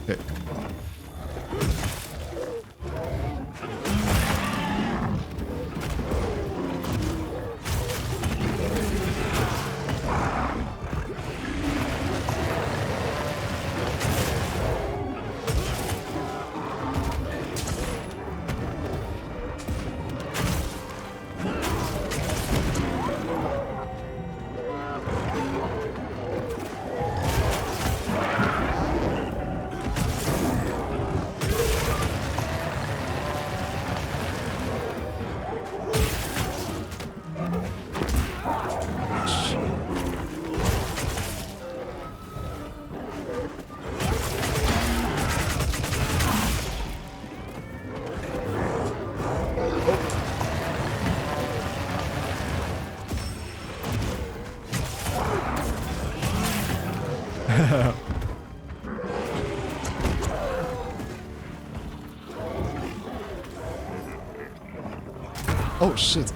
S1: Okay. Oh shit.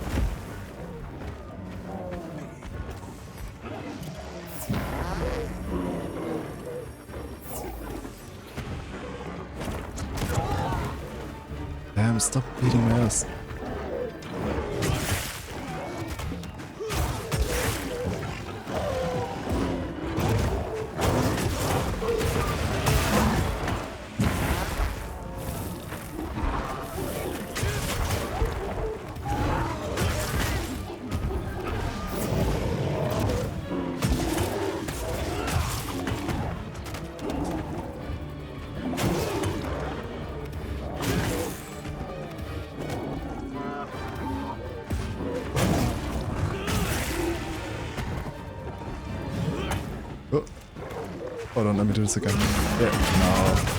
S1: Damn, stop beating my ass. Oh. Hold on, let me do this again. Yeah, no.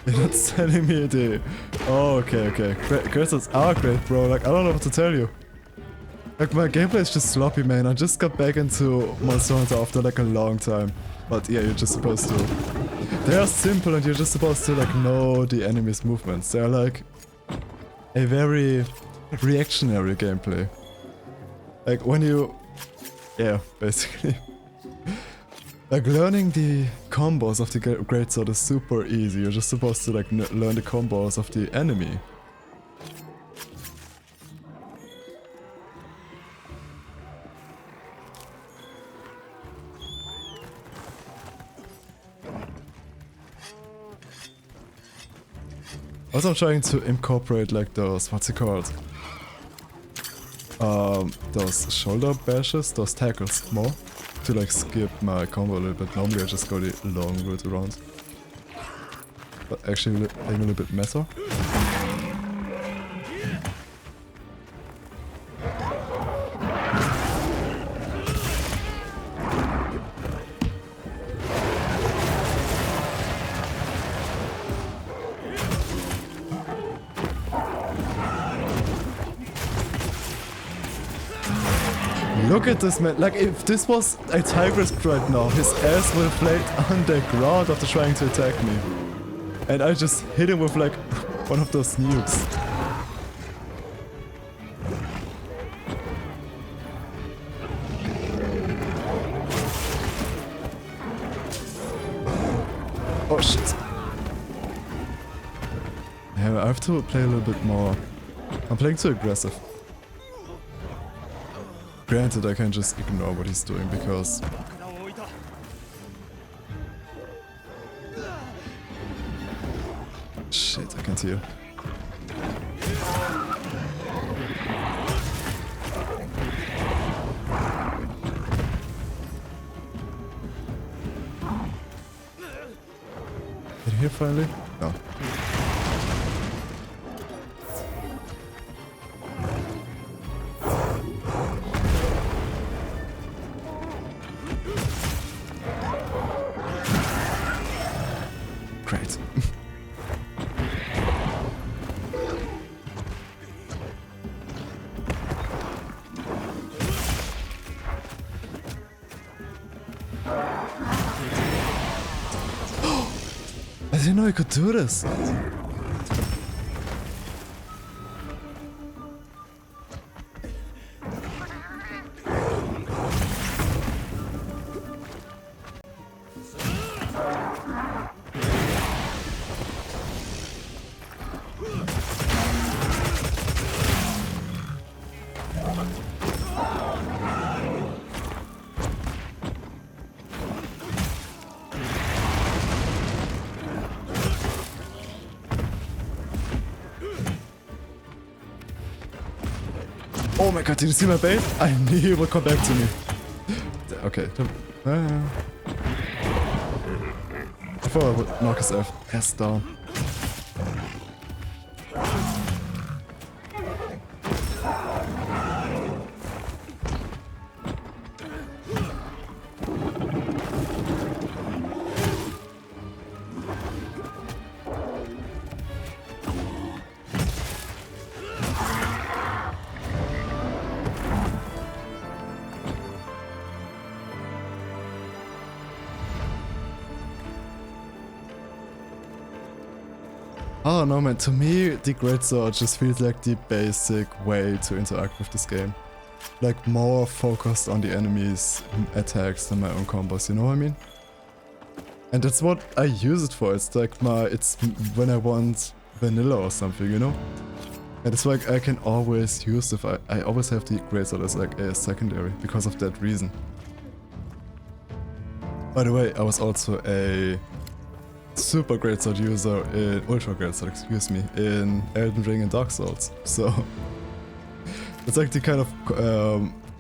S1: You're not telling me the... Oh, okay, okay. Crystals are great, bro. Like, I don't know what to tell you. Like, my gameplay is just sloppy, man. I just got back into Monster Hunter after, like, a long time. But yeah, you're just supposed to... They are simple and you're just supposed to, like, know the enemy's movements. They're, like, a very reactionary gameplay. Like, when you... Yeah, basically. Like, learning the combos of the Great Sword is super easy. You're just supposed to, like, learn the combos of the enemy. Also, I'm trying to incorporate, like, those, what's it called? Those shoulder bashes, those tackles more. To like skip my combo a little bit. Normally I just go the long route around. But actually I'm a little bit meta. Look at this man, like if this was a Tigress right now, his ass would have laid on the ground after trying to attack me. And I just hit him with like one of those nukes. Yeah, I have to play a little bit more. I'm playing too aggressive. Granted, I can just ignore what he's doing because... Shit, I can't heal. Did he heal finally? No. Great. I didn't know I could do this. Oh my god, did you see my bait? I knew he would come back to me. Okay. I thought I would knock his ass down. I don't know, man. To me, the greatsword just feels like the basic way to interact with this game. Like, more focused on the enemy's attacks than my own combos, you know what I mean? And that's what I use it for. It's like it's when I want vanilla or something, you know? And it's like I can always use it. I always have the greatsword as like a secondary because of that reason. By the way, I was also a super greatsword user in ultra greatsword, excuse me, in Elden Ring and Dark Souls. So it's like the kind of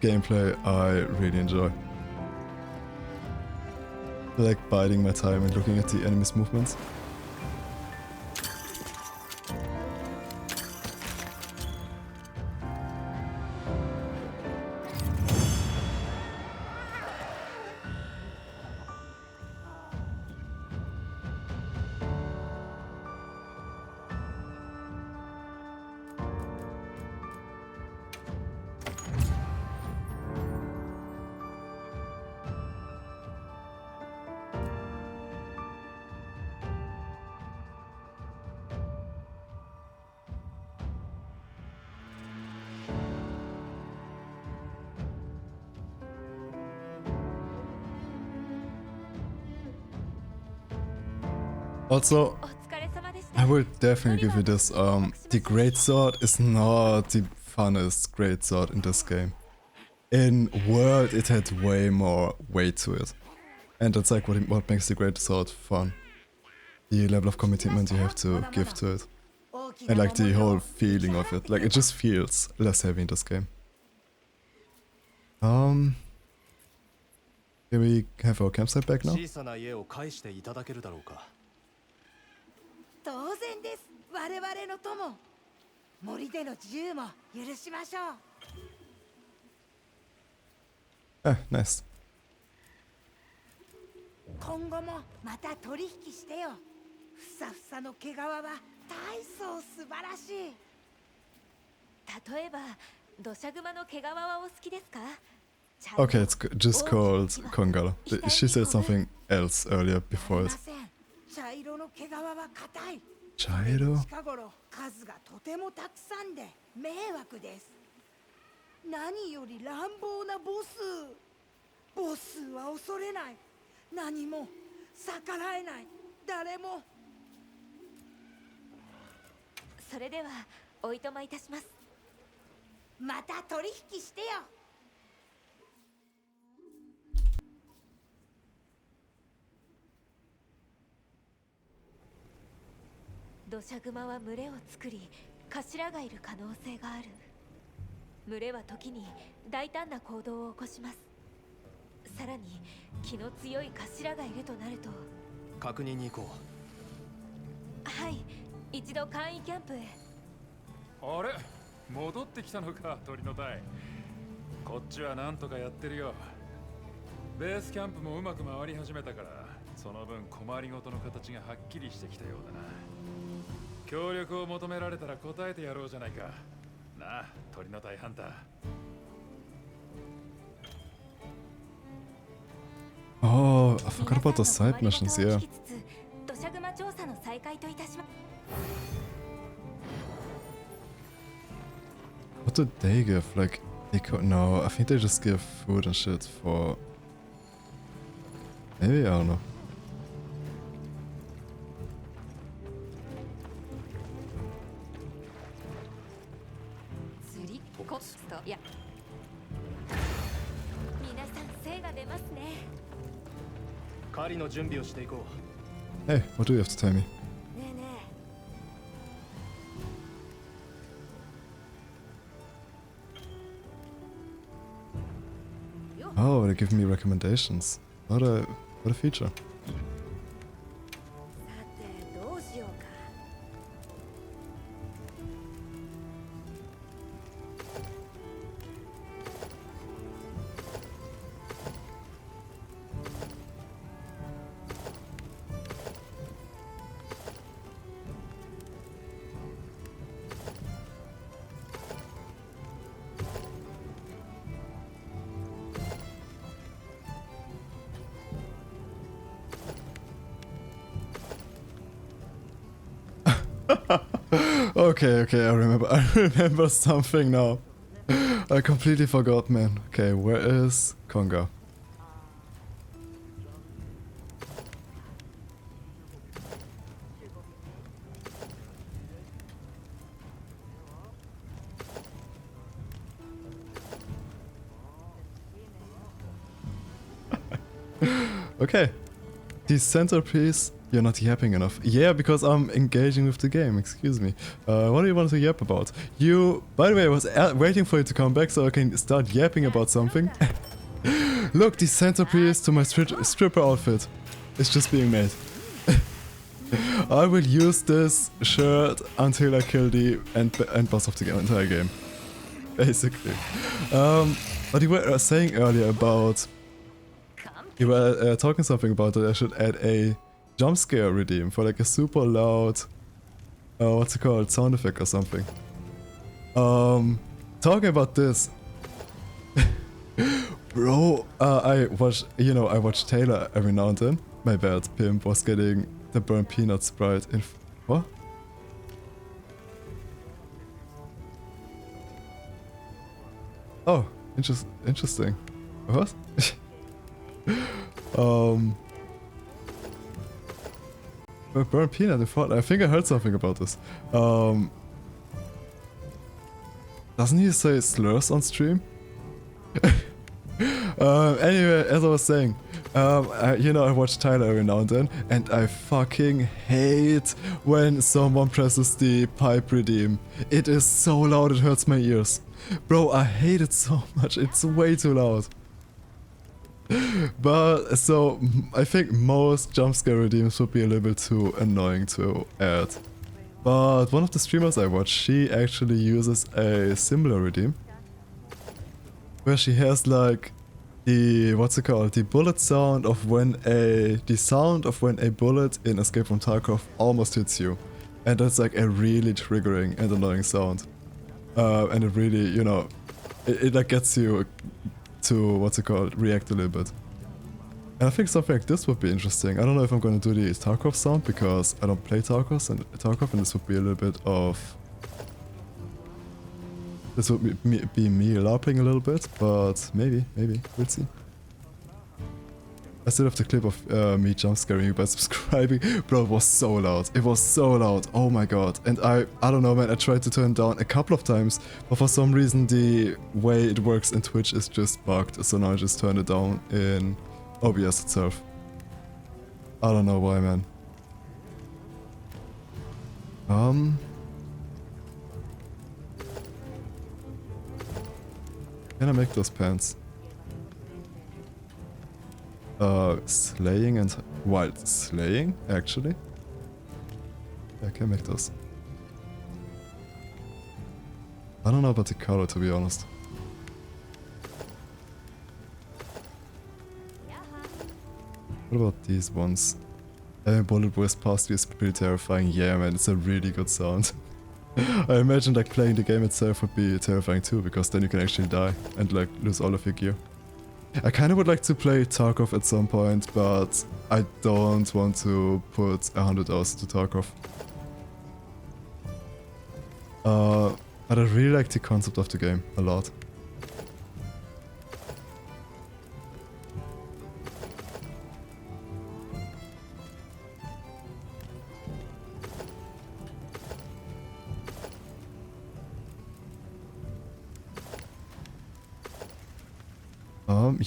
S1: gameplay I really enjoy. I like biding my time and looking at the enemy's movements. Also, I will definitely give you this, the greatsword is not the funnest greatsword in this game. In World, it had way more weight to it. And that's like what makes the greatsword fun. The level of commitment you have to give to it. And like the whole feeling of it. Like, it just feels less heavy in this game. Can we have our campsite back now?
S12: 当然です。我々の友。森での自由も許しましょう。
S1: Ah, nice.
S12: 今後もまた取引してよ。ふさふさの毛皮は大層素晴らしい。
S2: 例えば土砂熊の毛皮はお好きですか？
S1: Okay, it's just called Kongala. She said something else earlier before it.
S12: 茶色の毛皮は硬い。
S1: 茶色？
S12: 近頃数がとてもたくさんで迷惑です。何より乱暴なボス。ボスは恐れない。何も逆らえない。誰も。
S2: それではおいとまいたします。
S12: また取引してよ。
S2: 土砂熊は群れを作り、頭がいる可能性がある。群れは時に大胆な行動を起こします。さらに気の強い頭がいるとなると。
S8: 確認に行こ
S2: う。はい、一度簡易キャンプへ。
S10: あれ、戻ってきたのか、鳥の隊。こっちはなんとかやってるよ。ベースキャンプもうまく回り始めたから、その分困りごとの形がはっきりしてきたようだな。協力を求められたら答えてやろうじゃないか。なあ、鳥の隊ハンター。
S1: Oh, I forgot about those side missions, yeah. What did they give? Like, they could. No, I think they just give food and shit for. Maybe, I don't know. Hey, what do you have to tell me? Oh, they're giving me recommendations. What a feature. Okay, I remember something now. I completely forgot, man. Okay, where is Konga? Okay. The centerpiece. You're not yapping enough. Yeah, because I'm engaging with the game, excuse me. What do you want to yap about? By the way, I was waiting for you to come back so I can start yapping about something. Look, the centerpiece to my stripper outfit is just being made. I will use this shirt until I kill the end boss of the entire game. Basically. But you were saying earlier about... You were talking something about that I should add a jump scare redeem for like a super loud, what's it called, sound effect or something. Talking about this, bro, I watch Taylor every now and then. My bad, Pimp was getting the burnt peanut sprite in, what? Oh, interesting. What? Burnt peanut in Fortnite. I think I heard something about this. Doesn't he say slurs on stream? Anyway, as I was saying, I watch Tyler every now and I fucking hate when someone presses the pipe redeem. It is so loud, it hurts my ears. Bro, I hate it so much. It's way too loud. But, so, I think most jump scare redeems would be a little bit too annoying to add. But one of the streamers I watch, she actually uses a similar redeem. Where she has like the, the bullet sound of when the sound of when a bullet in Escape from Tarkov almost hits you. And that's like a really triggering and annoying sound. And it really, it like gets you to, react a little bit. And I think something like this would be interesting. I don't know if I'm going to do the Tarkov sound because I don't play Tarkov and this would be a little bit of... This would be me LARPing a little bit, but maybe, we'll see. I still have the clip of me jump scaring you by subscribing. Bro, it was so loud. It was so loud. Oh my god. And I don't know, man. I tried to turn it down a couple of times, but for some reason the way it works in Twitch is just bugged. So now I just turn it down in OBS itself. I don't know why, man. Can I make those pants? Slaying and wild slaying, actually. Yeah, I can make those. I don't know about the color, to be honest. What about these ones? Bullet Burst past is pretty terrifying. Yeah, man, it's a really good sound. I imagine like playing the game itself would be terrifying too, because then you can actually die and like lose all of your gear. I kind of would like to play Tarkov at some point, but I don't want to put 100 hours to Tarkov. But I really like the concept of the game a lot.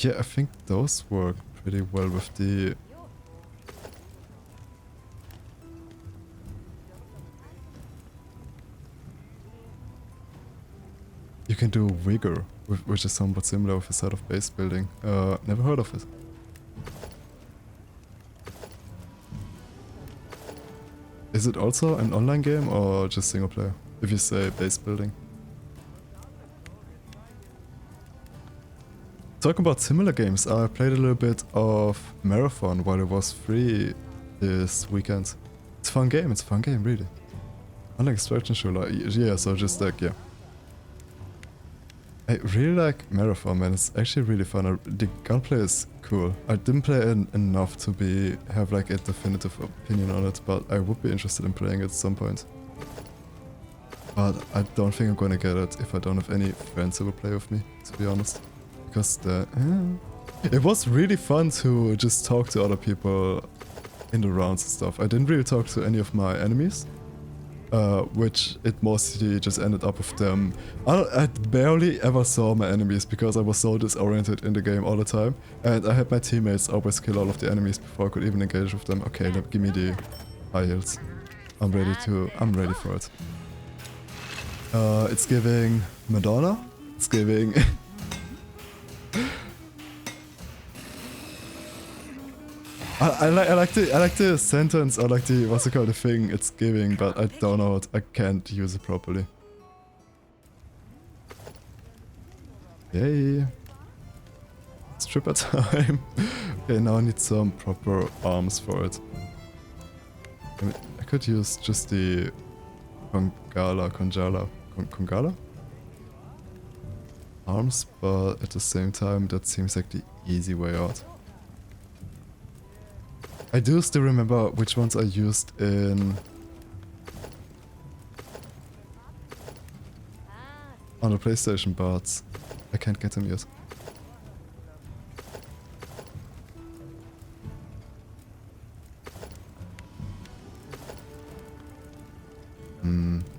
S1: Yeah, I think those work pretty well with the... You can do Vigor, which is somewhat similar with a sort of base building. Never heard of it. Is it also an online game or just single player? If you say base building. Talking about similar games, I played a little bit of Marathon while it was free this weekend. It's a fun game, really. Unlike extraction shooter, yeah, so just like, yeah. I really like Marathon, man, it's actually really fun. The gunplay is cool. I didn't play it enough to have like a definitive opinion on it, but I would be interested in playing it at some point. But I don't think I'm gonna get it if I don't have any friends who will play with me, to be honest. Because it was really fun to just talk to other people in the rounds and stuff. I didn't really talk to any of my enemies, which it mostly just ended up with them. I barely ever saw my enemies because I was so disoriented in the game all the time, and I had my teammates always kill all of the enemies before I could even engage with them. Okay, give me the high heals. I'm ready for it. It's giving Madonna. It's giving. I like the sentence, I like the, what's it called, the thing it's giving, but I don't know it, I can't use it properly. Yay! Stripper time! Okay, now I need some proper arms for it. I could use just the Kongala arms, but at the same time that seems like the easy way out. I do still remember which ones I used in... on the PlayStation, but I can't get them yet.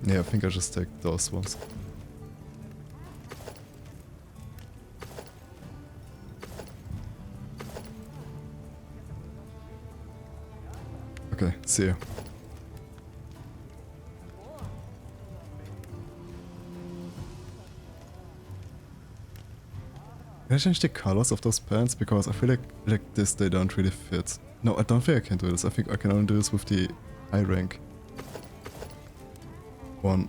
S1: Yeah, I think I just take those ones. Okay, see you. Can I change the colors of those pants? Because I feel like this they don't really fit. No, I don't think I can do this. I think I can only do this with the high rank one.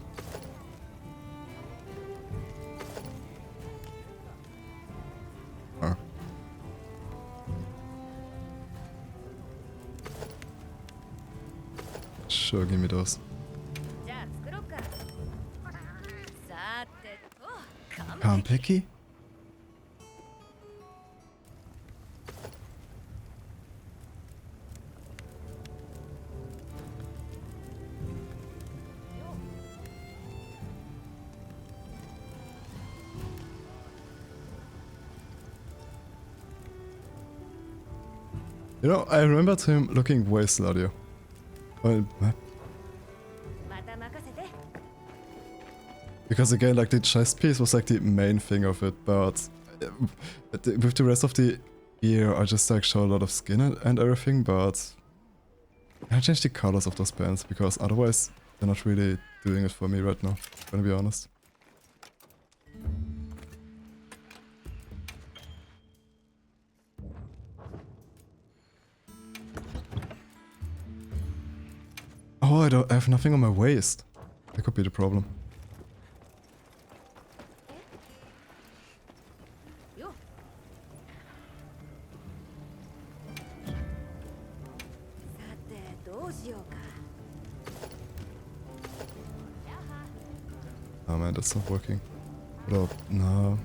S1: Sure, give me those. Kampeki? You know, I remembered him looking way sluttier. Well, because again, like the chest piece was like the main thing of it, but with the rest of the gear, I just like show a lot of skin and everything, but I changed the colors of those pants because otherwise they're not really doing it for me right now, gonna be honest. Oh, I have nothing on my waist. That could be the problem. Oh man, that's not working. What up? No.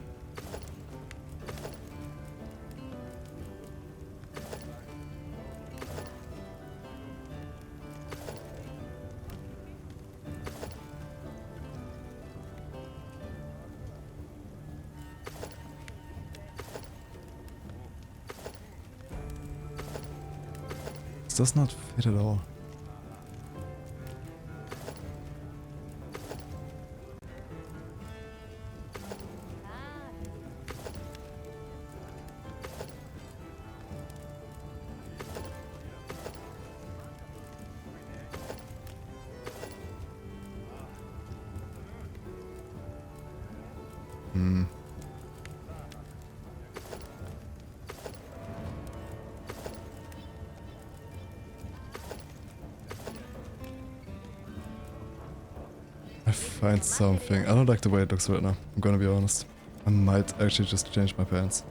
S1: This does not fit at all. Find something. I don't like the way it looks right now, I'm gonna be honest. I might actually just change my pants.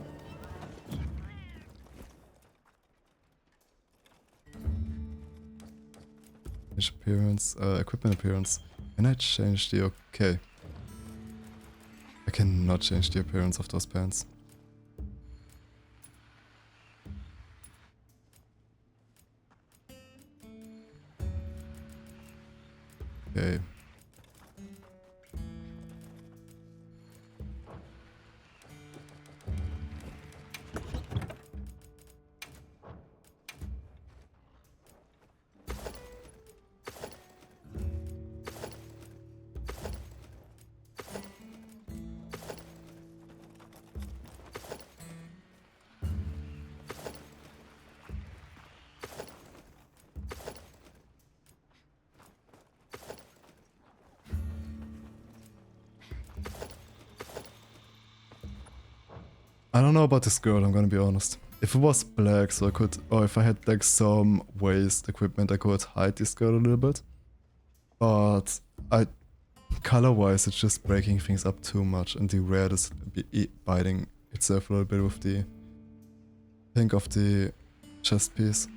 S1: Change appearance, equipment appearance. Can I change the okay? I cannot change the appearance of those pants. Okay. I don't know about this skirt, I'm gonna be honest. If it was black, so I could, or if I had like some waist equipment, I could hide this skirt a little bit. But color-wise, it's just breaking things up too much, and the red is biting itself a little bit with the pink of the chest piece.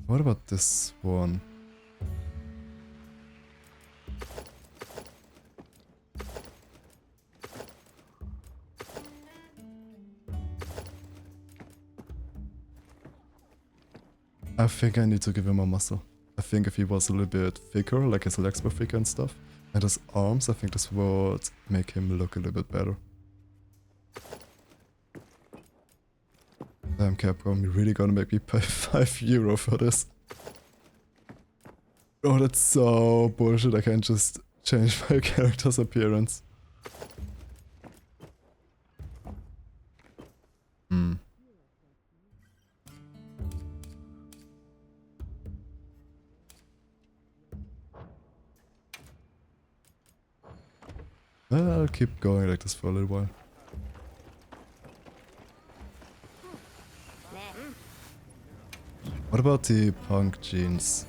S1: What about this one? I think I need to give him more muscle. I think if he was a little bit thicker, like his legs were thicker and stuff, and his arms, I think this would make him look a little bit better. Damn Capcom, you're really gonna make me pay €5 for this? Oh, that's so bullshit, I can't just change my character's appearance. I'll keep going like this for a little while. What about the punk jeans?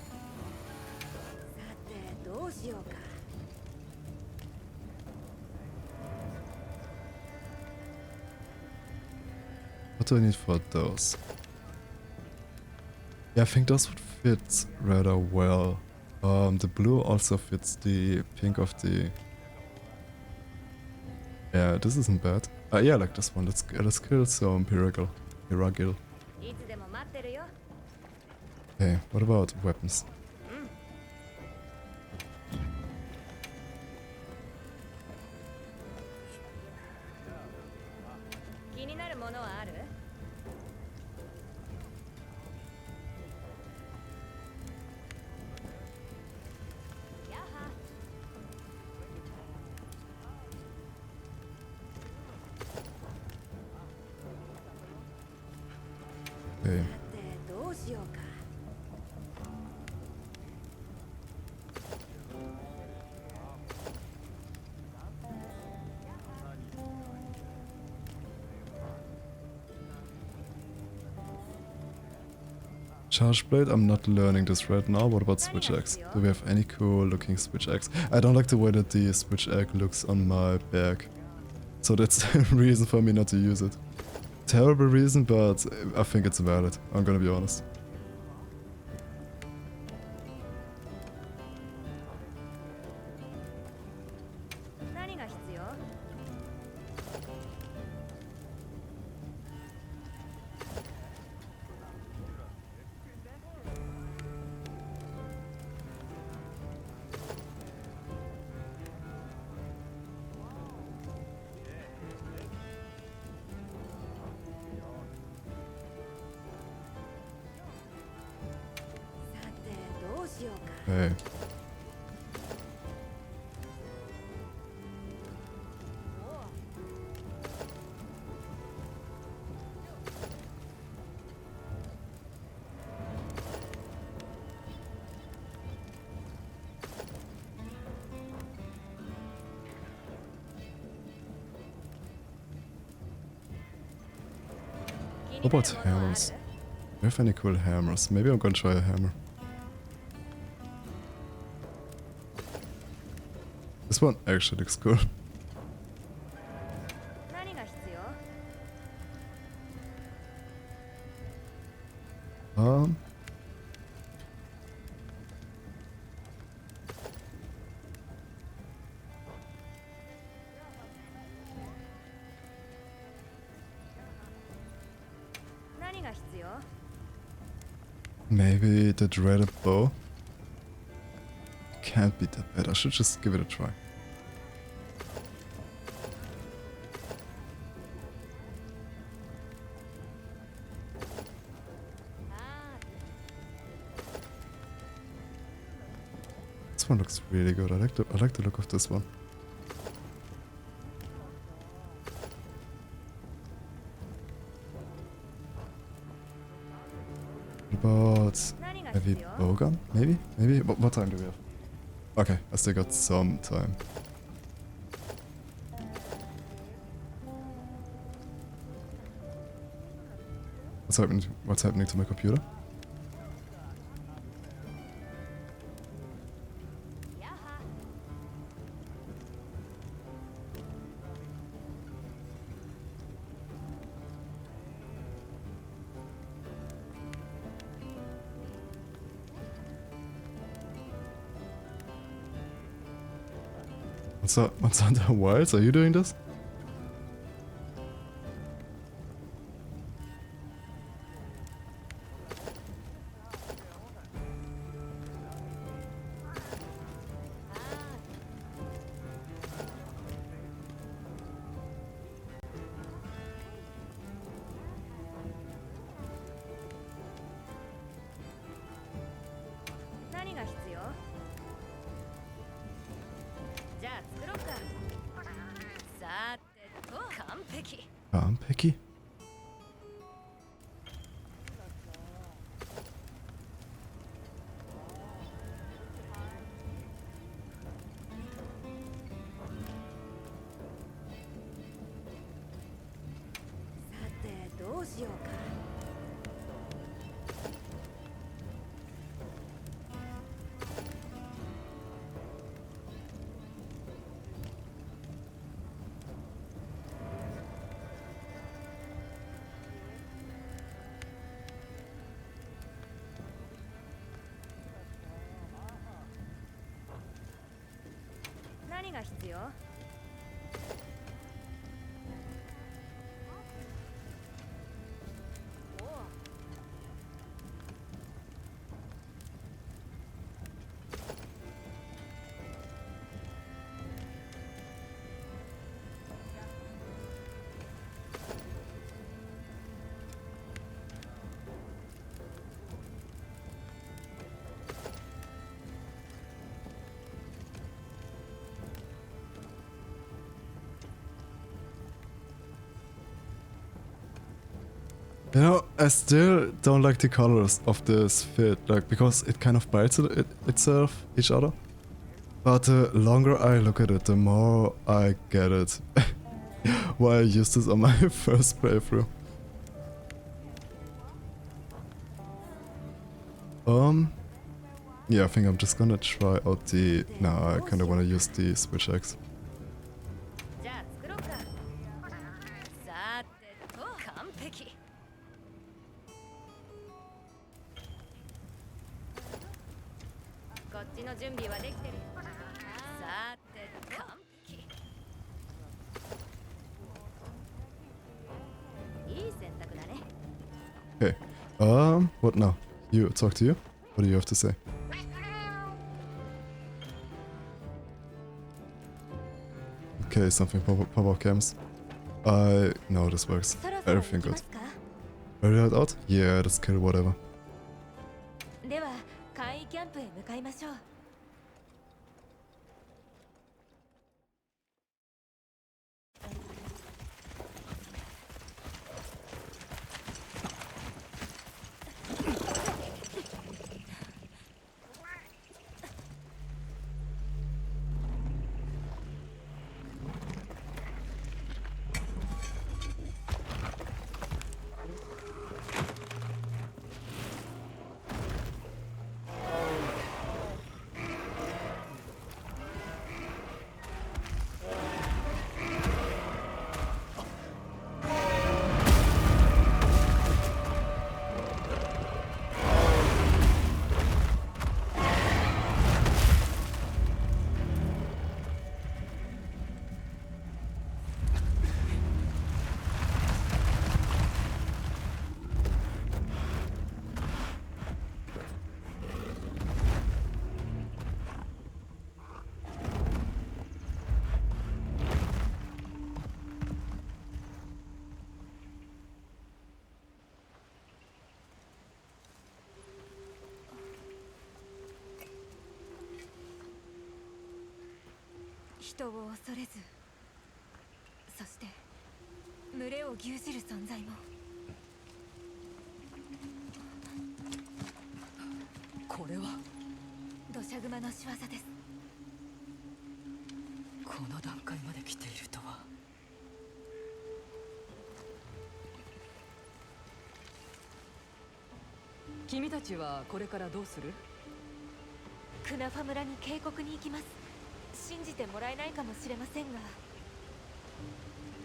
S1: What do I need for those? Yeah, I think those would fit rather well. The blue also fits the pink of the... Yeah, this isn't bad. Yeah, I like this one. Let's kill some Piragil. Okay, what about weapons?
S6: 気になるものはある？やは。
S1: Okay.
S6: どうしようか。
S1: Charge blade, I'm not learning this right now. What about switch axe? Do we have any cool looking switch axe? I don't like the way that the switch axe looks on my back. So that's a reason for me not to use it. Terrible reason, but I think it's valid. I'm gonna be honest.
S6: 何が必要？
S1: Hey. What about hammers? Do you have any cool hammers? Maybe I'm gonna try a hammer. This one actually looks cool.
S6: 何が必要？ 何が必要？
S1: Maybe the dreaded bow? Can't be that bad. I should just give it a try. This one looks really good. I like the look of this one. What about heavy bowgun? Maybe? Maybe? What time do we have? Okay, I still got some time. What's happening to my computer? What's under Wilds? Are you doing this?
S6: 何が必要？ じゃあ作ろうか。さてと、完璧。
S1: 完璧?
S6: Whatが必要？
S1: Okay. You know, I still don't like the colors of this fit, like, because it kind of bites itself, each other. But the longer I look at it, the more I get it. Why I used this on my first playthrough. Yeah, I think I'm just gonna try out the... No, I kinda wanna use the Switch X. Okay, what now? You, talk to you? What do you have to say? Okay, something pop-up cams. I know this works. Everything good. Ready out? Yeah, that's kill whatever.
S2: では簡易キャンプへ向かいましょう。人を恐れず、そして群れを牛耳る存在も。
S13: これは
S2: 土砂熊の仕業です。
S13: この段階まで来ているとは。君たちはこれからどうする？
S2: クナファ村に渓谷に行きます。信じてもらえないかもしれませんが、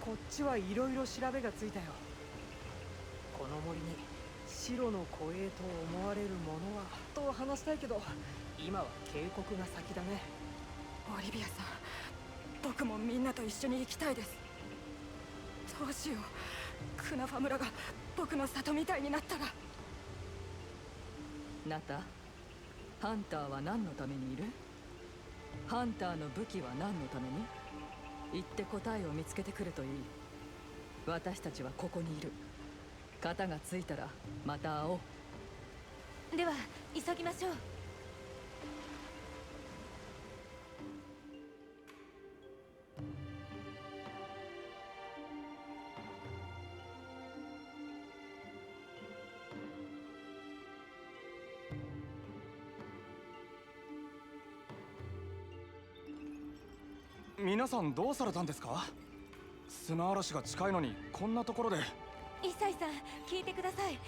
S5: こっちはいろいろ調べがついたよ。この森に白の護衛と思われるものはと話したいけど、今は渓谷が先だね。
S6: オリビアさん、僕もみんなと一緒に行きたいです。どうしよう、クナファ村が僕の里みたいになったら。
S13: ナタ、ハンターは何のためにいる？ハンターの武器は何のために？言って答えを見つけてくるといい。私たちはここにいる。型がついたらまた会おう。
S2: では急ぎましょう。
S3: 皆さんどうされたんですか？砂嵐が近いのにこんなところで。
S2: イサイさん、聞いてください。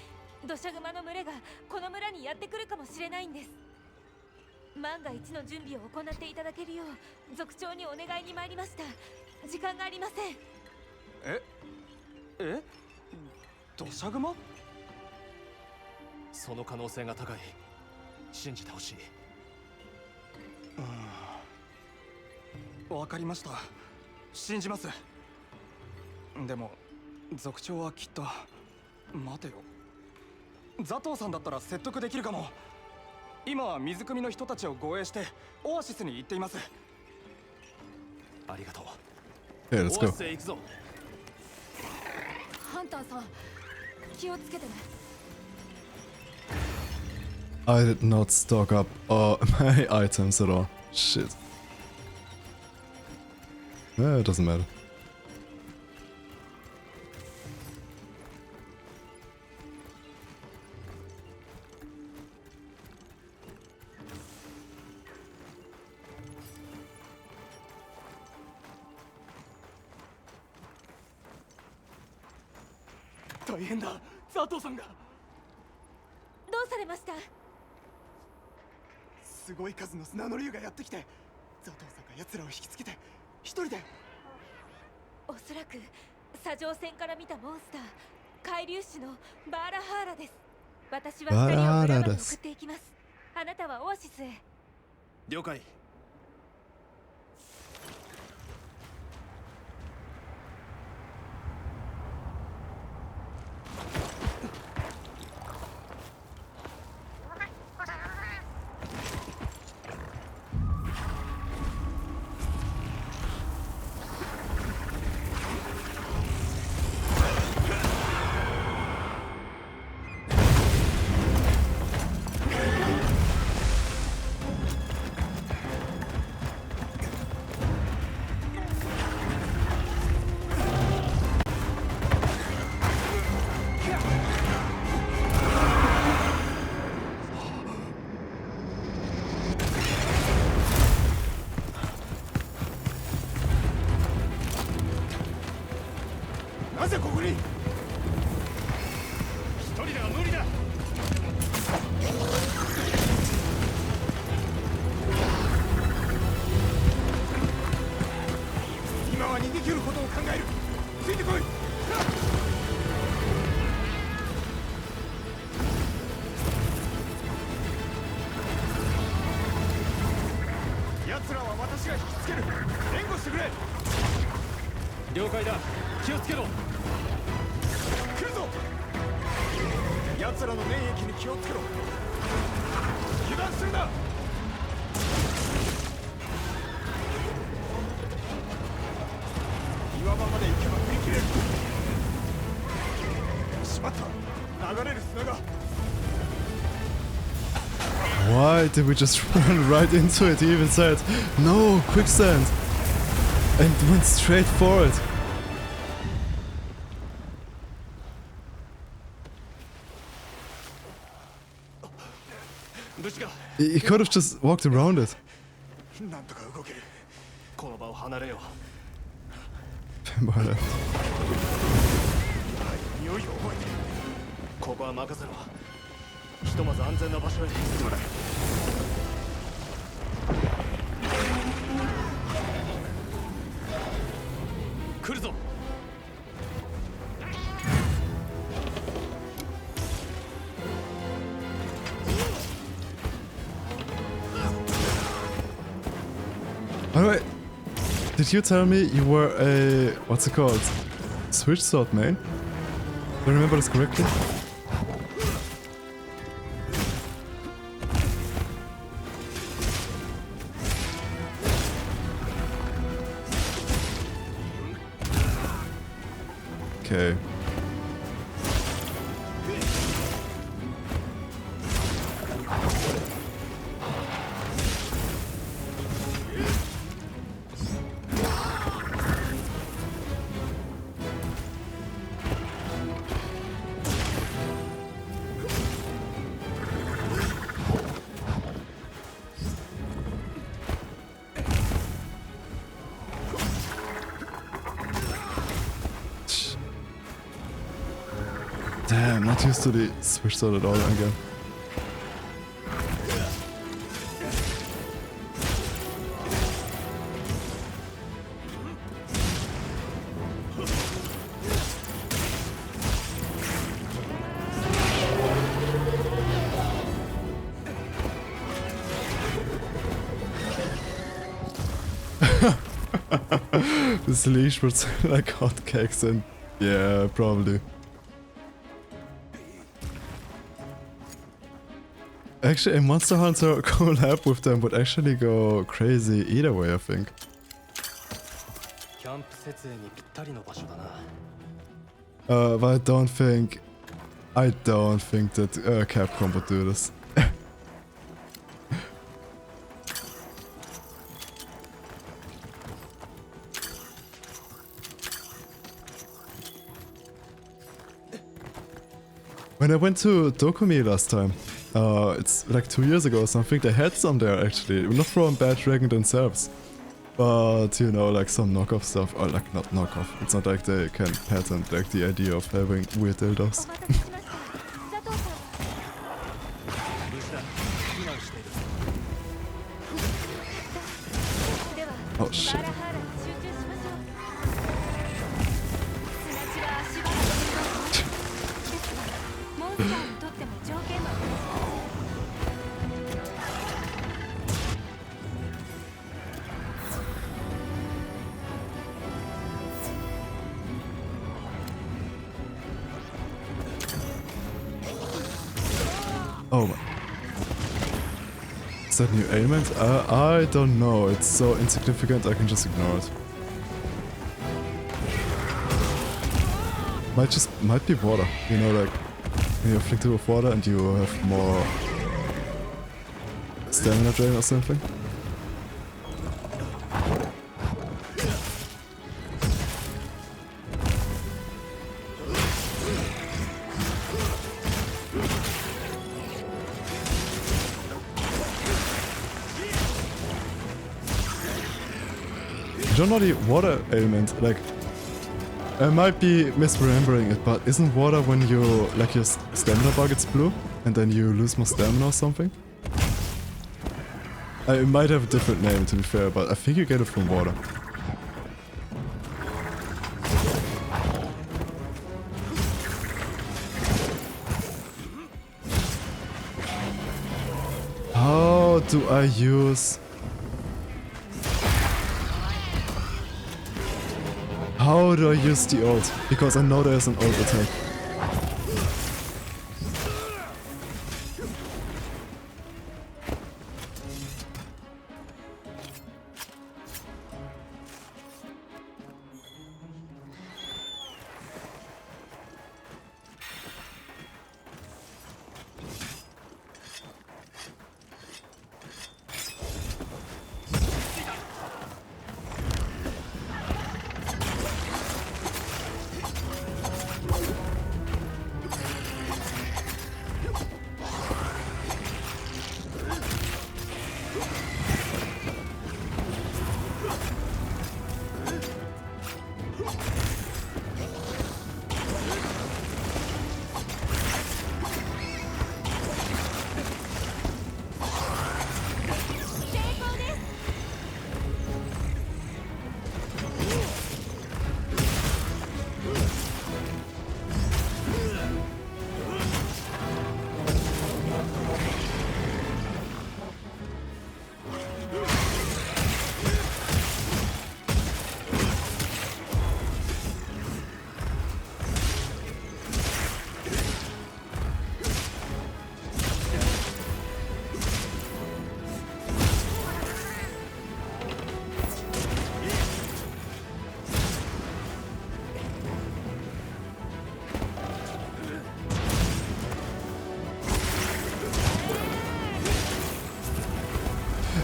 S2: 土砂熊の群れがこの村にやってくるかもしれないんです。万が一の準備を行っていただけるよう族長にお願いに参りました。時間がありません。
S3: え？土砂熊？
S8: その可能性が高い。信じてほしい。
S3: わかりました。信じます。でも族長はきっと。待てよ、ザトウさんだったら説得できるかも。今は水汲みの人たちを護衛してオアシスに行っています。
S8: ありがとう。
S1: Okay, let's go.
S8: オアシスへ行くぞ。
S6: ハンターさん、気をつけてね。
S1: I did not stock up my items at all. Shit. It doesn't matter.
S3: 大変だ、佐藤さんが。
S2: どうされました？
S3: すごい数の砂の竜がやってきて、佐藤さんが奴らを引きつけて一人で。
S2: おそらく砂上船から見たモンスター、海竜種のバーラハーラです。私は2人を村まで送っていきます。あなたはオアシスへ。
S8: 了解。
S3: なぜここに？一人では無理だ。今は逃げ切ることを考える。ついてこい。奴らは私が引きつける。援護してくれ。
S8: 了解だ。気をつけろ。
S3: 来るぞ。奴らの粘液に気をつけろ。油断するな。岩場まで行けば振り切れる。しまった。流れる砂が。
S1: Why did we just run right into it? He even said, no, quicksand! And went straight for it. He could have just walked around it.
S3: なんとか動ける。この場を離れよう。
S1: Vampire left.
S3: 匂いを覚えて。ここは任せろ。ひとまず安全な場所へ。そうだ。来るぞ。
S1: By the way, did you tell me you were a, what's it called? Switch sword main? Do I remember this correctly? Okay. Damn, not used to the switch sword at all again. This leash was like hotcakes and yeah, probably. Actually, a Monster Hunter collab with them would actually go crazy either way, I think. But I don't think that Capcom would do this. When I went to Dokumi last time, it's like 2 years ago or something, they had some there actually, not from Bad Dragon themselves. But you know, like some knockoff stuff, or like not knockoff. It's not like they can patent like the idea of having weird dildos. Oh shit. Oh my. Is that new ailment? I don't know. It's so insignificant I can just ignore it. Might be water. You know, like when you're afflicted with water and you have more stamina drain or something. I don't know the water ailment, like, I might be misremembering it, but isn't water when you, like your stamina bar gets blue, and then you lose more stamina or something? It might have a different name to be fair, but I think you get it from water. How do I use... How do I use the ult? Because I know there's an ult attack.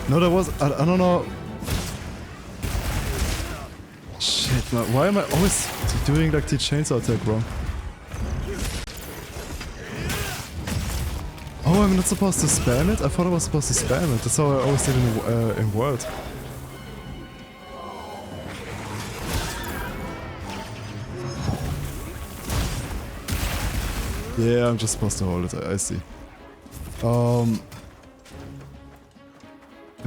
S1: No, there was... I don't know... Shit, man. Why am I always doing like the chainsaw attack wrong? Oh, I'm not supposed to spam it? I thought I was supposed to spam it. That's how I always did it in World. Yeah, I'm just supposed to hold it. I see.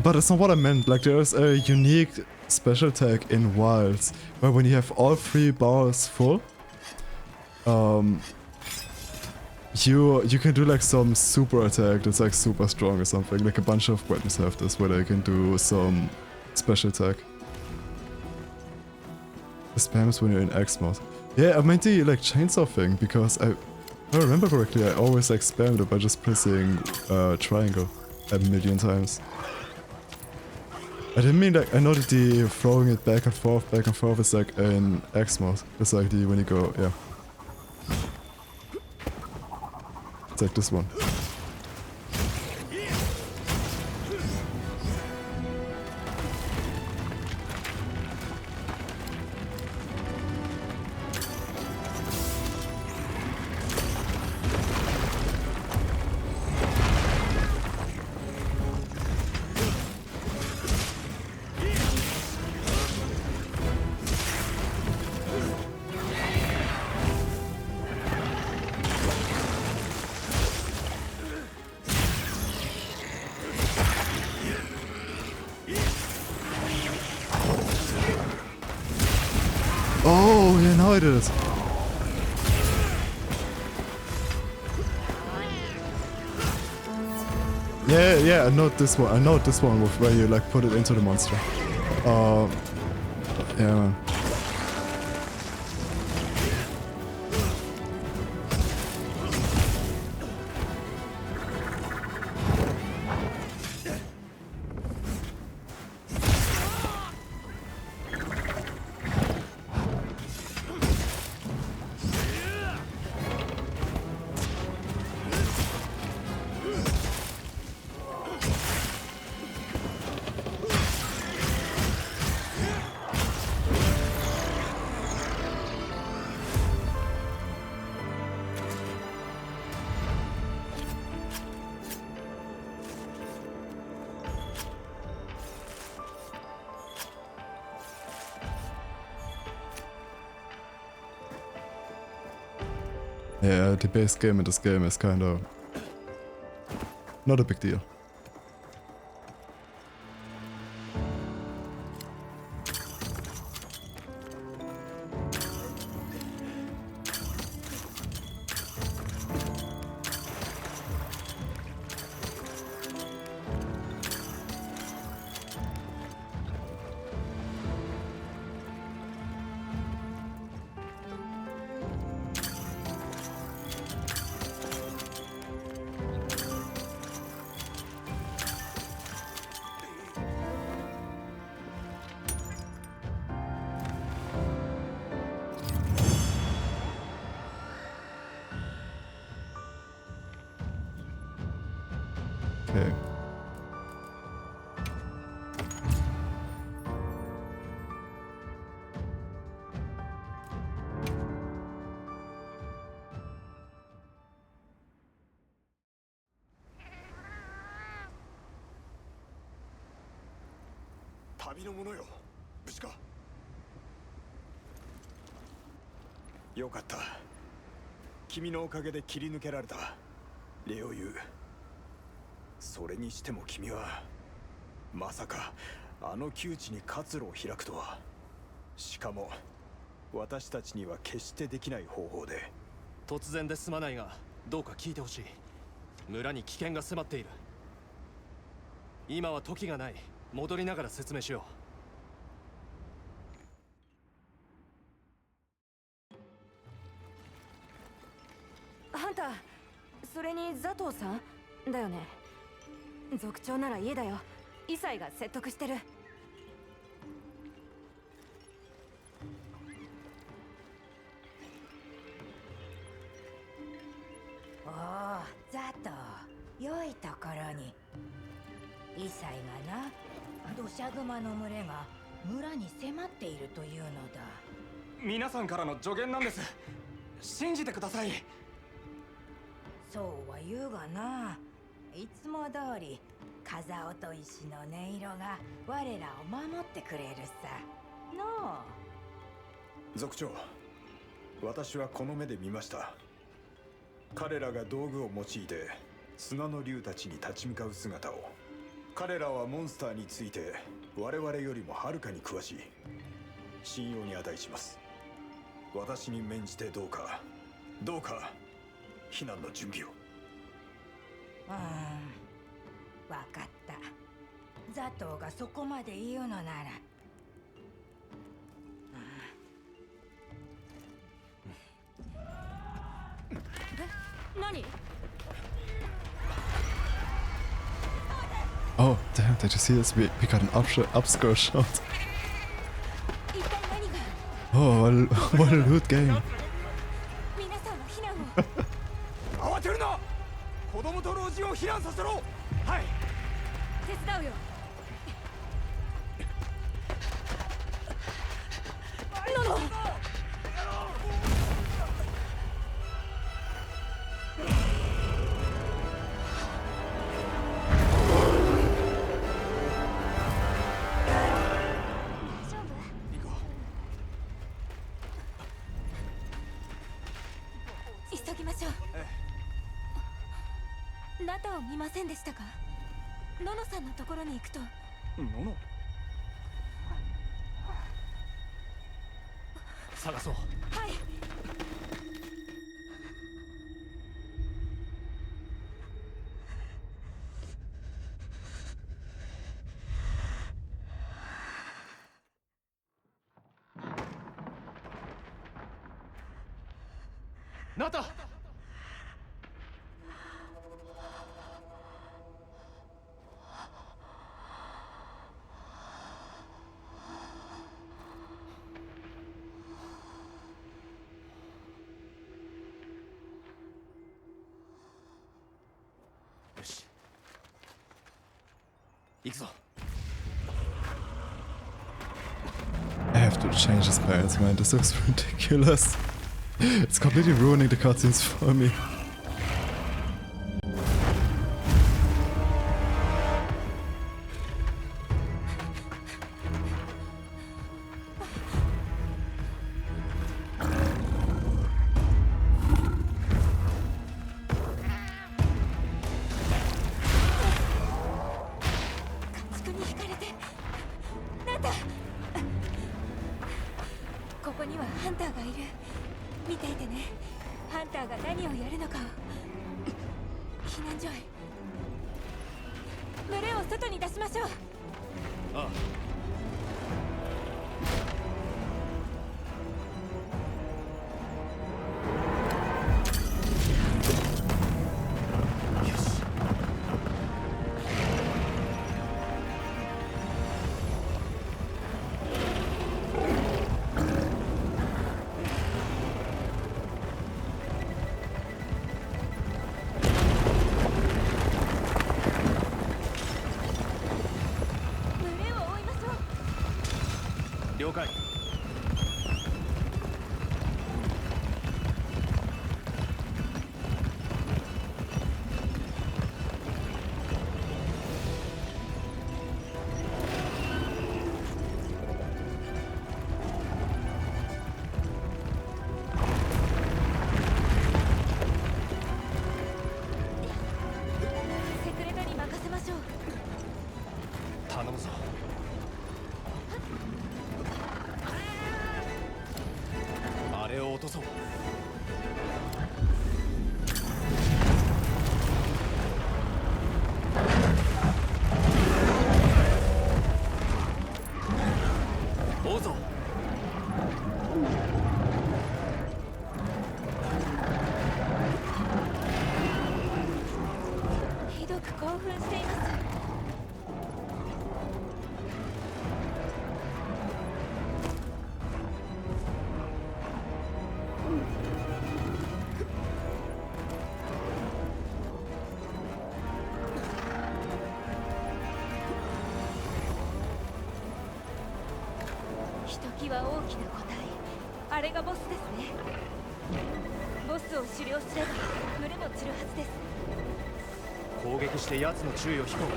S1: But that's not what I meant. Like, there's a unique special attack in Wilds where when you have all 3 bars full, you can do like some super attack that's like super strong or something. Like a bunch of weapons have this where they can do some special attack. The spam is when you're in X mode. Yeah, I meant the like chainsaw thing because if I remember correctly, I always like spammed it by just pressing triangle a million times. I didn't mean like, I know that the throwing it back and forth is like in X mode. It's like the, when you go, yeah. It's like this one. Oh, yeah, now I did it. Yeah, I know this one. I know this one with where you like put it into the monster. Yeah, man. Yeah, the base game in this game is kind of not a big deal. Okay.
S14: よかった。君のおかげで切り抜けられた。レオユ。それにしても君はまさかあの窮地に活路を開くとは。しかも私たちには決してできない方法で。
S8: 突然ですまないが、どうか聞いてほしい。村に危険が迫っている。今は時がない。戻りながら説明しよう。
S6: ハンター、それに佐藤さんだよね。族長なら家だよ。イサイが説得してる。
S9: おお、ザトウ、良いところに。イサイがな、土砂熊の群れが村に迫っているというのだ。
S3: 皆さんからの助言なんです。信じてください。
S9: そうは言うがな、いつも通り風音石の音色が我らを守ってくれるさ。の
S14: う。族長、私はこの目で見ました。彼らが道具を用いて砂の竜たちに立ち向かう姿を。彼らはモンスターについて我々よりもはるかに詳しい。信用に値します。私に免じてどうか避難の準備を。
S9: わかった。ザトウがそこまで言うのなら。
S6: 何？
S1: Oh, damn, did you see this? We got an upscale shot. Oh, what a loot game.
S3: 慌てるな。子供と老人を避難させろ。はい。
S6: 手伝うよ。ノノ。
S2: 急ぎましょう。ナタを見ませんでしたか？ノノさんのところに行くと。
S3: ノノ？
S8: 探そう。
S2: はい。
S8: ナタ。よし、行くぞ。
S1: I have to change his pants, man. This looks ridiculous. It's completely ruining the cutscenes for me.
S2: ひときわ大きな個体、あれがボスですね。ボスを狩猟すれば群れも散るはずです。
S8: 攻撃して奴の注意を引こう。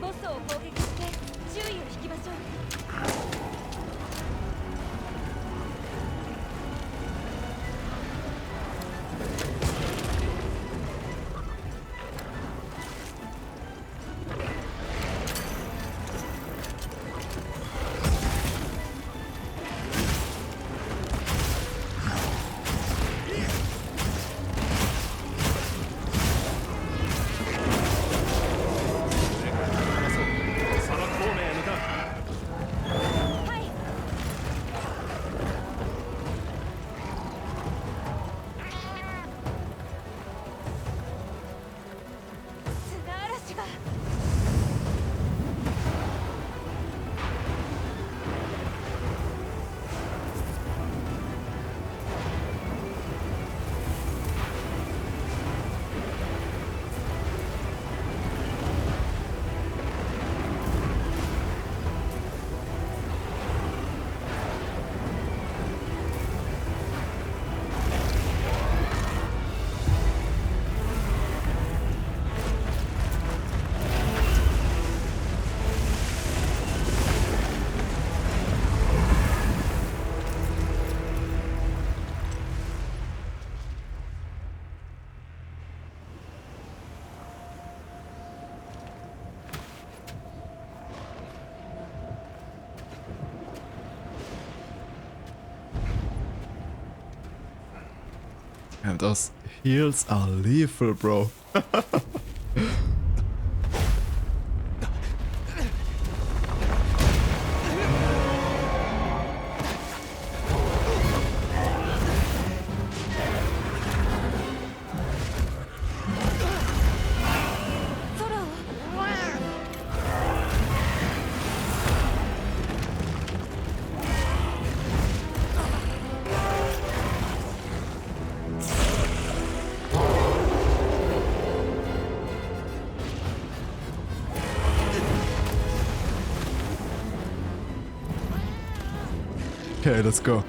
S2: ボスを攻撃して注意を引きましょう。
S1: And those heals are lethal, bro. Okay, let's go.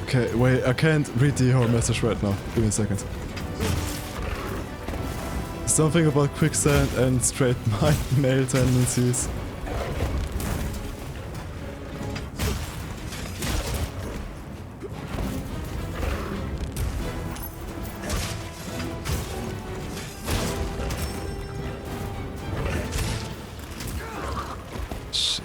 S1: Okay, wait, I can't read the whole message right now. Give me a second. Something about quicksand and straight male tendencies. Shit.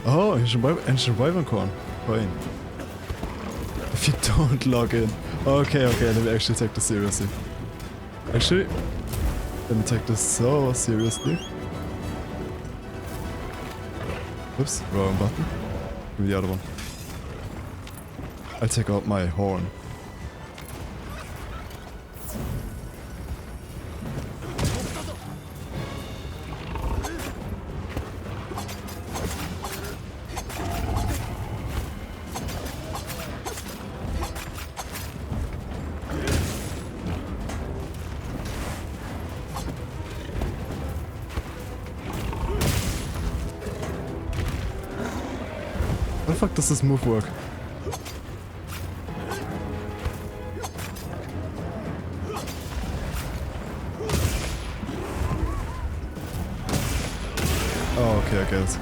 S1: Oh, ancient wyvern corn. Fine. If you don't log in. Okay, let me actually take this seriously. Actually, let me take this so seriously. Oops, wrong button. Give me the other one. I take out my horn. How the fuck does this move work? Oh, okay, I guess.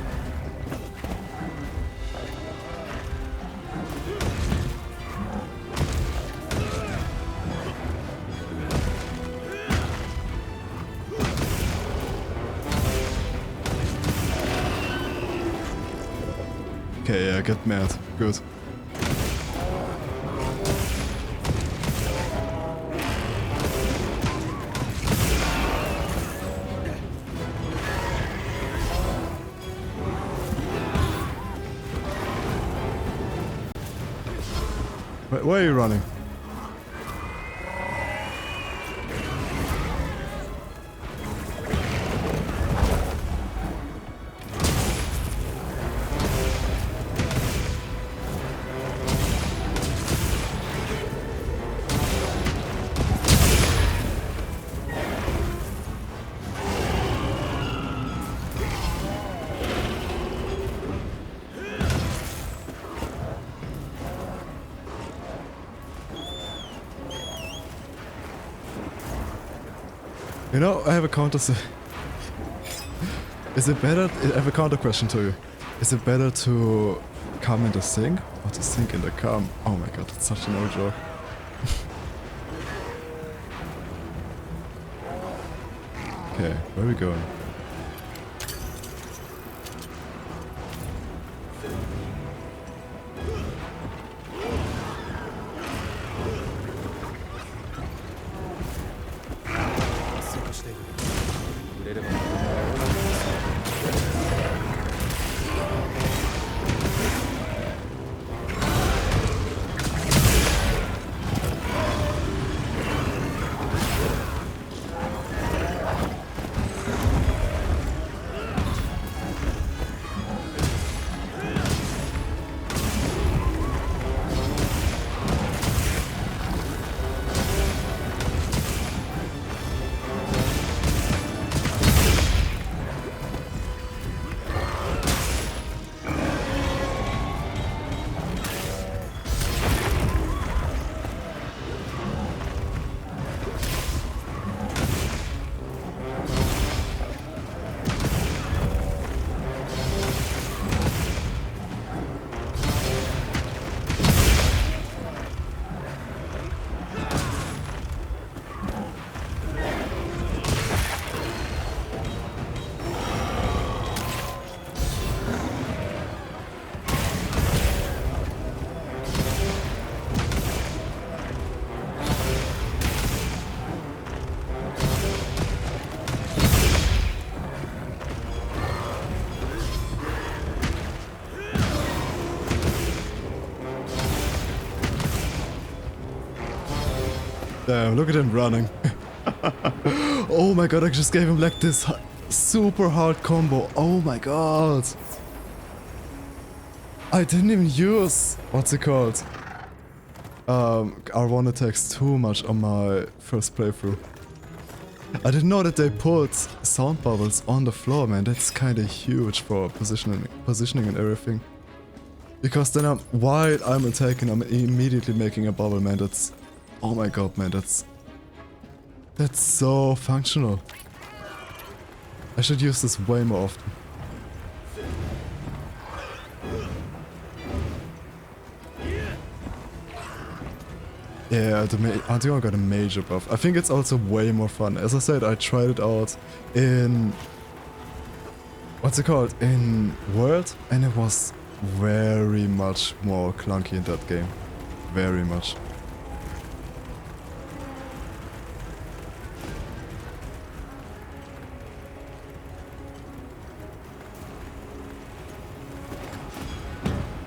S1: Okay, yeah, get mad. Good. Why are you running? You know, I have a counter. Is it better? I have a counter question to you. Is it better to come in the sink or to sink in the come? Oh my god, it's such an old joke. Okay, where are we going? Damn, look at him running. Oh my god, I just gave him like this super hard combo. Oh my god. I didn't even use, what's it called? R1 attacks too much on my first playthrough. I didn't know that they put sound bubbles on the floor, man. That's kinda huge for positioning and everything. Because then while I'm attacking, I'm immediately making a bubble, man. That's, oh my god, man. That's so functional. I should use this way more often. Yeah, I think I got a major buff. I think it's also way more fun. As I said, I tried it out in... what's it called? In World, and it was very much more clunky in that game. Very much.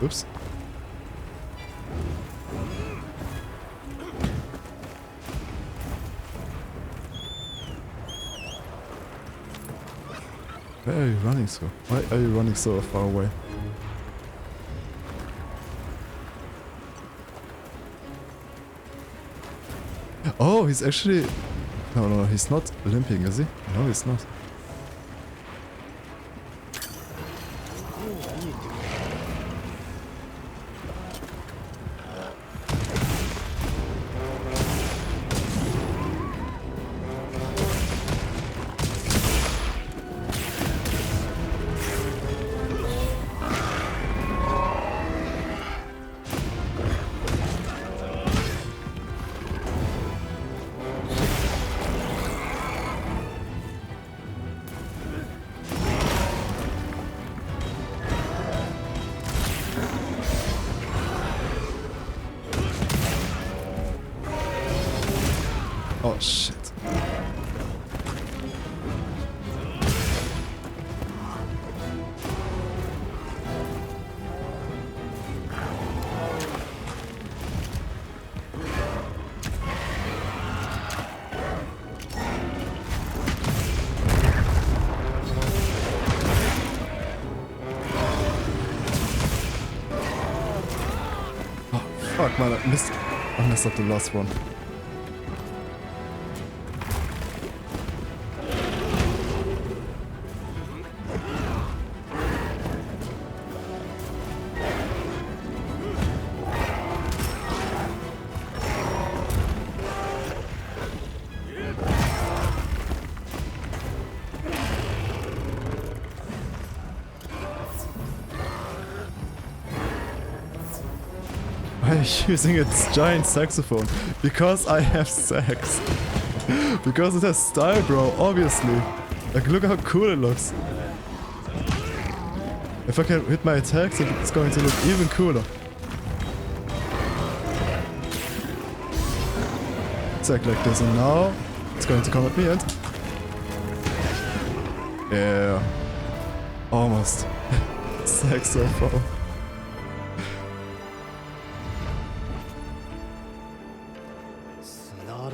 S1: Oops. Where are you running so? Why are you running so far away? Oh, he's actually... No, he's not limping, is he? No, he's not. Oh shit. Oh fuck man, I messed up the last one. I'm using its giant saxophone because I have sax. Because it has style, bro, obviously. Like, look how cool it looks. If I can hit my attacks, it's going to look even cooler. Exactly like this, and now it's going to come at me and... yeah. Almost. Saxophone.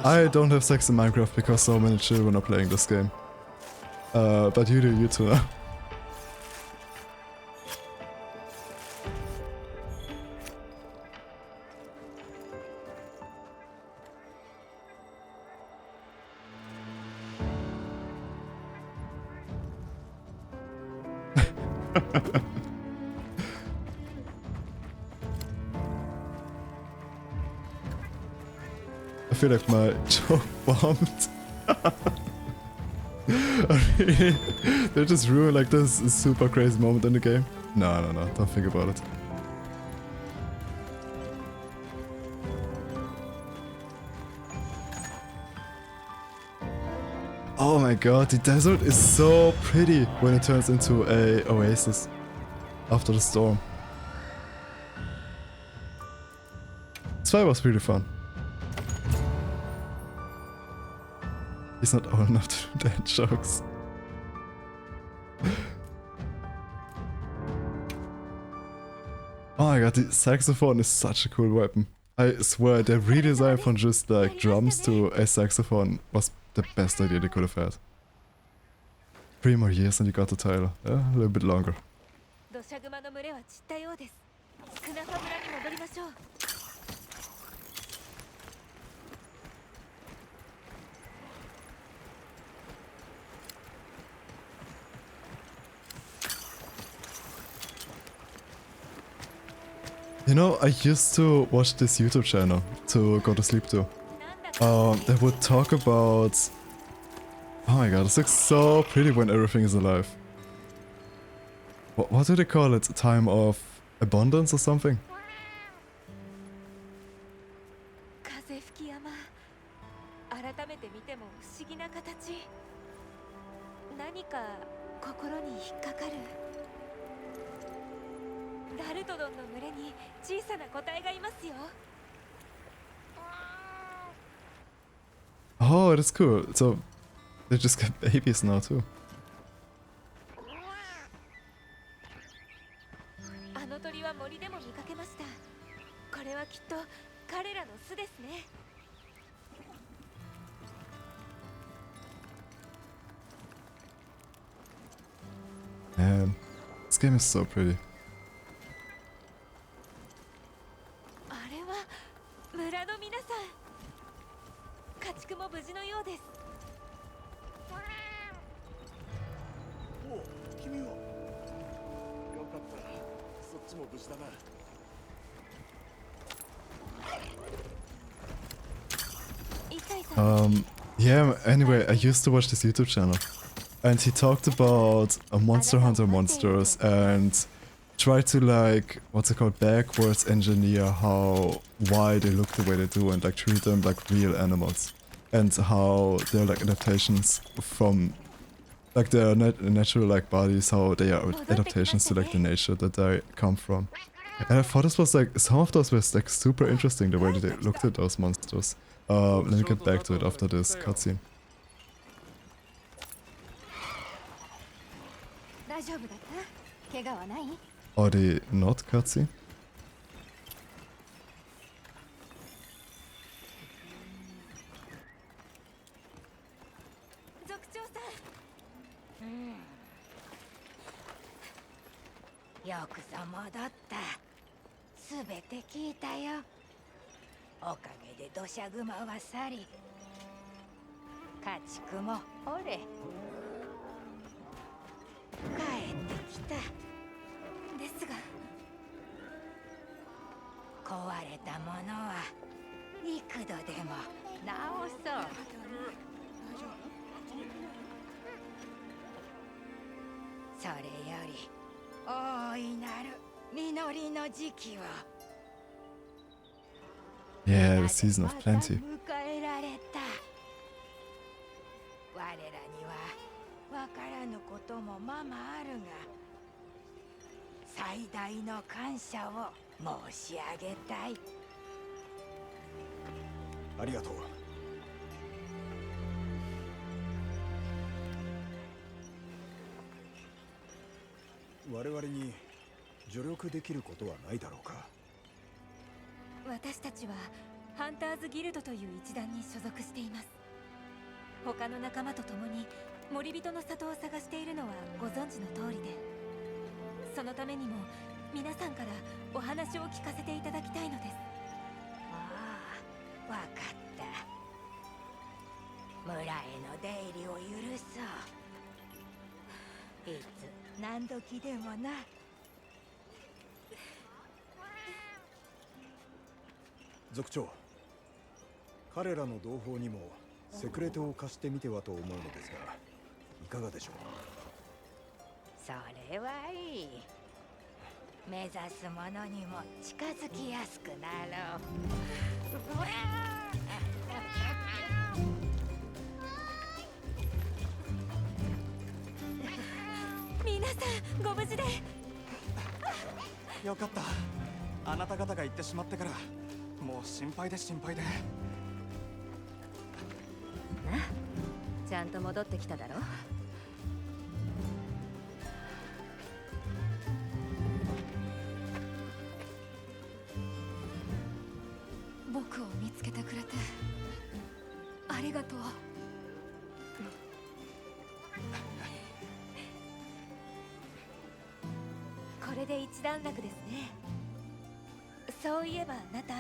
S1: I don't have sex in Minecraft because so many children are playing this game. But you do, you too now. I feel like my joke bombed. They just ruined like this super crazy moment in the game. No, don't think about it. Oh my god, the desert is so pretty when it turns into a oasis after the storm. This fight was pretty fun. He's not old enough to do dad jokes. Oh my god, the saxophone is such a cool weapon. I swear, the redesign from just like drums to a saxophone was the best idea they could have had. 3 more years and you got the title. Yeah, a little bit longer.
S2: 土砂熊の群れは散ったようです。クナファ村に戻りましょう。
S1: You know, I used to watch this YouTube channel to go to sleep to. They would talk about... Oh my god, this looks so pretty when everything is alive. What do they call it? A time of abundance or something?
S2: 風吹き山。改めて見ても不思議な形。何か心に引っかかる。ラルトドンの群れに小さな個体がいますよ。
S1: Oh, that's cool. So, they just got babies now too.
S2: あの鳥は森でも見かけました。これはきっと彼らの巣ですね。
S1: Man, this game is so pretty.
S2: あれは村の皆さん。家畜も無事のようです。
S4: おう、君は。よかった。そっちも無事だな。
S1: Yeah, anyway, I used to watch this YouTube channel. And he talked about Monster Hunter monsters and tried to like, what's it called, backwards engineer why they look the way they do and like treat them like real animals. And how they're like adaptations from like their natural like bodies, how they are adaptations to like the nature that they come from. And I thought this was like, some of those was like super interesting the way that they looked at those monsters. Let me get back to it after this cutscene.
S2: 大丈夫だった？怪我はない？
S1: Are they not cutscene?
S2: 族長さん。
S9: よくぞ戻った。すべて聞いたよ。おかげで土砂熊は去り、家畜もほれ帰ってきた。
S2: ですが
S9: 壊れたものは幾度でも直そう。それより大いなる実りの時期を
S1: Yeah, the season of plenty.
S9: 迎えられた。我らには分からぬこともままあるが、最大の感謝を申し上げたい。
S14: ありがとう。我々に助力できることはないだろうか。
S2: 私たちはハンターズギルドという一団に所属しています。他の仲間と共に森人の里を探しているのはご存知の通りで、そのためにも皆さんからお話を聞かせていただきたいのです。
S9: ああ、わかった。村への出入りを許そう。いつ何時でもな。
S14: 族長、彼らの同胞にもセクレトを貸してみてはと思うのですが、いかがでしょう。
S9: それはいい。目指すものにも近づきやすくなろう。
S2: 皆さんご無事で。
S3: よかった。あなた方が行ってしまってからもう心配で心配で。
S6: ちゃんと戻ってきただろ。
S2: れで一段落ですね。そういえばあなた、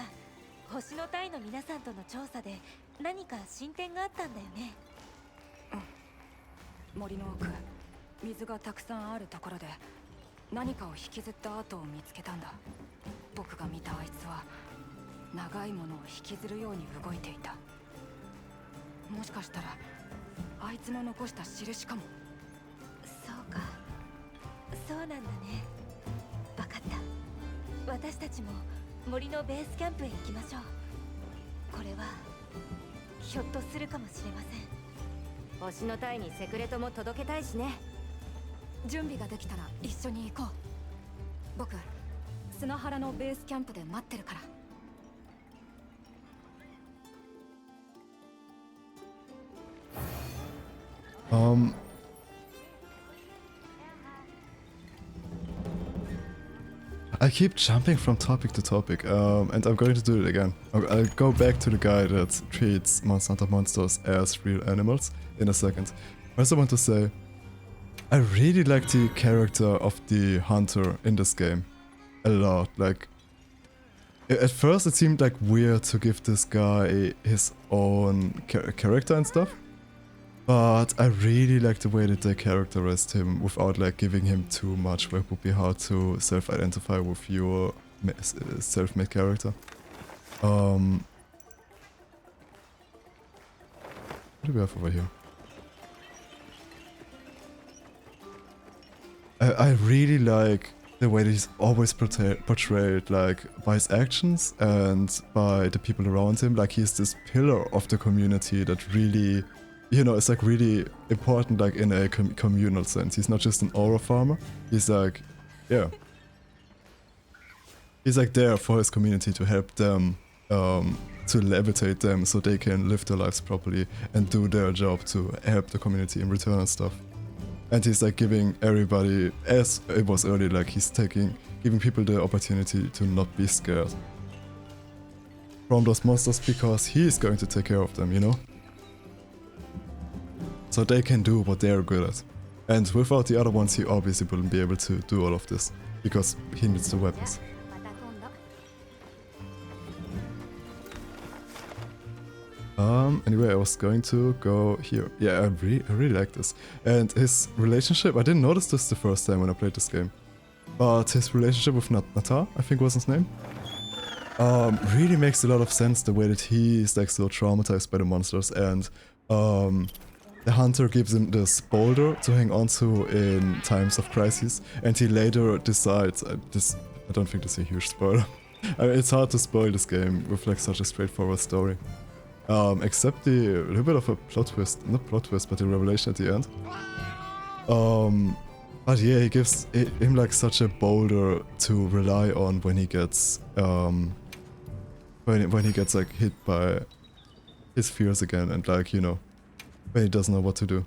S2: 星の隊の皆さんとの調査で何か進展があったんだよね。
S6: 森の奥、水がたくさんあるところで何かを引きずった跡を見つけたんだ。僕が見たあいつは長いものを引きずるように動いていた。もしかしたらあいつの残した印かも。
S2: そうか、そうなんだね。分かった。私たちも森のベースキャンプへ行きましょう。これはひょっとするかもしれません。
S6: 星の隊にセクレトも届けたいしね。準備ができたら一緒に行こう。僕、砂原のベースキャンプで待ってるから。
S1: I keep jumping from topic to topic, and I'm going to do it again. I'll go back to the guy that treats Monster Hunter monsters as real animals in a second. I also want to say, I really like the character of the hunter in this game. A lot. Like, at first it seemed like weird to give this guy his own character and stuff. But I really like the way that they characterized him without like giving him too much, where it would be hard to self-identify with your self-made character. What do we have over here? I really like the way that he's always portrayed, like, by his actions and by the people around him. Like, he's this pillar of the community that really, you know, it's like really important, like in a communal sense. He's not just an aura farmer. He's like, yeah. He's like there for his community to help them, to levitate them so they can live their lives properly and do their job to help the community in return and stuff. And he's like giving everybody, as it was earlier, like he's giving people the opportunity to not be scared from those monsters because he's going to take care of them, you know? So they can do what they're good at. And without the other ones, he obviously wouldn't be able to do all of this because he needs the weapons. Anyway, I was going to go here. Yeah, I really like this. And his relationship, I didn't notice this the first time when I played this game. But his relationship with Natar, I think was his name, really makes a lot of sense, the way that he is like so traumatized by the monsters, and the hunter gives him this boulder to hang on to in times of crisis, and he later decides, I don't think this is a huge spoiler. I mean, it's hard to spoil this game with like such a straightforward story. Except the little bit of a plot twist, not plot twist, but the revelation at the end. But yeah, he gives him like such a boulder to rely on when he gets when he gets like hit by his fears again, and like, you know, when he doesn't know what to do.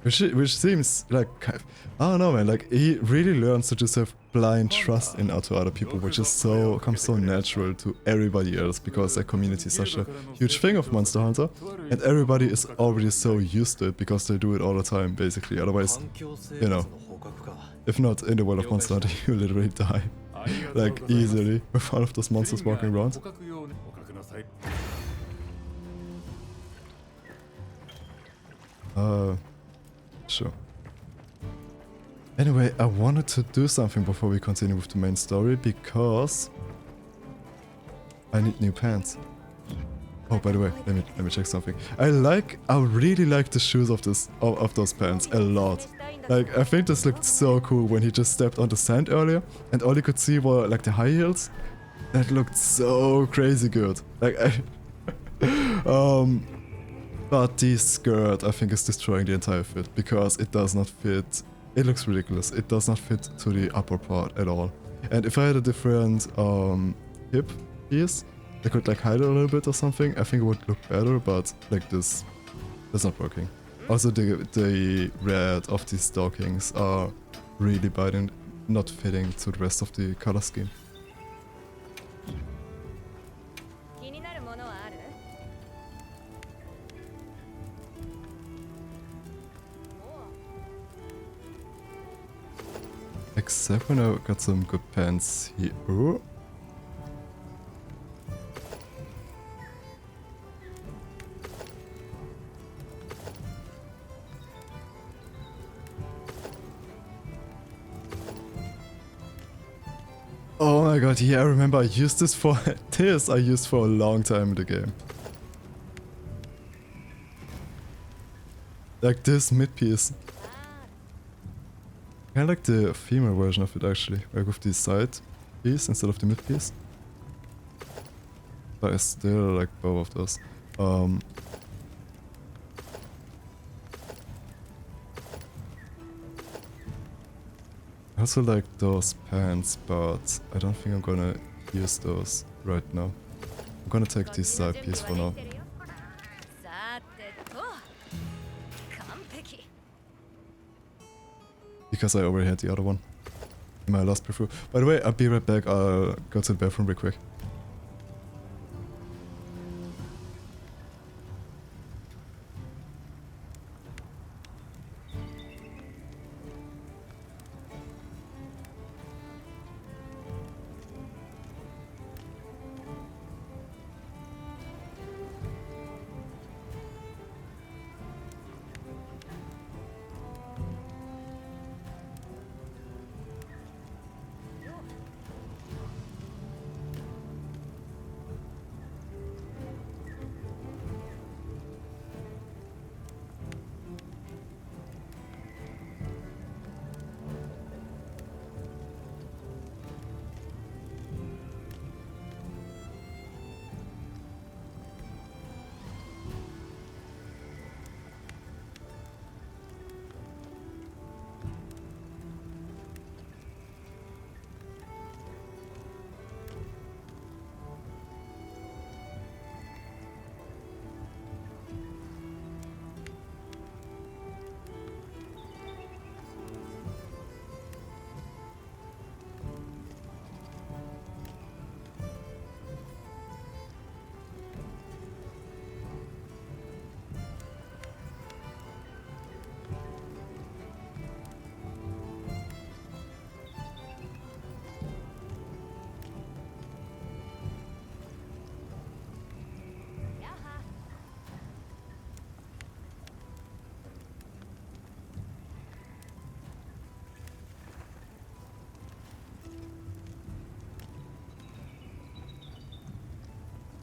S1: Which seems like, I don't know, man, like he really learns to just have blind trust in other people, which is comes so natural to everybody else, because their community is such a huge thing of Monster Hunter, and everybody is already so used to it because they do it all the time, basically. Otherwise, you know, if not in the world of Monster Hunter, you literally die, like easily, with all of those monsters walking around. Sure. Anyway, I wanted to do something before we continue with the main story, because I need new pants. Oh, by the way, let me check something. I really like the shoes of those pants a lot. Like, I think this looked so cool when he just stepped on the sand earlier, and all you could see were like the high heels. That looked so crazy good. Like, but the skirt, I think, is destroying the entire fit, because it does not fit. It looks ridiculous. It does not fit to the upper part at all. And if I had a different hip piece that could like hide it a little bit or something, I think it would look better, but like this, that's not working. Also, the red of these stockings are really biting, not fitting to the rest of the color scheme. Except when I got some good pants here. Oh. Oh my god, yeah, I remember I used this for this I used for a long time in the game. Like this mid piece. I like the female version of it actually, like with the side piece instead of the mid piece. But I still like both of those. I also like those pants, but I don't think I'm gonna use those right now. I'm gonna take this side piece for now. Because I already had the other one in my last playthrough. By the way, I'll be right back. I'll go to the bathroom real quick.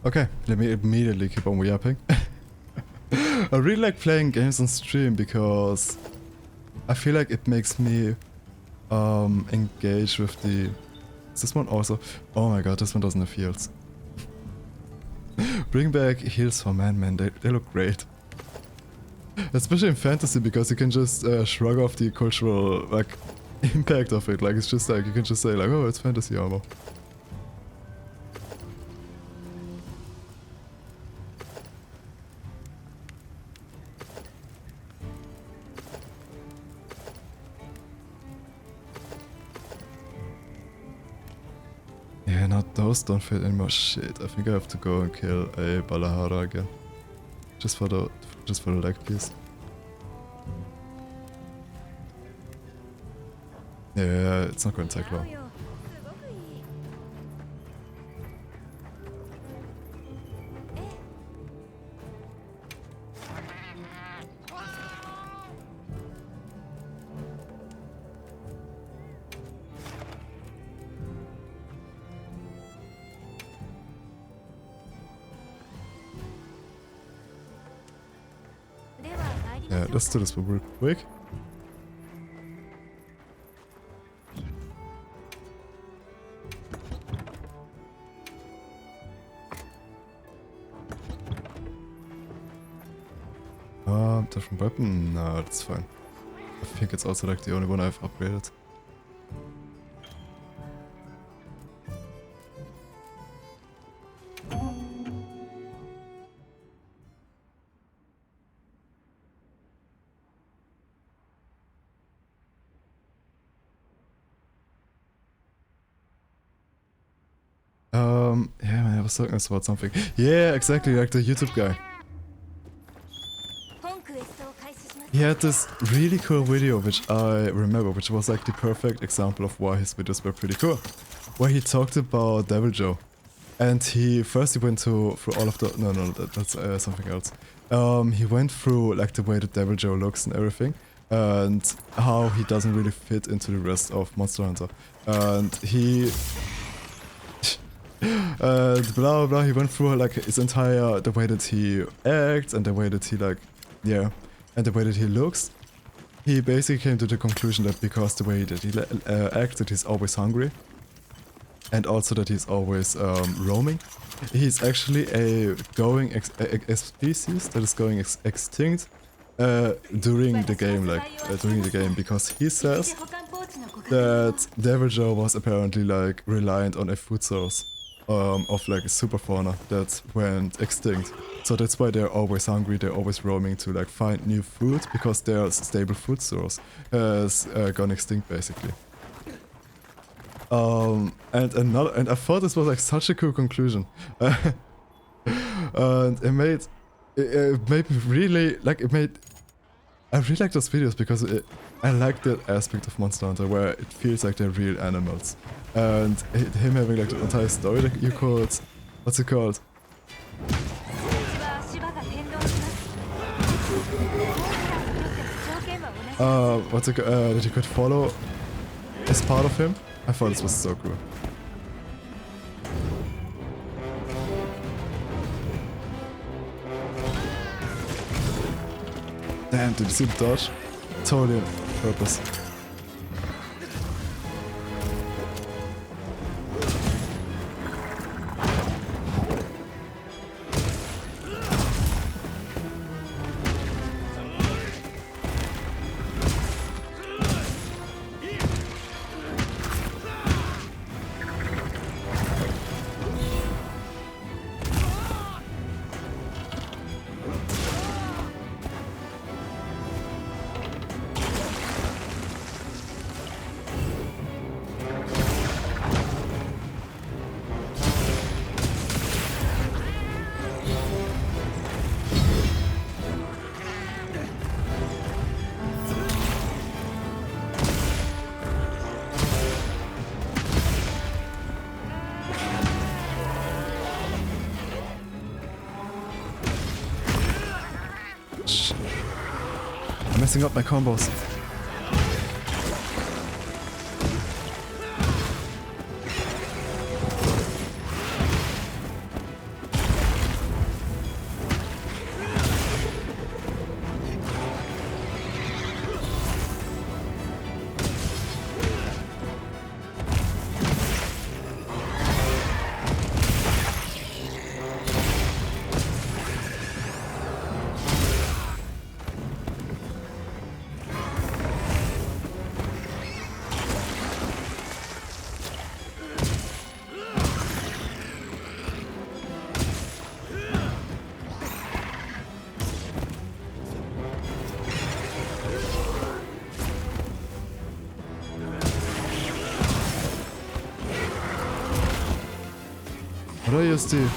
S1: Okay, let me immediately keep on yapping. I really like playing games on stream because I feel like it makes me engage with the... Is this one also? Oh my god, this one doesn't have heals. Bring back heals for man, they look great. Especially in fantasy because you can just shrug off the cultural like impact of it. Like it's just like, you can just say like, oh, it's fantasy armor. Yeah, not those don't fit anymore. Shit, I think I have to go and kill a Balahara again. Just for the leg piece. Yeah, it's not going to take long. Yeah, let's do this one real quick. Different weapon? No, that's fine. I think it's also like the only one I've upgraded. Yeah, man, I was talking about something. Yeah, exactly, like the YouTube guy. he had this really cool video which I remember, which was like the perfect example of why his videos were pretty cool. Where he talked about Devil Joe. And he went through all of the... No, that's something else. He went through like the way that Devil Joe looks and everything. And how he doesn't really fit into the rest of Monster Hunter. And he... and blah blah, he went through like his entire... the way that he acts and the way that he like... yeah. And the way that he looks. He basically came to the conclusion that because the way that he acts, that he's always hungry. And also that he's always roaming. He's actually a species that is going extinct during the game, because he says that Devil Joe was apparently like reliant on a food source of like a super fauna that went extinct. So that's why they're always hungry, they're always roaming to like find new food, because their stable food source has gone extinct basically. And I thought this was like such a cool conclusion. And it made me really like, I really like those videos because I like that aspect of Monster Hunter where it feels like they're real animals. And him having like the entire story that you could, what's it called? That you could follow as part of him. I thought this was so cool. Damn, did you see the dodge? Totally on purpose. I'm messing up my combos. What do I used to?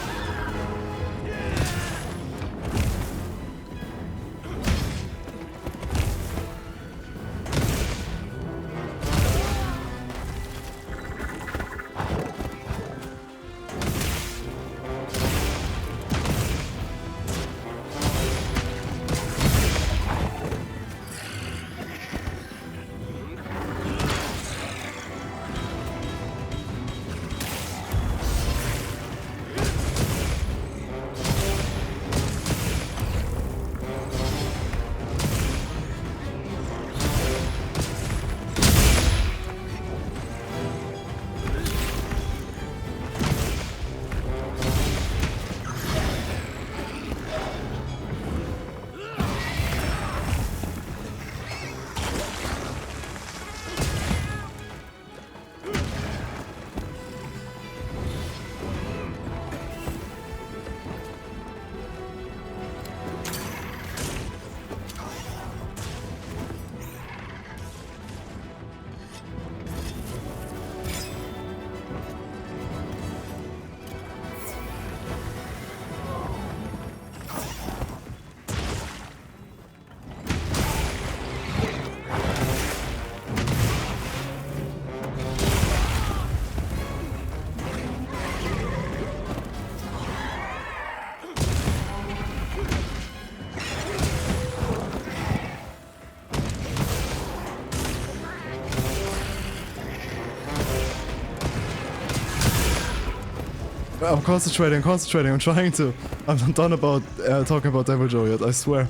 S1: I'm concentrating, I'm trying to. I'm not done about talking about Devil Joe yet, I swear.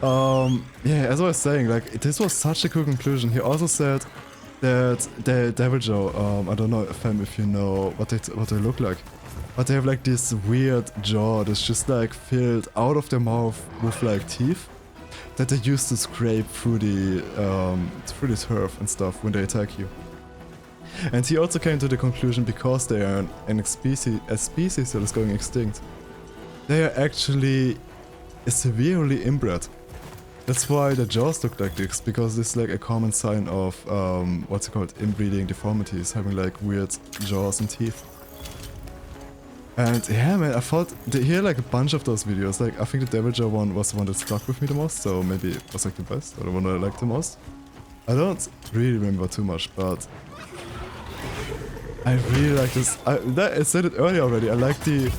S1: Yeah, as I was saying, like, this was such a cool conclusion. He also said that the Devil Joe, I don't know if you know what they look like, but they have like this weird jaw that's just like filled out of their mouth with like teeth that they use to scrape through the turf and stuff when they attack you. And he also came to the conclusion, because they are a species that is going extinct, they are actually severely inbred. That's why the jaws look like this, because it's like a common sign of, what's it called, inbreeding deformities, having like weird jaws and teeth. And yeah, man, I thought, he had like a bunch of those videos. Like, I think the Devil Joe one was the one that stuck with me the most, so maybe it was like the best, or the one that I liked the most. I don't really remember too much, but I really like this. I said it earlier already. I like the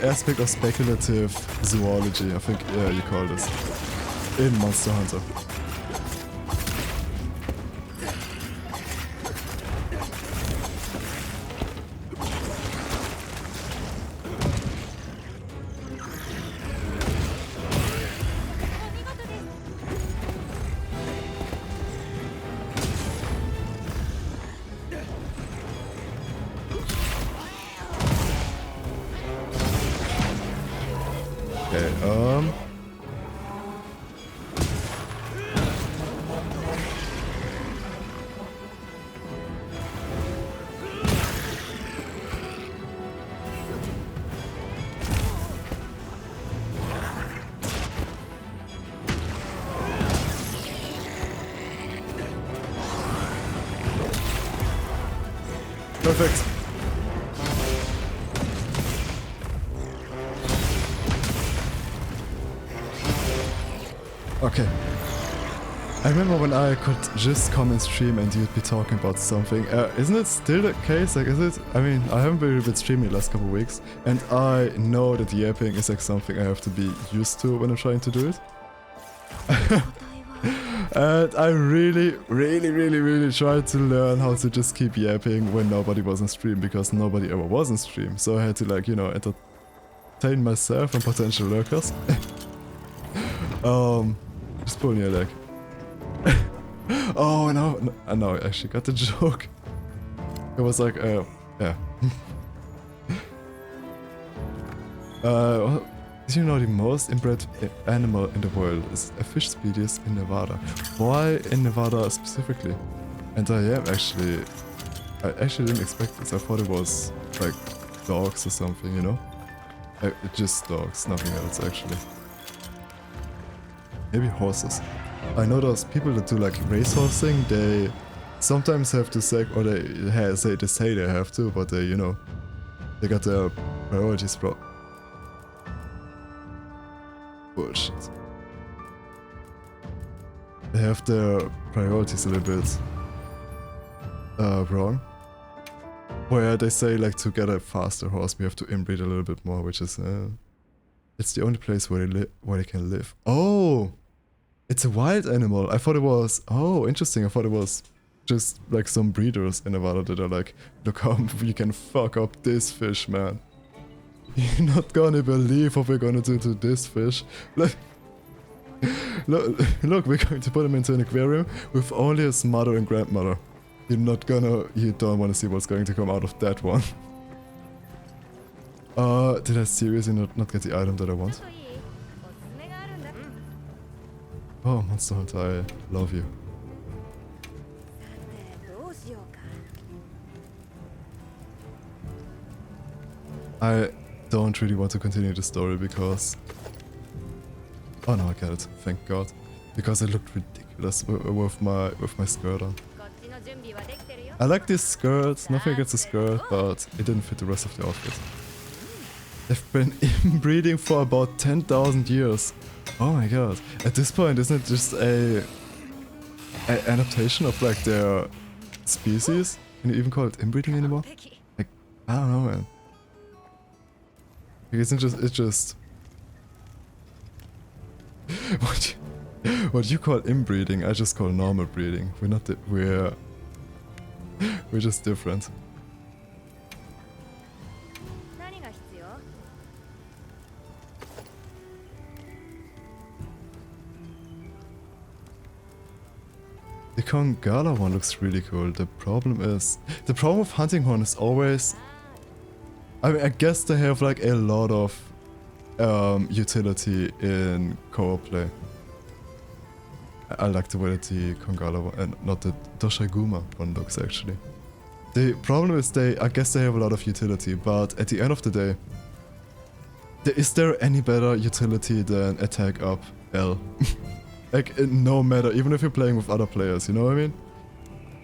S1: aspect of speculative zoology, I think you call this, in Monster Hunter. Perfect. Okay. I remember when I could just come and stream and you'd be talking about something. Isn't it still the case? Like, is it? I mean, I haven't really been streaming the last couple of weeks, and I know that yapping is like something I have to be used to when I'm trying to do it. And I really tried to learn how to just keep yapping when nobody was on stream, because nobody ever was on stream. So I had to, like, you know, entertain myself and potential lurkers. Just pulling your leg. Oh no, no, I actually got the joke. It was like, yeah. Did you know the most inbred animal in the world is a fish species in Nevada? Why in Nevada specifically? And I actually didn't expect this. I thought it was like dogs or something, you know? Just dogs, nothing else actually. Maybe horses. I know those people that do like racehorsing, they sometimes have to say, or they say they have to, but they, you know, they got their priorities wrong. Bullshit. They have their priorities a little bit wrong. Where they say, like, to get a faster horse we have to inbreed a little bit more, which is it's the only place where they can live. Oh! It's a wild animal. I thought it was, oh, interesting. I thought it was just like some breeders in Nevada that are like, look how we can fuck up this fish, man. You're not gonna believe what we're gonna do to this fish. Look, look, we're going to put him into an aquarium with only his mother and grandmother. You don't want to see what's going to come out of that one. Did I seriously not get the item that I want? Oh, Monster Hunter, I love you. I don't really want to continue the story because... Oh no, I get it, thank god. Because it looked ridiculous with my skirt on. I like this skirt, nothing against the skirt, but it didn't fit the rest of the outfit. They've been inbreeding for about 10,000 years. Oh my god. At this point, isn't it just a adaptation of like their species? Can you even call it inbreeding anymore? Like, I don't know, man. Like, it's just what you call inbreeding, I just call normal breeding. We're just different. Kongala one looks really cool. The problem with Hunting Horn is always, I mean, I guess they have like a lot of utility in co-op play. I like the way that the Kongala one, and not the Doshaguma one looks actually. The problem is I guess they have a lot of utility, but at the end of the day, is there any better utility than attack up L? Like, no matter, even if you're playing with other players, you know what I mean?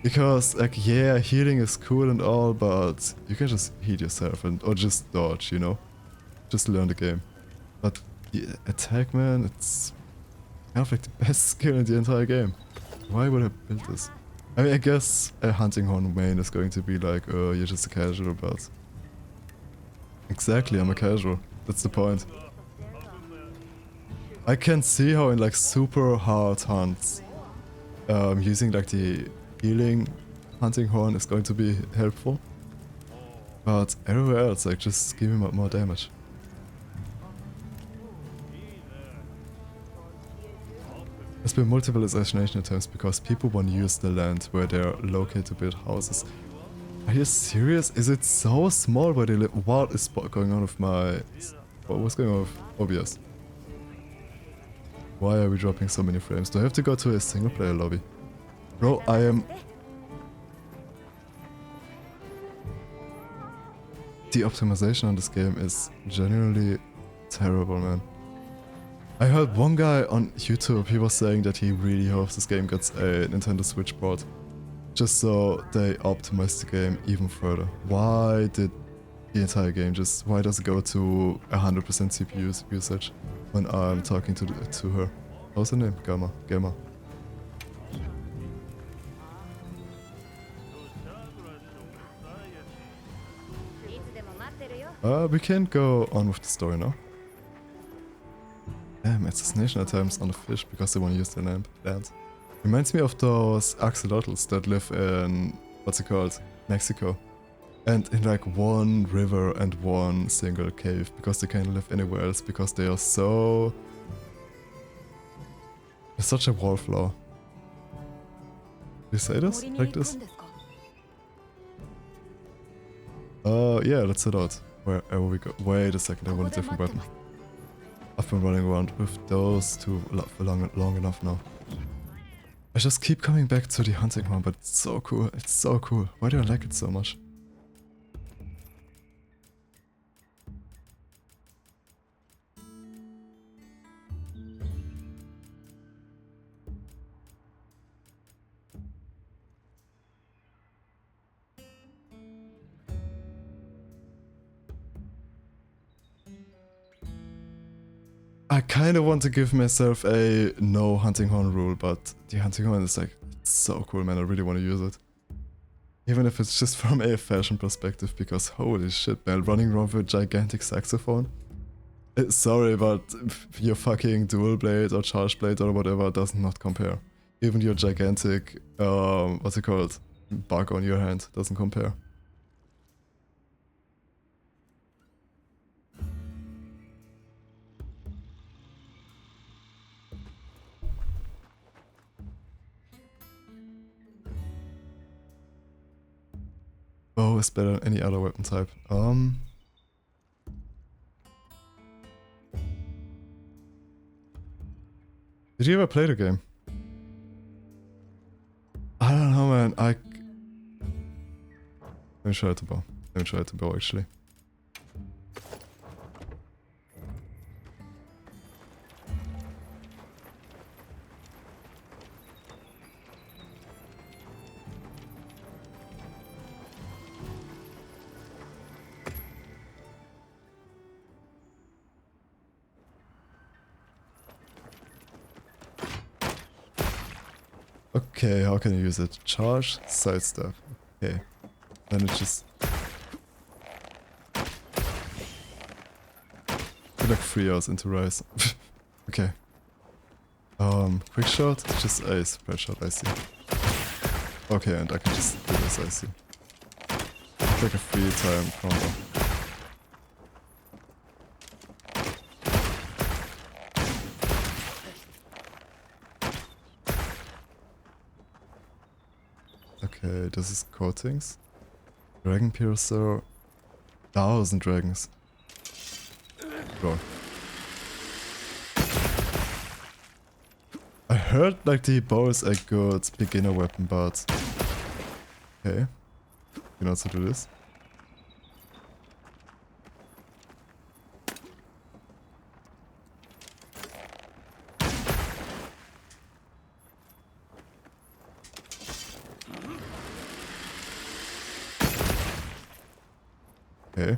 S1: Because, like, yeah, healing is cool and all, but you can just heal yourself or just dodge, you know? Just learn the game. But the attack, man, it's kind of like the best skill in the entire game. Why would I build this? I mean, I guess a Hunting Horn main is going to be like, oh, you're just a casual, but... Exactly, I'm a casual. That's the point. I can see how in like super hard hunts, using like the healing Hunting Horn is going to be helpful. But everywhere else, like, just give me more damage. There's been multiple assassination attempts because people want to use the land where they're located to build houses. Are you serious? Is it so small where they live? What is going on with my... What's going on with OBS? Why are we dropping so many frames? Do I have to go to a single player lobby? Bro, I am... The optimization on this game is genuinely terrible, man. I heard one guy on YouTube, he was saying that he really hopes this game gets a Nintendo Switch port. Just so they optimize the game even further. Why did the entire game why does it go to 100% CPU usage when I'm talking to her? What's her name? Gamma. We can't go on with the story now. Damn, assassination attempts on the fish because they want to use their land. Reminds me of those axolotls that live in, what's it called, Mexico. And in like one river and one single cave because they can't live anywhere else because they are so... It's such a wallflower. You say this? Like this? Yeah, let's head out. Wherever we go. Wait a second, I want a different weapon. I've been running around with those two for long enough now. I just keep coming back to the Hunting Horn, but it's so cool. It's so cool. Why do I like it so much? I kind of want to give myself a no Hunting Horn rule, but the Hunting Horn is like, it's so cool, man. I really want to use it. Even if it's just from a fashion perspective, because holy shit, man, running around with a gigantic saxophone. Sorry, but your fucking dual blade or charge blade or whatever does not compare. Even your gigantic, what's it called, bug on your hand doesn't compare. Bow is better than any other weapon type. Did you ever play the game? I don't know, man. Let me try the bow. Let me try the bow, actually. Okay, how can you use it? Charge, sidestep. Okay. Then it just... like 3 hours into Rise. Okay. Quick shot? Just a spread shot, I see. Okay, and I can just do this, I see. It's like a free time combo. Okay, this is coatings. Dragon Piercer. 1000 dragons. Bro. I heard like the bow is a good beginner weapon, but... Okay. You can also do this. Okay.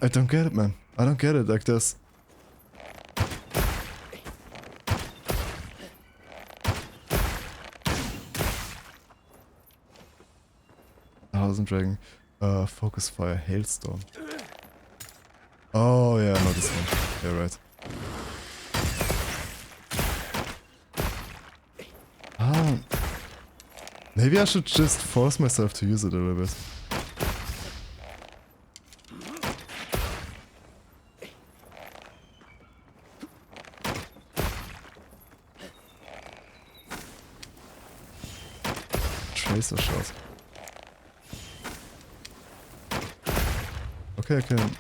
S1: I don't get it, man. I don't get it like this. Thousand Dragon. Focus Fire Hailstorm. Oh yeah, not this one. Yeah, right. Ah. Maybe I should just force myself to use it a little bit. Tracer shot. Okay, I can...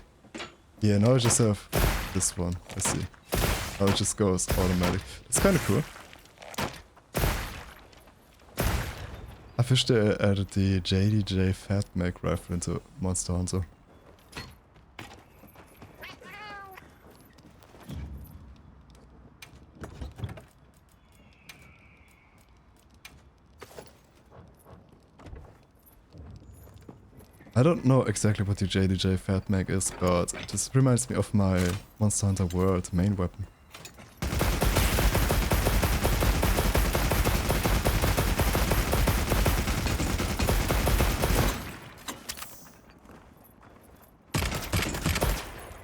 S1: Yeah, now I just have this one. I see. Now it just goes automatic. It's kind of cool. I wish they added the JDJ Fat Mag rifle into Monster Hunter. I don't know exactly what the JDJ Fat Mag is, but this reminds me of my Monster Hunter World main weapon.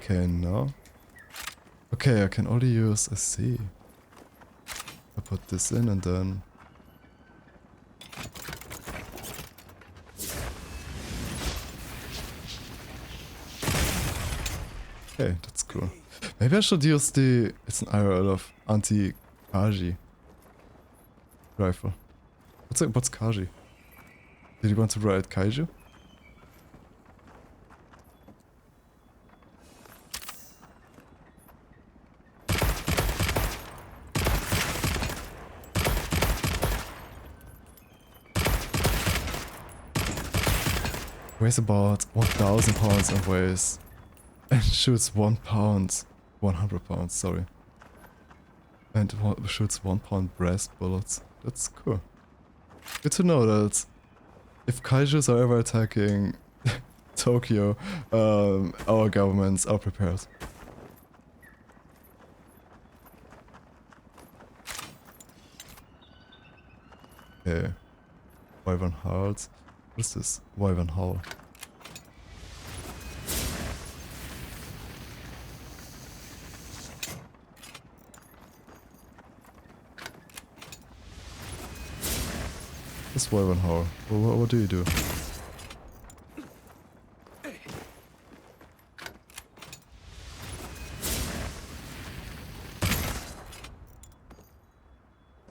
S1: Okay, no. Okay, I can only use a C. I put this in and then... Okay, that's cool. Maybe I should use the... It's an IRL of anti-Kaji rifle. What's Kaji? Did you want to ride Kaiju? Weighs about 1000 pounds and weighs... And shoots 1 pound... 100 pounds, sorry. And shoots 1 pound brass bullets. That's cool. Good to know that if kaijus are ever attacking Tokyo, our governments are prepared. Okay. Wyvern Heart. What is this? Wyvern Howl. This Wyvern Howl. What do you do?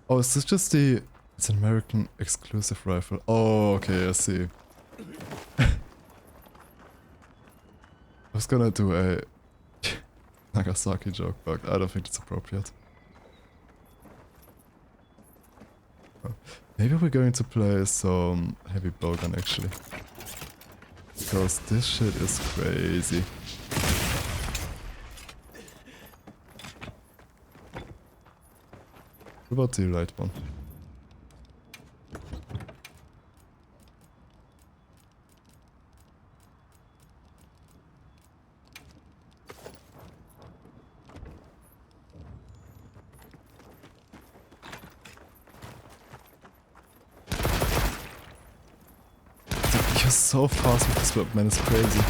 S1: Oh, is this just the... It's an American exclusive rifle. Oh, okay, I see. I was gonna do a Nagasaki joke, but I don't think it's appropriate. Oh. Maybe we're going to play some heavy bowgun actually. Because this shit is crazy. What about the right one? You're so fast with this weapon, it's crazy.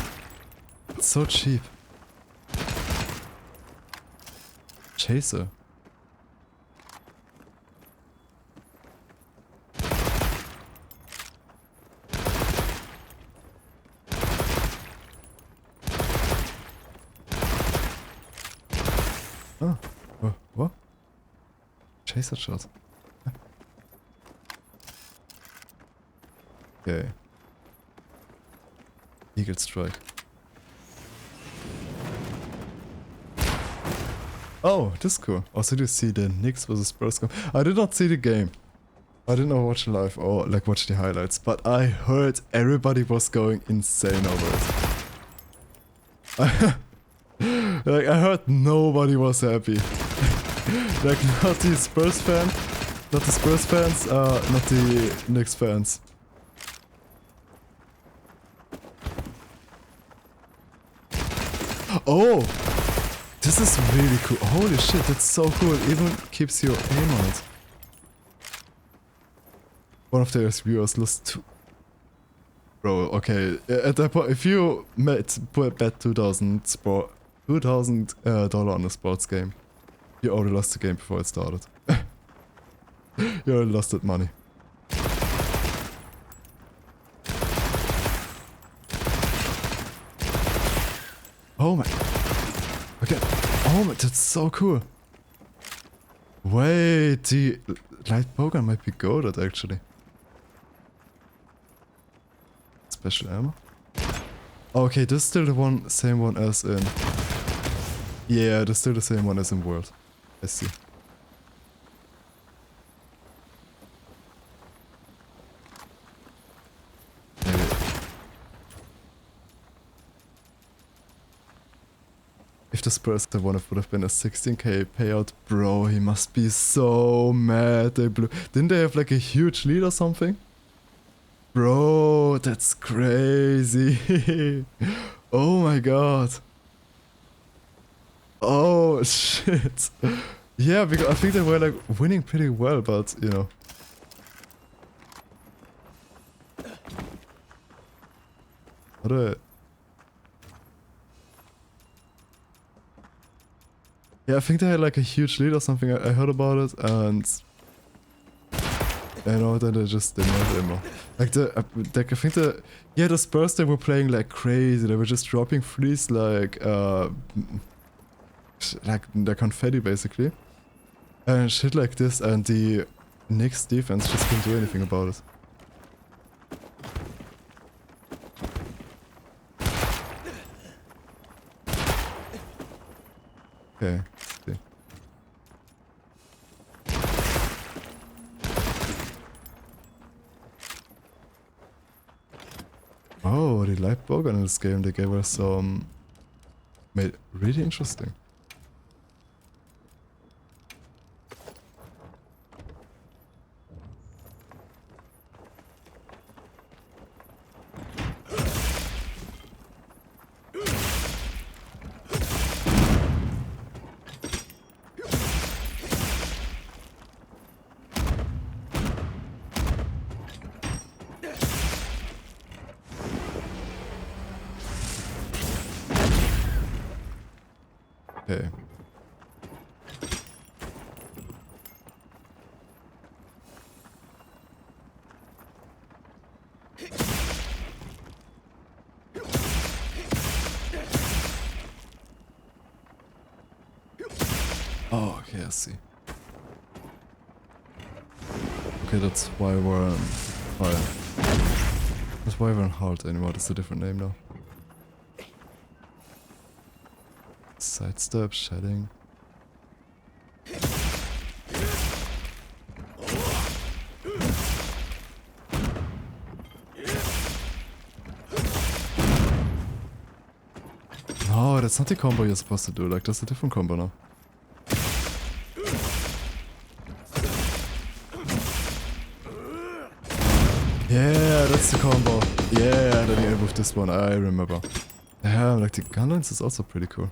S1: It's so cheap. Chaser. Oh. What? Chaser shot. Okay. Eagle strike. Oh, this is cool. Also, did you see the Knicks versus Spurs game? I did not see the game. I did not watch it live or like watch the highlights, but I heard everybody was going insane over it. Like, I heard nobody was happy. Like, not the Spurs fans, not the Knicks fans. Oh! This is really cool. Holy shit, that's so cool. It even keeps your aim on it. One of their viewers lost 2. Bro, okay. At that point, if you bet $2,000 on a sports game, you already lost the game before it started. You already lost that money. Oh my. Okay. Oh my, that's so cool. Wait, the light bowgun might be goated actually. Special ammo? Okay, this is still the same one as in... Yeah, this is still the same one as in World. I see. Maybe. If the Spurs had won, it would have been a 16k payout. Bro, he must be so mad they blew... Didn't they have like a huge lead or something? Bro, that's crazy. Oh my god. Oh shit. Yeah, because I think they were like winning pretty well, but you know. What a... Yeah, I think they had like a huge lead or something. I heard about it, and you know, then they didn't have it anymore. Like I think the Spurs, they were playing like crazy. They were just dropping threes like the confetti basically, and shit like this. And the Knicks defense just couldn't do anything about it. Okay, let's see. Oh, the light bowgun in this game, they gave us some... Made it really interesting. Okay. Oh, okay, I see. Okay, that's why we're on fire. That's why we're on hard anymore, that's a different name now. Sidestep, shedding. No, that's not the combo you're supposed to do, like that's a different combo now. Yeah, that's the combo. Yeah, then you with this one, I remember. Yeah, like the gun lens is also pretty cool.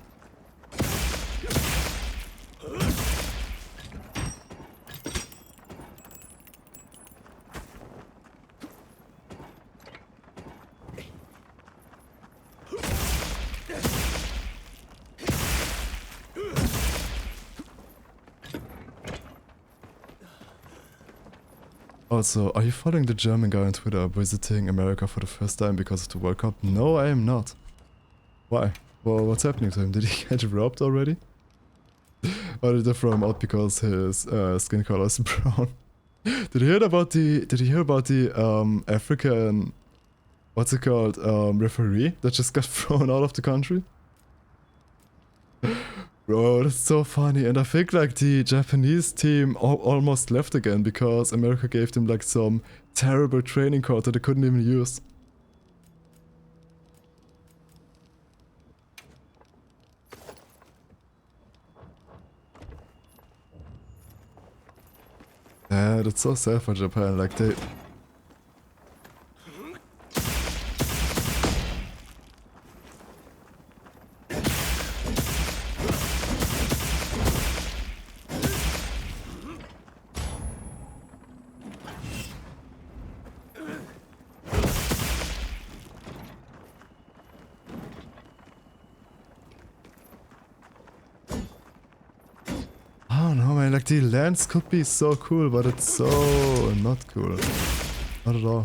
S1: Also, are you following the German guy on Twitter visiting America for the first time because of the World Cup? No, I am not. Why? Well, what's happening to him? Did he get robbed already? Or did throw him out because his skin color is brown. Did you hear about the African, what's it called, referee that just got thrown out of the country? Bro, that's so funny. And I think like the Japanese team almost left again because America gave them like some terrible training code that they couldn't even use. Yeah, that's so sad for Japan. Like they... I don't know, man. Like the lens could be so cool, but it's so not cool. Not at all.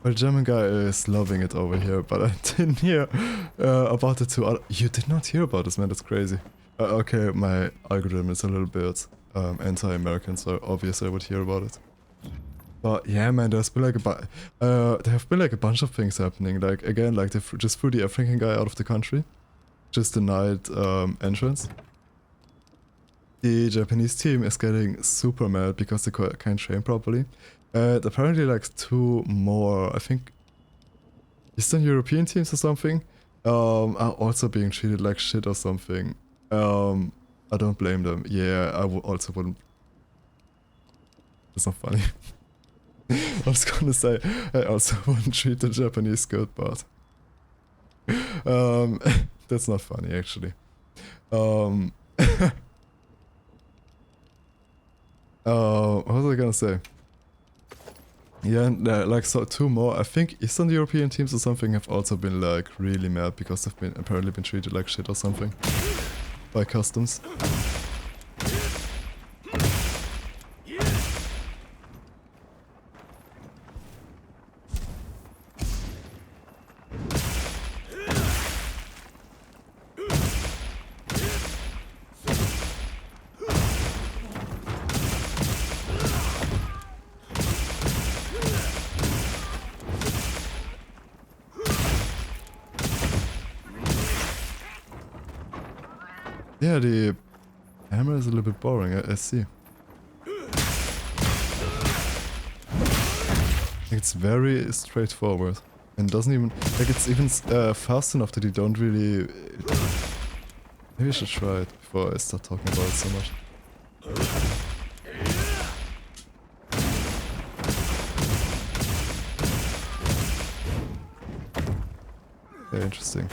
S1: Well, German guy is loving it over here, but I didn't hear about it too. You did not hear about this, man. That's crazy. Okay, my algorithm is a little bit anti-American, so obviously I would hear about it. But yeah, man, there's been like there have been like a bunch of things happening. Like again, like they just threw the African guy out of the country, just denied entrance. The Japanese team is getting super mad because they can't train properly. Apparently, like 2 more, I think, Eastern European teams or something, are also being treated like shit or something. I don't blame them. Yeah, I also wouldn't. It's not funny. I was gonna say, I also wouldn't treat the Japanese good, but that's not funny actually. What was I gonna say? Yeah, and, like so 2 more. I think Eastern European teams or something have also been like really mad because they've apparently been treated like shit or something by customs. Yeah, the hammer is a little bit boring, I see. It's very straightforward and doesn't even, like it's even fast enough that you don't really... Maybe I should try it before I start talking about it so much. Very interesting.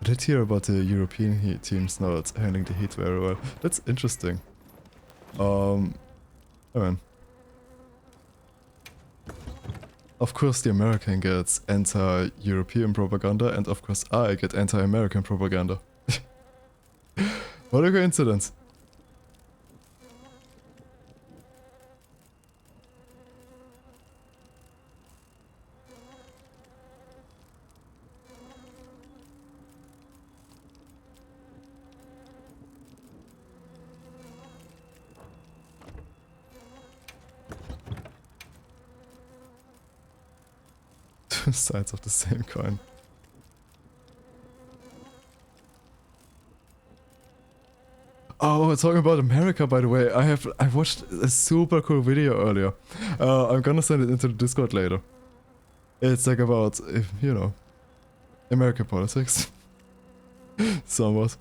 S1: I did hear about the European teams not handling the heat very well. That's interesting. Oh man. Of course the American gets anti-European propaganda, and of course I get anti-American propaganda. What a coincidence. Two sides of the same coin. Oh, talking about America, by the way, I watched a super cool video earlier. I'm gonna send it into the Discord later. It's like about, you know, American politics. Somewhat.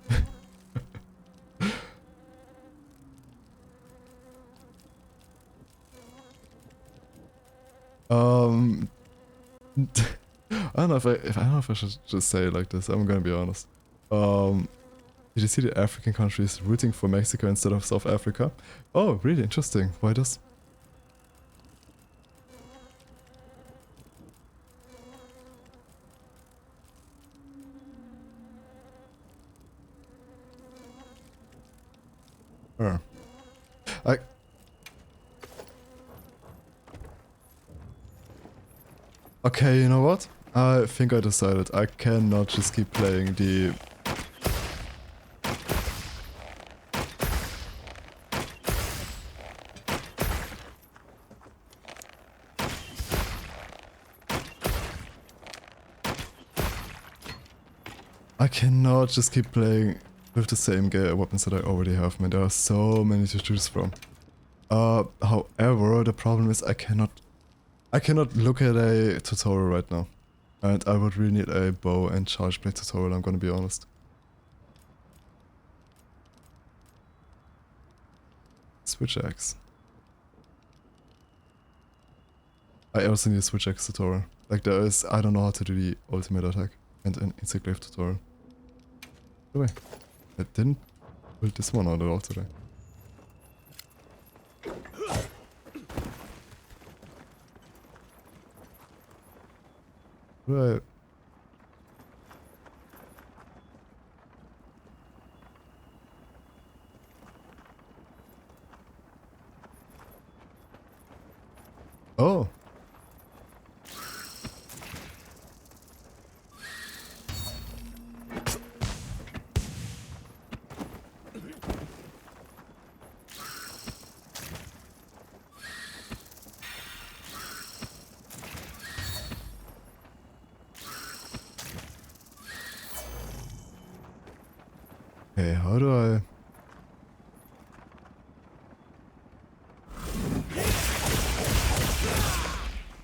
S1: I don't know if I should just say it like this. I'm gonna be honest. Did you see the African countries rooting for Mexico instead of South Africa? Oh, really interesting. Why does? Okay, you know what? I think I decided I cannot just keep playing the... I cannot just keep playing with the same weapons that I already have, man. There are so many to choose from. However, the problem is I cannot look at a tutorial right now. And I would really need a bow and charge blade tutorial, I'm gonna be honest. Switch axe. I also need a switch axe tutorial. Like there is, I don't know how to do the ultimate attack and an insect glaive tutorial. By the way, I didn't build this one out at all today. Right. Oh. Hey, how do I...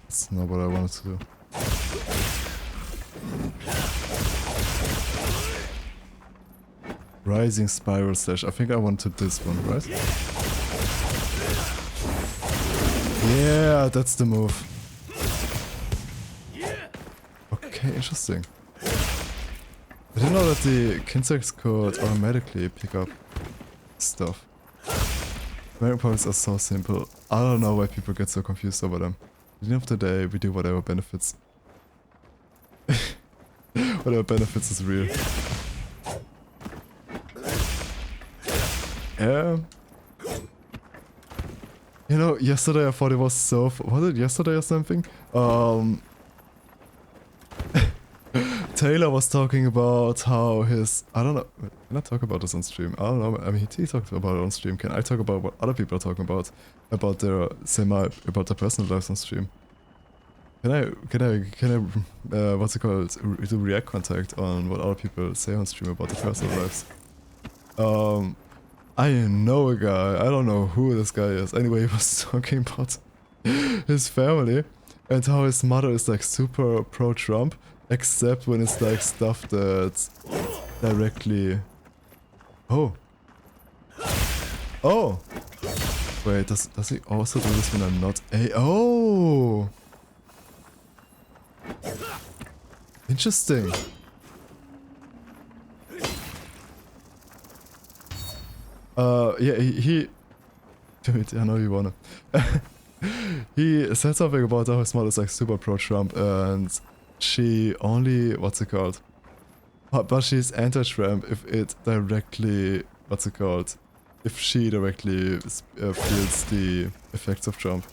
S1: That's not what I wanted to do. Rising spiral slash. I think I wanted this one, right? Yeah, that's the move. Okay, interesting. I didn't know that the insects could automatically pick up stuff. Memory points are so simple. I don't know why people get so confused over them. At the end of the day, we do whatever benefits. Whatever benefits is real. Yeah. You know, yesterday I thought it was so... Was it yesterday or something? Taylor was talking about how his... I don't know. Can I talk about this on stream? I don't know. I mean, he talked about it on stream. Can I talk about what other people are talking about? About their about their personal lives on stream? Can I, what's it called? Do react contact on what other people say on stream about their personal lives? I know a guy. I don't know who this guy is. Anyway, he was talking about his family and how his mother is like super pro-Trump. Except when it's like stuff that's directly... Oh. Oh! Wait, does he also do this when I'm not a... Oh! Interesting. Yeah, he... Dude, I know you wanna. He said something about how his mother is like super pro-Trump and... She only, what's it called? But she's anti-Trump if it directly, what's it called? If she directly feels the effects of Trump.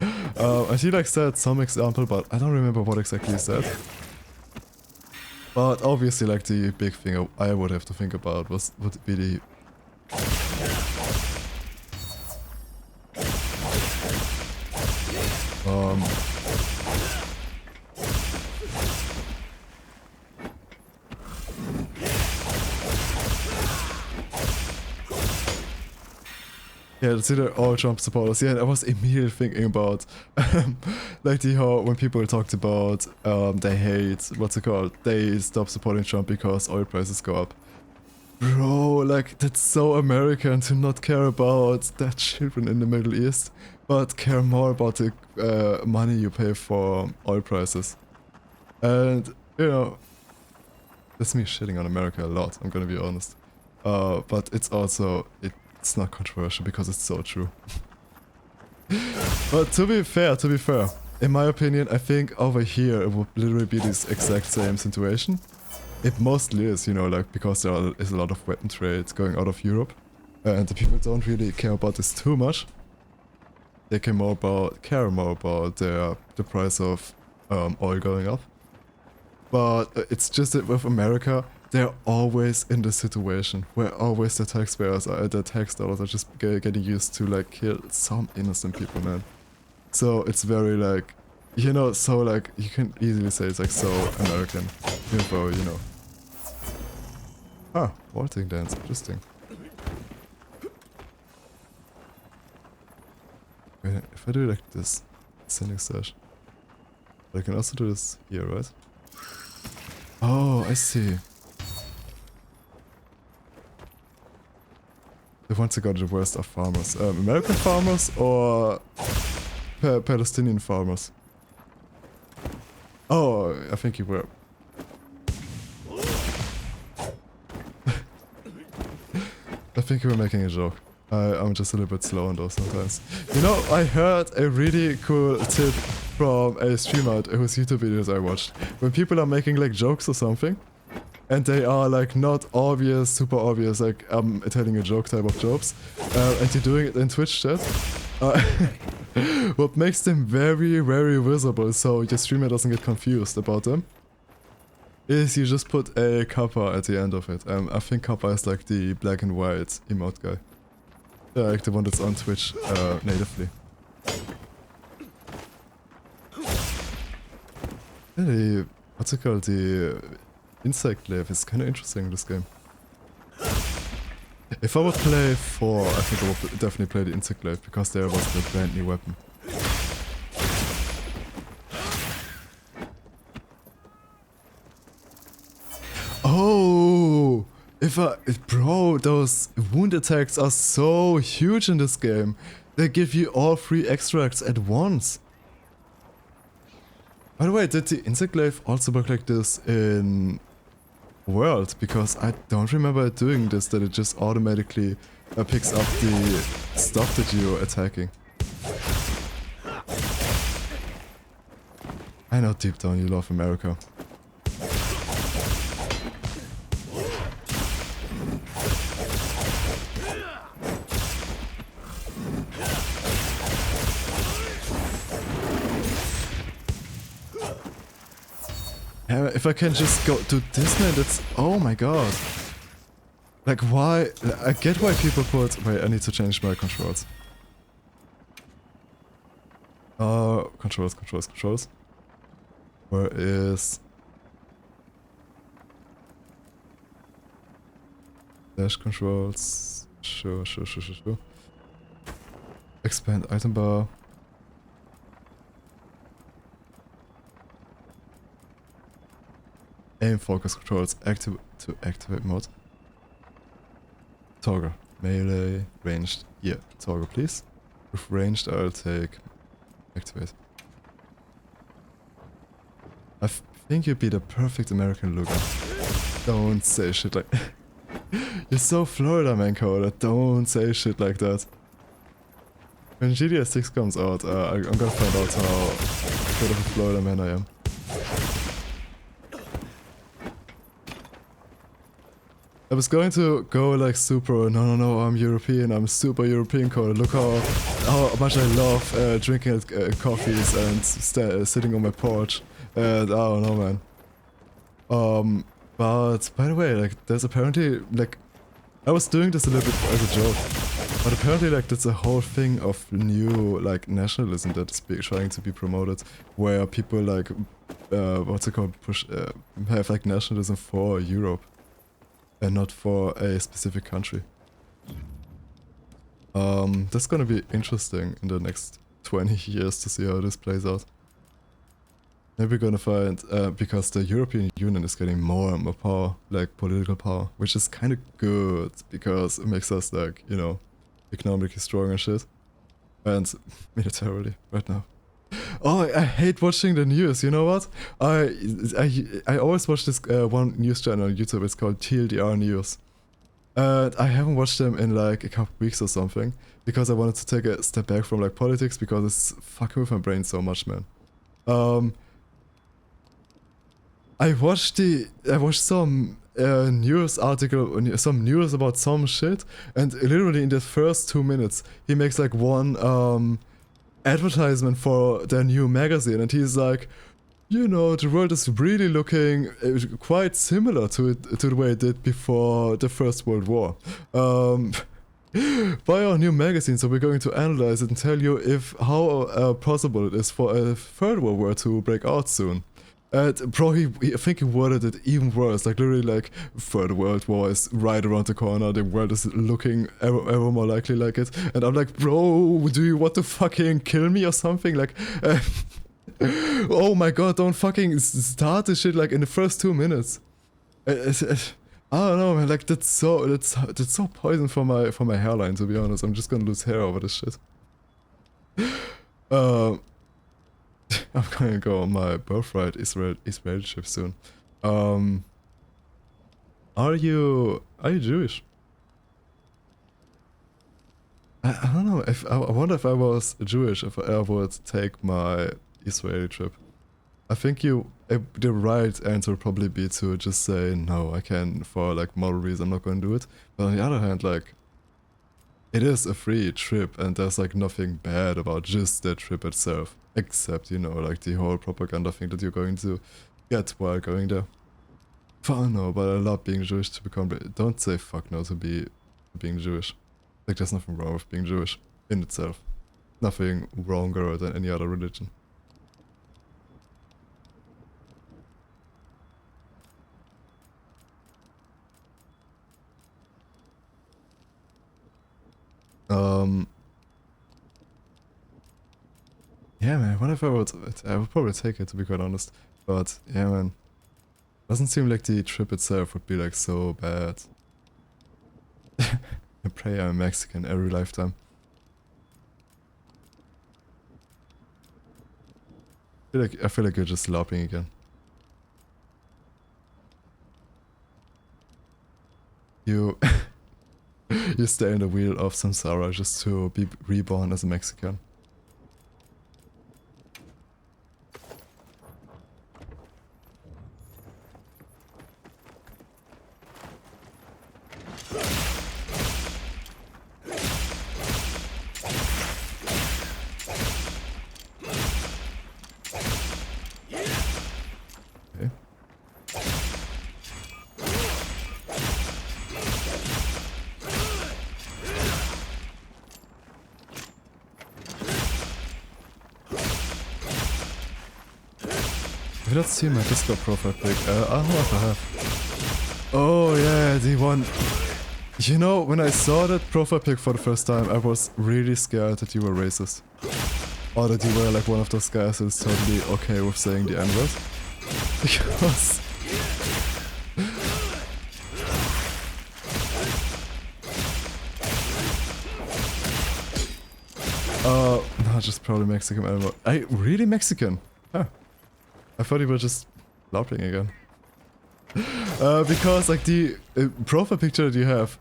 S1: And he like said some example, but I don't remember what exactly he said. But obviously like the big thing I would have to think about would be the... Yeah, that's either all Trump supporters. Yeah, I was immediately thinking about like the how when people talked about they hate, what's it called? They stop supporting Trump because oil prices go up. Bro, like that's so American to not care about their children in the Middle East, but care more about the money you pay for oil prices. And you know, that's me shitting on America a lot, I'm gonna be honest. But it's also it's not controversial because it's so true. But to be fair, in my opinion, I think over here it would literally be this exact same situation. It mostly is, you know, like because there is a lot of weapon trade going out of Europe, and the people don't really care about this too much. they care more about the price of oil going up. But it's just that with America, they're always in the situation where always the taxpayers are, the tax dollars are just getting used to like kill some innocent people, man. So it's very like, you know, so like you can easily say it's like so American, even though, you know. Ah, waltzing dance, interesting. Wait, if I do like this, sending stash, I can also do this here, right? Oh, I see. The ones that got the worst are farmers. American farmers or Palestinian farmers? Oh, I think you were. I think you were making a joke. I'm just a little bit slow on those sometimes. You know, I heard a really cool tip from a streamer whose YouTube videos I watched. When people are making like jokes or something, and they are like not obvious, super obvious, like I'm telling a joke type of jokes, and you're doing it in Twitch chat, what makes them very, very visible so your streamer doesn't get confused about them, is you just put a kappa at the end of it. I think kappa is like the black and white emote guy. Like the one that's on Twitch natively. Really, what's it called? The insect glaive is kind of interesting in this game. If I would play 4, I think I would definitely play the insect glaive because there was the brand new weapon. Oh! Bro, those wound attacks are so huge in this game. They give you all 3 extracts at once. By the way, did the insect glaive also work like this in World? Because I don't remember it doing this, that it just automatically picks up the stuff that you're attacking. I know deep down you love America. If I can just go to Disney, that's... Oh my god. Like why... I get why people put... Wait, I need to change my controls. Controls. Where is... Dash controls. Sure. Expand item bar. Aim focus controls active to activate mode. Toggle. Melee, ranged. Yeah, toggle please. With ranged I'll take activate. I think you'd be the perfect American looker. Don't say shit like You're so Florida man, Coda. Don't say shit like that. When GTA 6 comes out, I'm gonna find out how good of a Florida man I am. I was going to go like super, no, I'm European, I'm super European Coda. Look how much I love drinking coffees and sitting on my porch. And I don't know, man. But by the way, like there's apparently like I was doing this a little bit as a joke, but apparently like that's a whole thing of new like nationalism that is trying to be promoted, where people like what's it called, have like nationalism for Europe. And not for a specific country. That's gonna be interesting in the next 20 years to see how this plays out. Maybe we're gonna find, because the European Union is getting more and more power, like political power, which is kind of good, because it makes us like, you know, economically strong and shit. And militarily, right now. Oh, I hate watching the news, you know what? I always watch this one news channel on YouTube, it's called TLDR News. And I haven't watched them in like a couple weeks or something, because I wanted to take a step back from like politics, because it's fucking with my brain so much, man. I watched some news article, some news about some shit, and literally in the first 2 minutes, he makes like one advertisement for their new magazine, and he's like, you know, the world is really looking quite similar to the way it did before the First World War. Buy our new magazine, so we're going to analyze it and tell you how possible it is for a third world war to break out soon. And bro, I think he worded it even worse, like literally like, third world war is right around the corner, the world is looking ever more likely like it. And I'm like, bro, do you want to fucking kill me or something? Like, oh my god, don't fucking start this shit like in the first 2 minutes. I don't know, man. Like that's so poison for my hairline. To be honest, I'm just gonna lose hair over this shit. I'm gonna go on my birthright Israeli trip soon. Are you Jewish? I don't know. If I wonder if I was Jewish, if I would take my Israeli trip. I think the right answer would probably be to just say no. I can, for like moral reasons, I'm not going to do it. But on the other hand, like, it is a free trip, and there's like nothing bad about just that trip itself, except, you know, like the whole propaganda thing that you're going to get while going there. Fuck no, but I love being Jewish to become. Don't say fuck no to being Jewish. Like, there's nothing wrong with being Jewish in itself. Nothing wronger than any other religion. Yeah, man, what if I would probably take it, to be quite honest. But, yeah, man. Doesn't seem like the trip itself would be, like, so bad. I pray I'm Mexican every lifetime. I feel like you're just lopping again. You... you stay in the wheel of samsara just to be reborn as a Mexican. Have you not seen my Discord profile pic? I don't know if I have. Oh yeah, the one. You know, when I saw that profile pic for the first time, I was really scared that you were racist. Or that you were like one of those guys who's totally okay with saying the N-word. Because... no, just probably Mexican animal. Really Mexican? Huh. I thought you were just laughing again. Because like the profile picture that you have,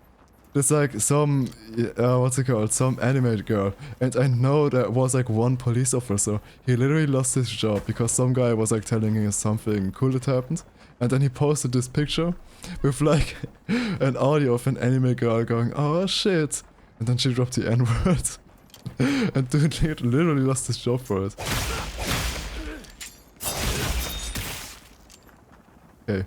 S1: there's like some, what's it called, some animated girl. And I know there was like one police officer. He literally lost his job because some guy was like telling him something cool that happened. And then he posted this picture with like an audio of an anime girl going, oh shit. And then she dropped the N-word. And dude literally lost his job for it. Okay.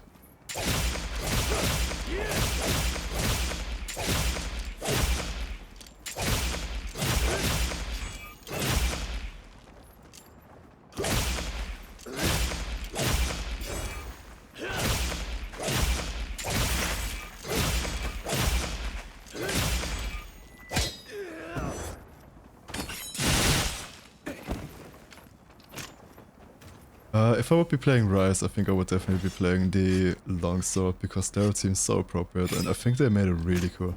S1: If I would be playing Rise, I think I would definitely be playing the longsword because there it seems so appropriate, and I think they made it really cool.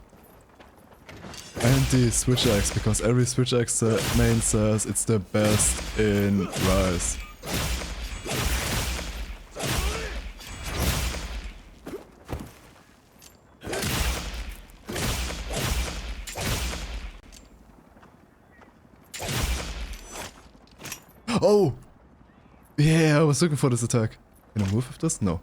S1: And the switch axe, because every switch axe main says it's the best in Rise. Oh! Yeah, I was looking for this attack. Can I move with this? No.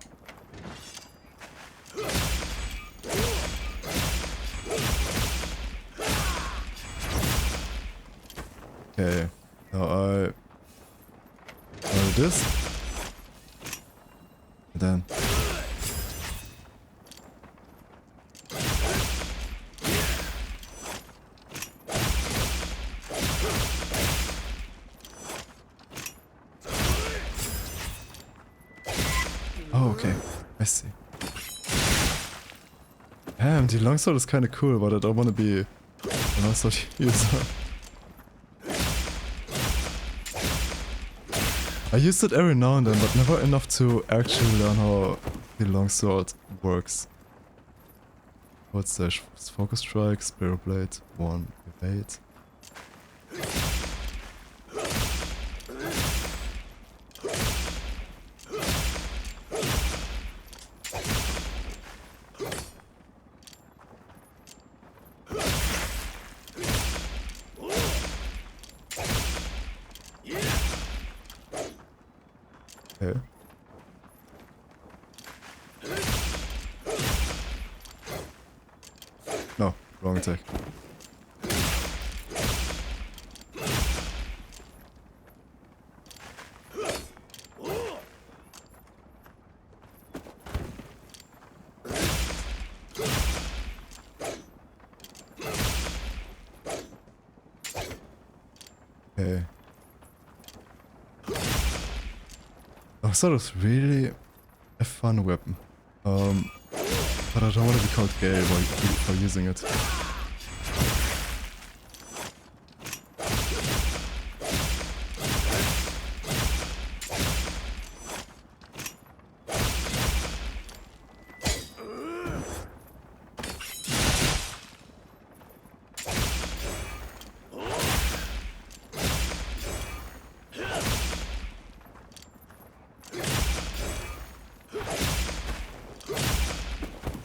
S1: Okay. Now I do this. And then. Oh, okay. I see. Damn, the longsword is kinda cool, but I don't wanna be a longsword user. I used it every now and then, but never enough to actually learn how the longsword works. Forward slash focus strike, spiral blade, 1, evade. Okay. No, wrong attack. Okay. Oh, so that's really a fun weapon. But I don't want to be called gay for using it.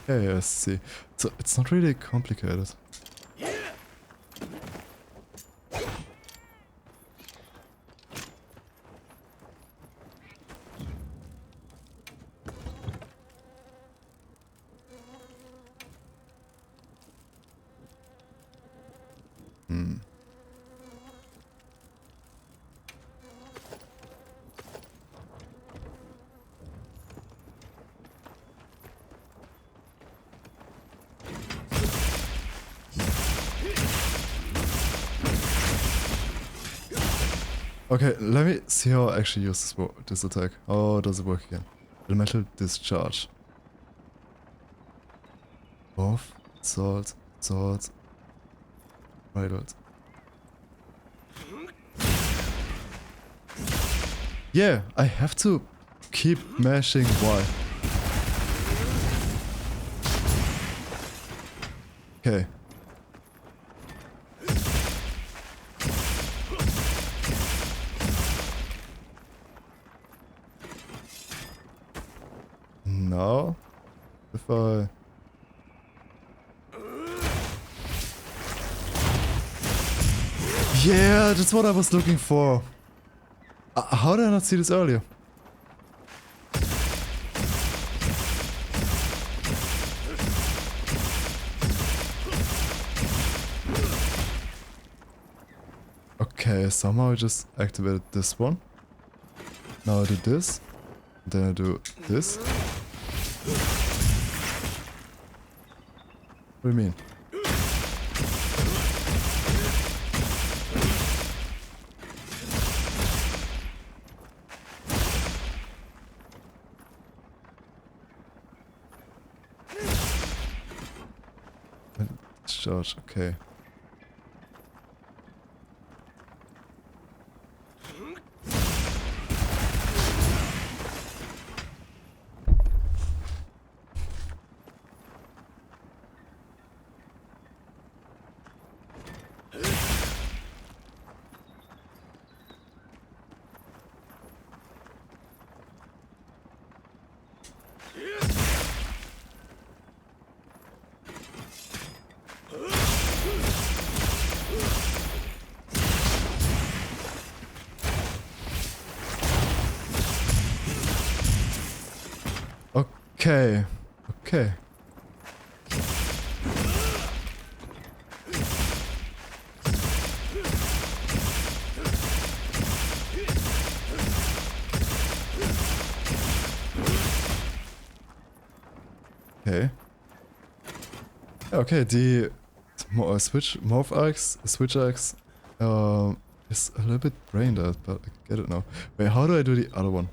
S1: Yeah, I see. So it's not really complicated. Hmm. Okay, let me see how I actually use this attack. How does it work again? Elemental discharge. Off, sword, right. Yeah, I have to keep mashing Y. Okay. Now, if I... Yeah, that's what I was looking for. How did I not see this earlier? Okay, somehow I just activated this one. Now I do this. Then I do this. What do you mean? Discharge, okay. Okay. Okay. Okay. Okay, the morph axe, switch axe, is a little bit brain dead, but I get it now. Wait, how do I do the other one?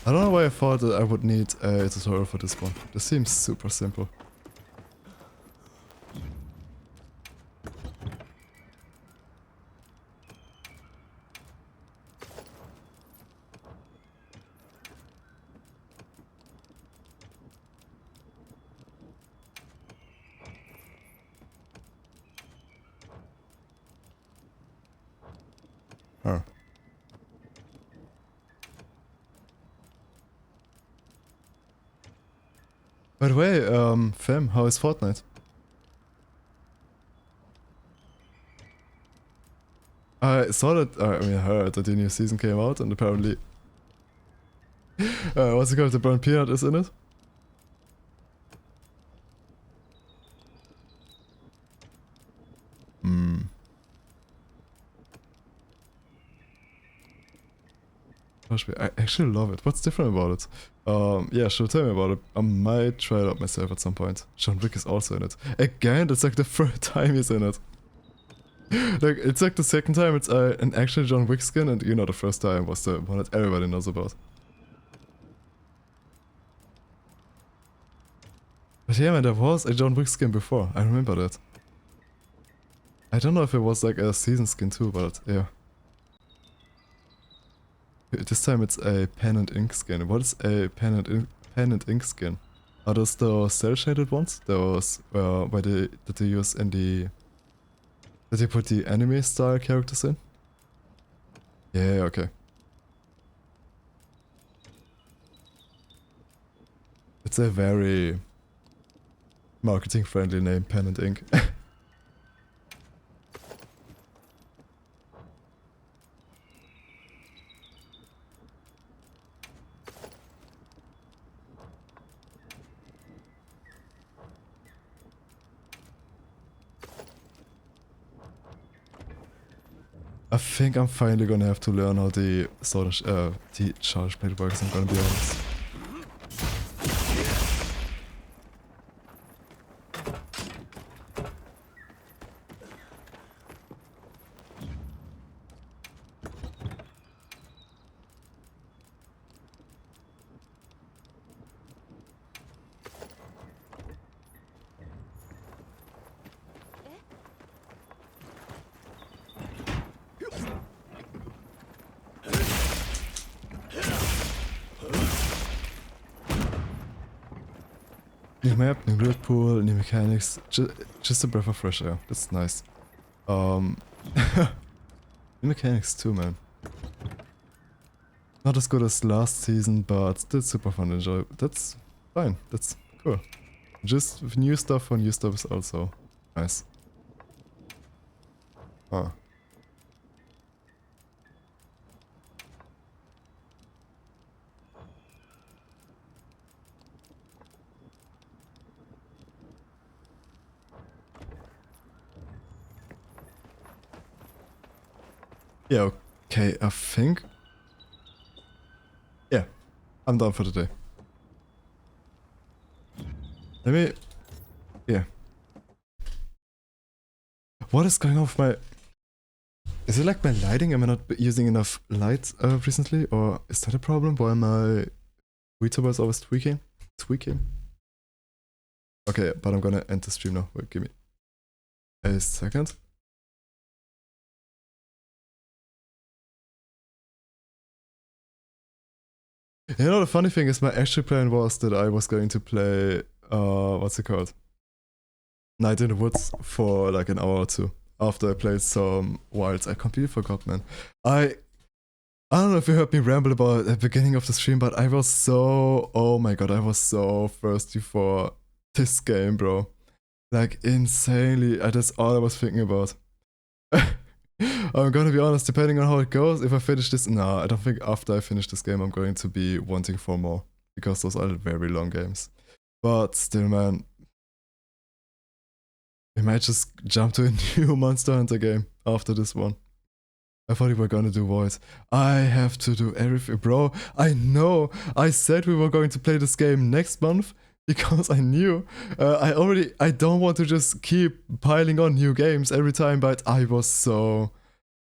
S1: I don't know why I thought that I would need a tutorial for this one. This seems super simple. Huh. By the way, Fem, how is Fortnite? I saw that, I mean, I heard that the new season came out and apparently... what's it called? The Brown Peanut is in it? Hmm. I actually love it. What's different about it? Yeah, sure, tell me about it. I might try it out myself at some point. John Wick is also in it. Again, it's like the third time he's in it. Like, it's like the second time it's an actual John Wick skin, and you know the first time was the one that everybody knows about. But yeah, man, there was a John Wick skin before. I remember that. I don't know if it was like a season skin too, but yeah. This time it's a pen and ink skin. What is a pen and ink skin? Are those the cell shaded ones? Those that they use in the that they put the anime style characters in? Yeah, okay. It's a very marketing friendly name, pen and ink. I think I'm finally gonna have to learn how the charge plate works, I'm gonna be honest. New map, new grid pool, new mechanics, just a breath of fresh air. That's nice. New mechanics too, man. Not as good as last season, but still super fun and enjoyable. That's fine. That's cool. Just new stuff for new stuff is also nice. Huh. Yeah, okay, I think... Yeah, I'm done for today. Let me... Yeah. What is going on with my... Is it like my lighting? Am I not using enough light recently? Or is that a problem? Why my VTuber is always tweaking? Okay, but I'm gonna end the stream now. Wait, give me a second. You know, the funny thing is my actual plan was that I was going to play, what's it called? Night in the Woods for like an hour or two. after I played some Wilds. I completely forgot, man. I don't know if you heard me ramble about at the beginning of the stream, but I was so, oh my god, I was so thirsty for this game, bro. Like, insanely, that's all I was thinking about. I'm gonna be honest, depending on how it goes, if I finish this, nah, I don't think after I finish this game I'm going to be wanting for more, because those are very long games. But still, man, we might just jump to a new Monster Hunter game after this one. I thought we were gonna do Void. I have to do everything, bro. I know, I said we were going to play this game next month, because I knew, I don't want to just keep piling on new games every time, but I was so,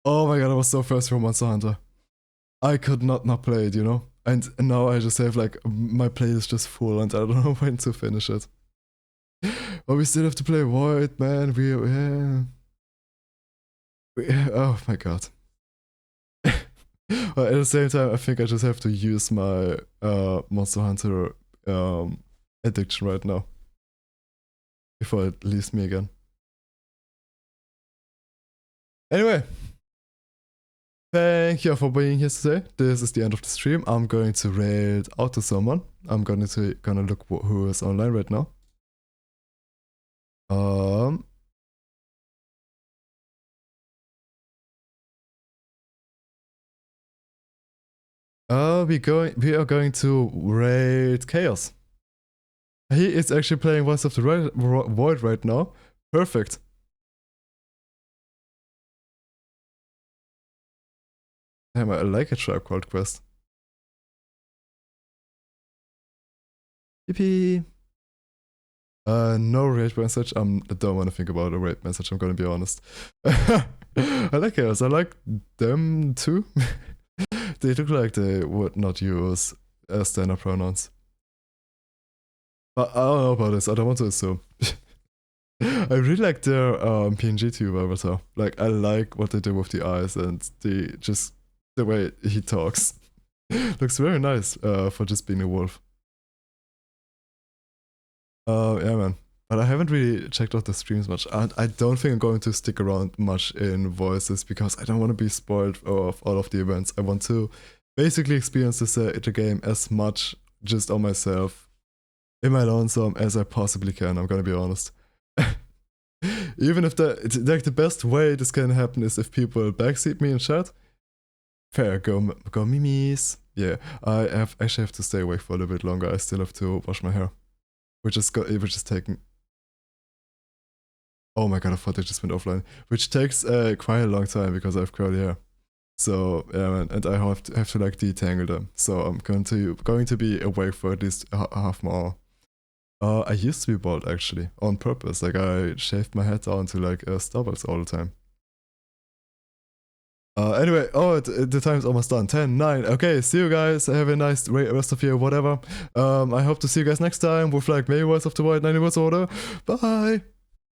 S1: oh my god, I was so thirsty for Monster Hunter. I could not play it, you know? And now I just have like, my playlist just full and I don't know when to finish it. But we still have to play Void, man, oh my god. But at the same time, I think I just have to use my Monster Hunter addiction right now before it leaves me again. Anyway, thank you for being here today. This is the end of the stream. I'm going to raid out to someone. I'm gonna look who is online right now. We are going to raid Chaos. He is actually playing Voice of the Void right now. Perfect. Damn, I like a Tribe Called Quest. Yippee. No raid message. I don't want to think about a raid message, I'm gonna be honest. I like Chaos. I like them too. They look like they would not use standard pronouns. But I don't know about this, I don't want to assume. I really like their PNG tube avatar. Like, I like what they do with the eyes and the way he talks. Looks very nice for just being a wolf. Yeah, man. But I haven't really checked out the streams much. I don't think I'm going to stick around much in voices because I don't want to be spoiled of all of the events. I want to basically experience the game as much just on myself, in my lonesome, as I possibly can, I'm gonna be honest. Even if the best way this can happen is if people backseat me in chat. Fair, go mimis. Yeah, I actually have to stay awake for a little bit longer. I still have to wash my hair. Which is taking... Oh my god, I thought I just went offline. Which takes quite a long time because I have curly hair. So, yeah, man, and I have to like detangle them. So I'm going to be awake for at least half more hour. I used to be bald actually, on purpose. Like, I shaved my head down to like stubbles all the time. Anyway, the time's almost done. 10, 9. Okay, see you guys. Have a nice rest of your whatever. I hope to see you guys next time with like maybe Words of the Void 90 Words Order. Bye!